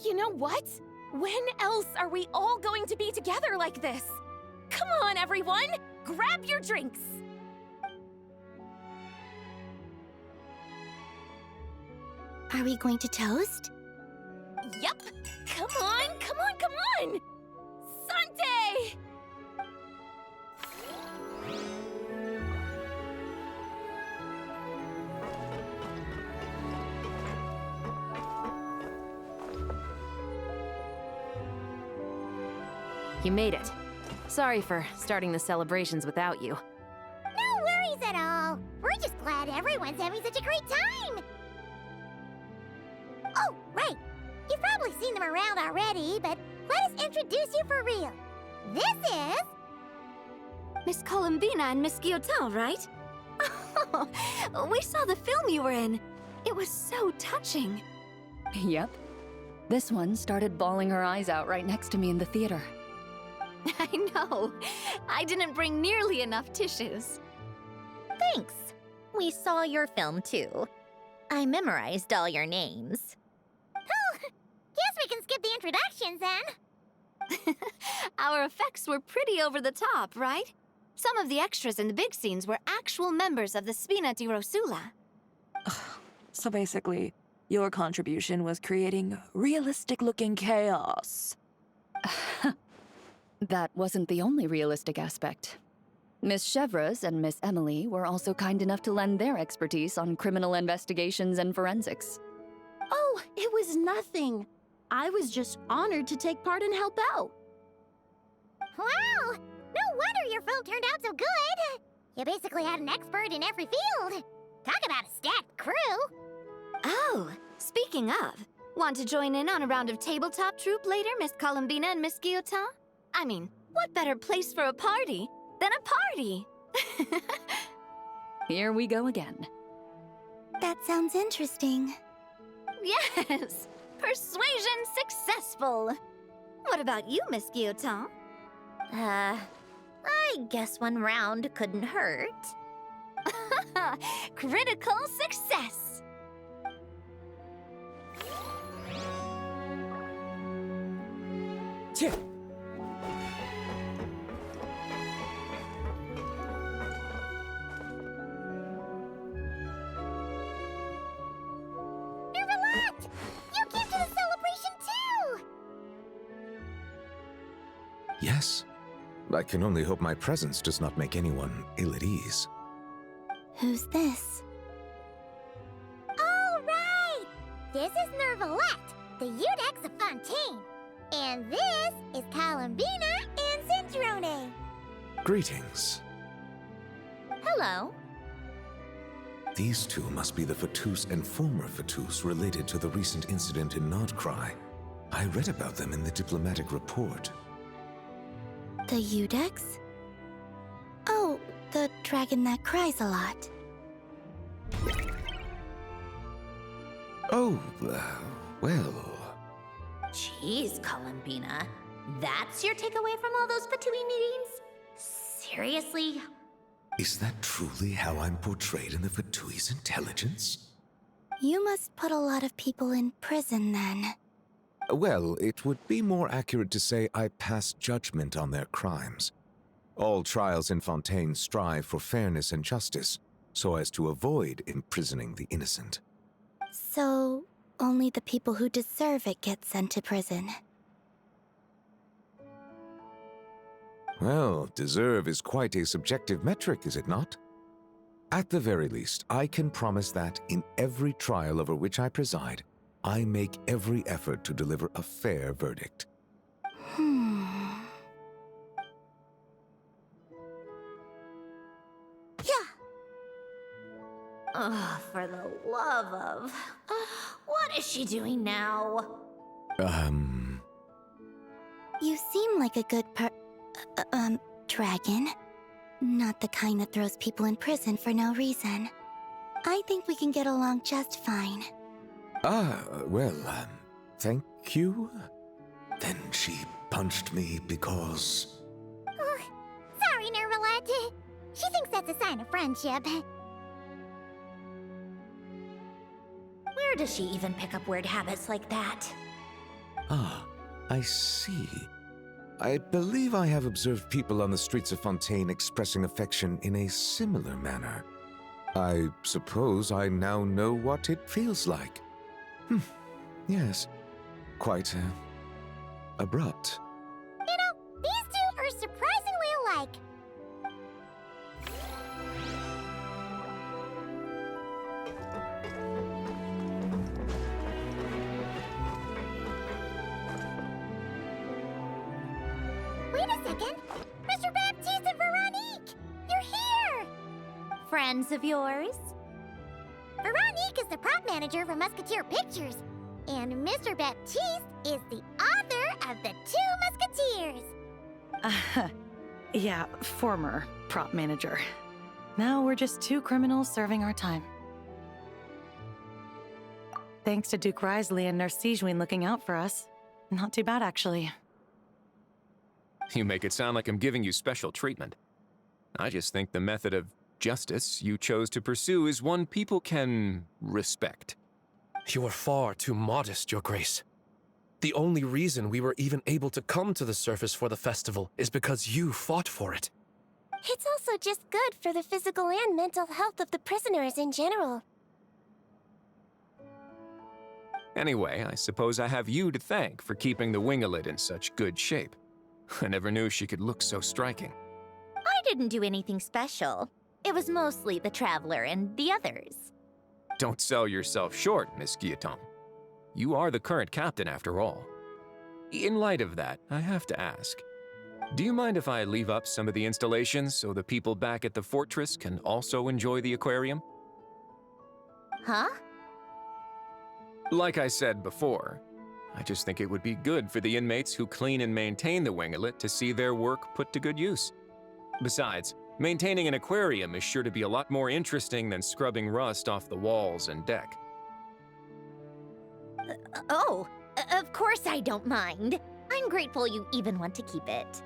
You know what? When else are we all going to be together like this? Come on, everyone! Grab your drinks! Are we going to toast? Yep! Come on! Sante! You made it. Sorry for starting the celebrations without you. No worries at all. We're just glad everyone's having such a great time. Oh, right. You've probably seen them around already, but let us introduce you for real. This is... Miss Columbina and Miss Guillotin, right? Oh, we saw the film you were in. It was so touching. Yep. This one started bawling her eyes out right next to me in the theater. I know. I didn't bring nearly enough tissues. Thanks. We saw your film too. I memorized all your names. Oh, guess we can skip the introductions then. Our effects were pretty over the top, right? Some of the extras in the big scenes were actual members of the Spina di Rosula. So basically, your contribution was creating realistic-looking chaos. That wasn't the only realistic aspect. Miss Chevres and Miss Emily were also kind enough to lend their expertise on criminal investigations and forensics. Oh, it was nothing. I was just honored to take part and help out. Wow! No wonder your film turned out so good. You basically had an expert in every field. Talk about a stacked crew. Oh, speaking of, want to join in on a round of tabletop troupe later, Miss Columbina and Miss Guillotin? I mean, what better place for a party than a party? Here we go again. That sounds interesting. Yes! Persuasion successful! What about you, Miss Guillotin? I guess one round couldn't hurt. Critical success! Chip! You came to the celebration too! Yes. I can only hope my presence does not make anyone ill at ease. Who's this? All right! This is Nervalette, the Eudex of Fontaine. And this is Columbina and Sandrone. Greetings. Hello. These two must be the Fatus and former Fatus related to the recent incident in Nordcry. I read about them in the diplomatic report. The Eudex? Oh, the dragon that cries a lot. Oh, well... Jeez, Columbina. That's your takeaway from all those Fatui meetings? Seriously? Is that truly how I'm portrayed in the Fatui's intelligence? You must put a lot of people in prison then. Well, it would be more accurate to say I pass judgment on their crimes. All trials in Fontaine strive for fairness and justice, so as to avoid imprisoning the innocent. So, only the people who deserve it get sent to prison. Well, deserve is quite a subjective metric, is it not? At the very least, I can promise that in every trial over which I preside, I make every effort to deliver a fair verdict. Ugh, for the love of... what is she doing now? You seem like a good dragon. Not the kind that throws people in prison for no reason. I think we can get along just fine. Thank you? Then she punched me because... Oh, sorry, Nervalette. She thinks that's a sign of friendship. Where does she even pick up weird habits like that? Ah, I see. I believe I have observed people on the streets of Fontaine expressing affection in a similar manner. I suppose I now know what it feels like. Yes, quite abrupt. You know, these two are surprisingly alike. Wait a second! Mr. Baptiste and Veronique! You're here! Friends of yours? Veronique is the prop manager for Musketeer Pictures, and Mr. Baptiste is the author of The Two Musketeers. Yeah, former prop manager. Now we're just two criminals serving our time. Thanks to Duke Risley and Nurse Sigewin looking out for us. Not too bad, actually. You make it sound like I'm giving you special treatment. I just think the method of justice you chose to pursue is one people can respect. You are far too modest, Your Grace. The only reason we were even able to come to the surface for the festival is because you fought for it. It's also just good for the physical and mental health of the prisoners in general. Anyway, I suppose I have you to thank for keeping the winglet in such good shape. I never knew she could look so striking. I didn't do anything special. It was mostly the Traveler and the others. Don't sell yourself short, Miss Guillotin. You are the current captain, after all. In light of that, I have to ask, do you mind if I leave up some of the installations so the people back at the fortress can also enjoy the aquarium? Huh? Like I said before, I just think it would be good for the inmates who clean and maintain the winglet to see their work put to good use. Besides, maintaining an aquarium is sure to be a lot more interesting than scrubbing rust off the walls and deck. Of course I don't mind. I'm grateful you even want to keep it.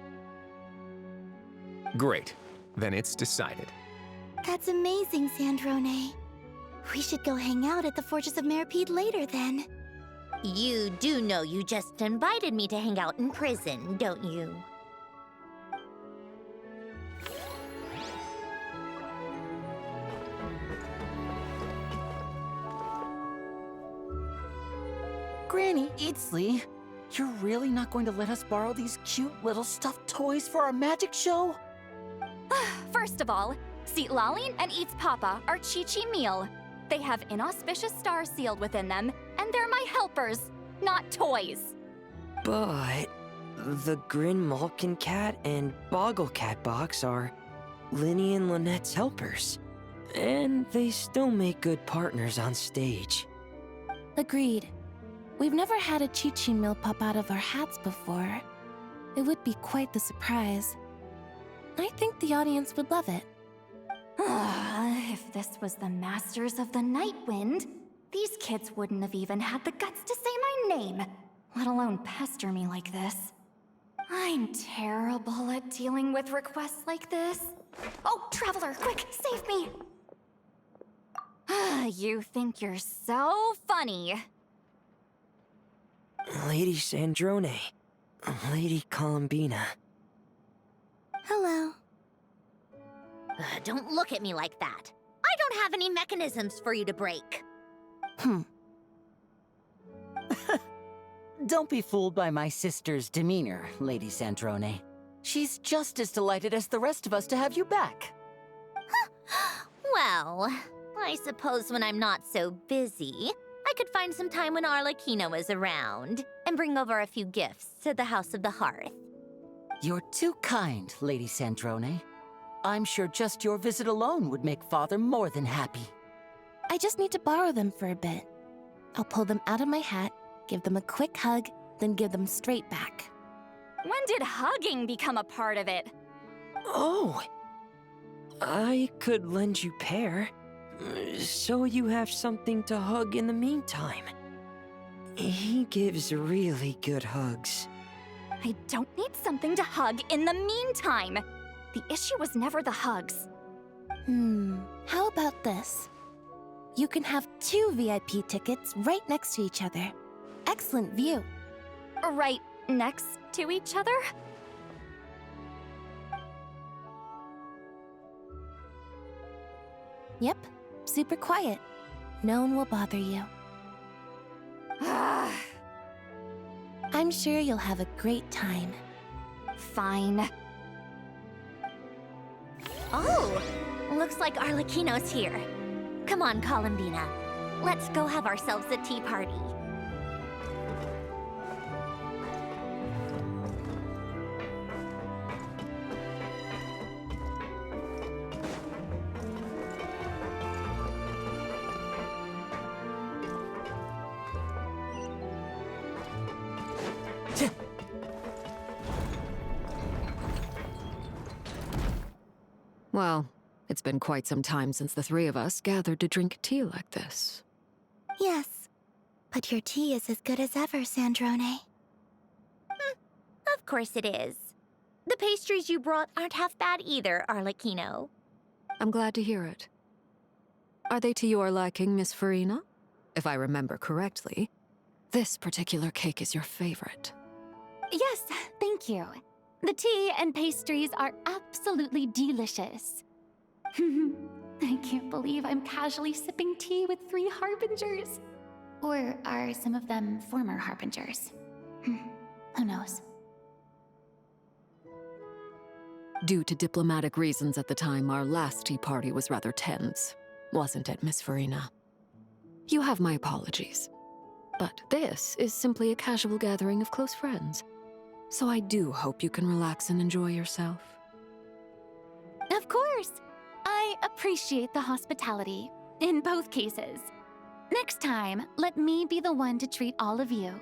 Great. Then it's decided. That's amazing, Sandrone. We should go hang out at the Fortress of Meripede later then. You do know you just invited me to hang out in prison, don't you? Granny Eatsley, you're really not going to let us borrow these cute little stuffed toys for our magic show? First of all, Seat Lalin and Eats Papa are Chi-Chi meal. They have inauspicious stars sealed within them, and they're my helpers, not toys. But the Grin Malkin Cat and Boggle Cat box are Linny and Lynette's helpers. And they still make good partners on stage. Agreed. We've never had a Chi-Chi meal pop out of our hats before. It would be quite the surprise. I think the audience would love it. If this was the Masters of the Night Wind, these kids wouldn't have even had the guts to say my name, let alone pester me like this. I'm terrible at dealing with requests like this. Oh, Traveler, quick, save me! You think you're so funny. Lady Sandrone. Lady Columbina. Hello. Don't look at me like that. I don't have any mechanisms for you to break. Don't be fooled by my sister's demeanor, Lady Sandrone. She's just as delighted as the rest of us to have you back. Well, I suppose when I'm not so busy, I could find some time when Arlecchino is around and bring over a few gifts to the House of the Hearth. You're too kind, Lady Sandrone. I'm sure just your visit alone would make Father more than happy. I just need to borrow them for a bit. I'll pull them out of my hat, give them a quick hug, then give them straight back. When did hugging become a part of it? Oh! I could lend you Pear, so you have something to hug in the meantime. He gives really good hugs. I don't need something to hug in the meantime. The issue was never the hugs. How about this? You can have 2 VIP tickets right next to each other. Excellent view. Right next to each other? Yep, super quiet. No one will bother you. I'm sure you'll have a great time. Fine. Oh, looks like Arlecchino's here. Come on, Columbina. Let's go have ourselves a tea party. Well, it's been quite some time since the 3 of us gathered to drink tea like this. Yes, but your tea is as good as ever, Sandrone. Of course it is. The pastries you brought aren't half bad either, Arlecchino. I'm glad to hear it. Are they to your liking, Miss Furina? If I remember correctly, this particular cake is your favorite. Yes, thank you. The tea and pastries are absolutely delicious. I can't believe I'm casually sipping tea with 3 harbingers. Or are some of them former harbingers? Who knows? Due to diplomatic reasons at the time, our last tea party was rather tense, wasn't it, Miss Furina? You have my apologies. But this is simply a casual gathering of close friends. So I do hope you can relax and enjoy yourself. Of course! I appreciate the hospitality, in both cases. Next time, let me be the one to treat all of you.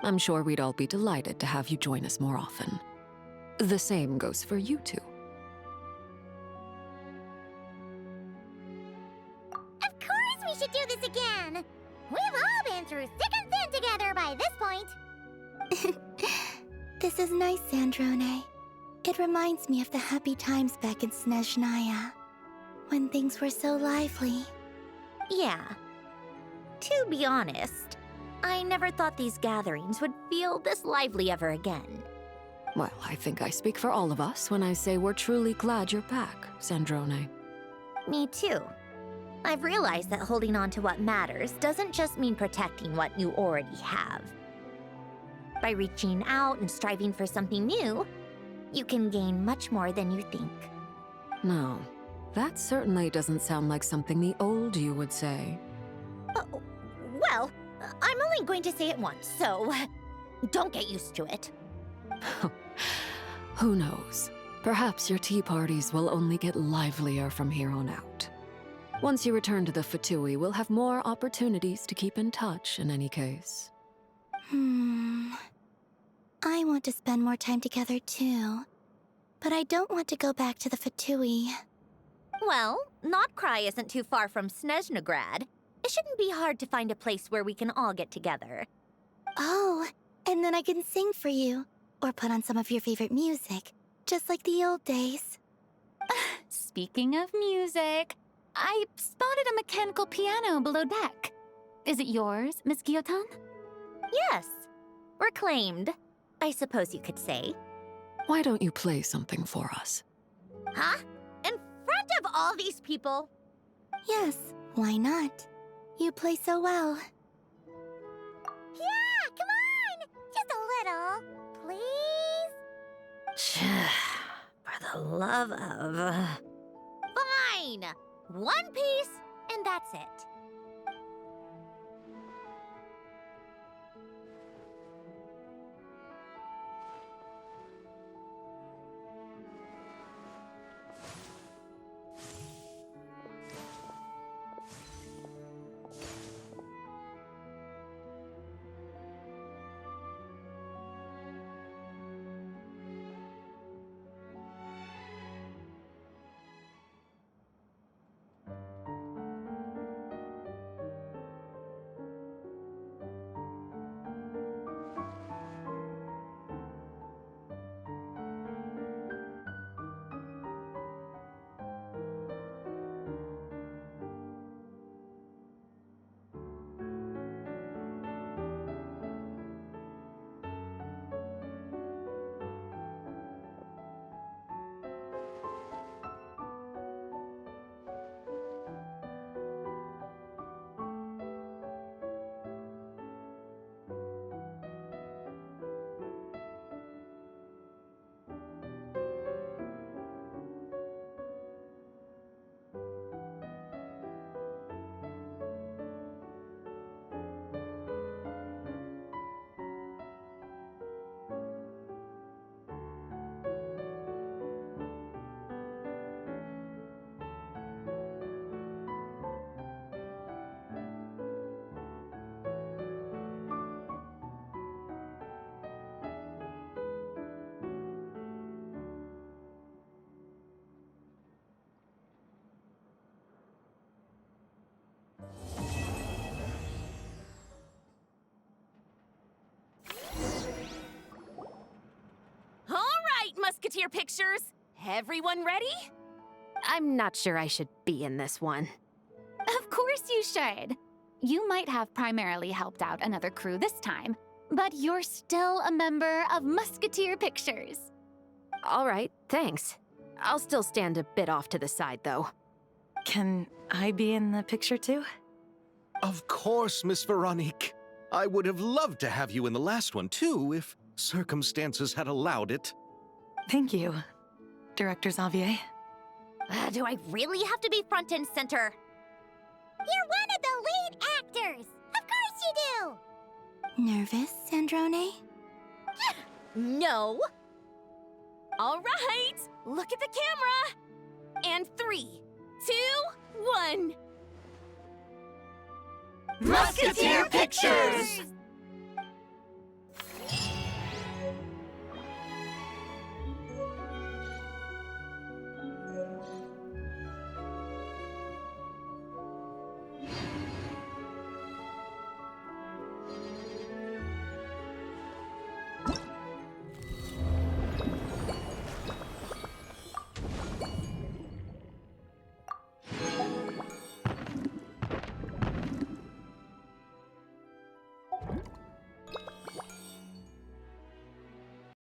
I'm sure we'd all be delighted to have you join us more often. The same goes for you two. Of course we should do this again! We've all been through thick and thin together by this point. This is nice, Sandrone. It reminds me of the happy times back in Snezhnaya, when things were so lively. Yeah. To be honest, I never thought these gatherings would feel this lively ever again. Well, I think I speak for all of us when I say we're truly glad you're back, Sandrone. Me too. I've realized that holding on to what matters doesn't just mean protecting what you already have. By reaching out and striving for something new, you can gain much more than you think. No, that certainly doesn't sound like something the old you would say. Well, I'm only going to say it once, so don't get used to it. Who knows? Perhaps your tea parties will only get livelier from here on out. Once you return to the Fatui, we'll have more opportunities to keep in touch in any case. I want to spend more time together too. But I don't want to go back to the Fatui. Well, Notcry isn't too far from Snezhnograd. It shouldn't be hard to find a place where we can all get together. Oh, and then I can sing for you. Or put on some of your favorite music. Just like the old days. Speaking of music, I spotted a mechanical piano below deck. Is it yours, Miss Guillotin? Yes. Reclaimed, I suppose you could say. Why don't you play something for us? Huh? In front of all these people? Yes, why not? You play so well. Yeah, come on! Just a little, please? For the love of... Fine! One piece, and that's it. Musketeer pictures. Everyone ready? I'm not sure I should be in this one. Of course you should. You might have primarily helped out another crew this time, but you're still a member of Musketeer Pictures. All right, thanks. I'll still stand a bit off to the side, though. Can I be in the picture too? Of course, Miss Veronique. I would have loved to have you in the last one, too, if circumstances had allowed it. Thank you, Director Xavier. Do I really have to be front and center? You're one of the lead actors! Of course you do! Nervous, Sandrone? No. All right, look at the camera. And 3, 2, 1. Musketeer Pictures!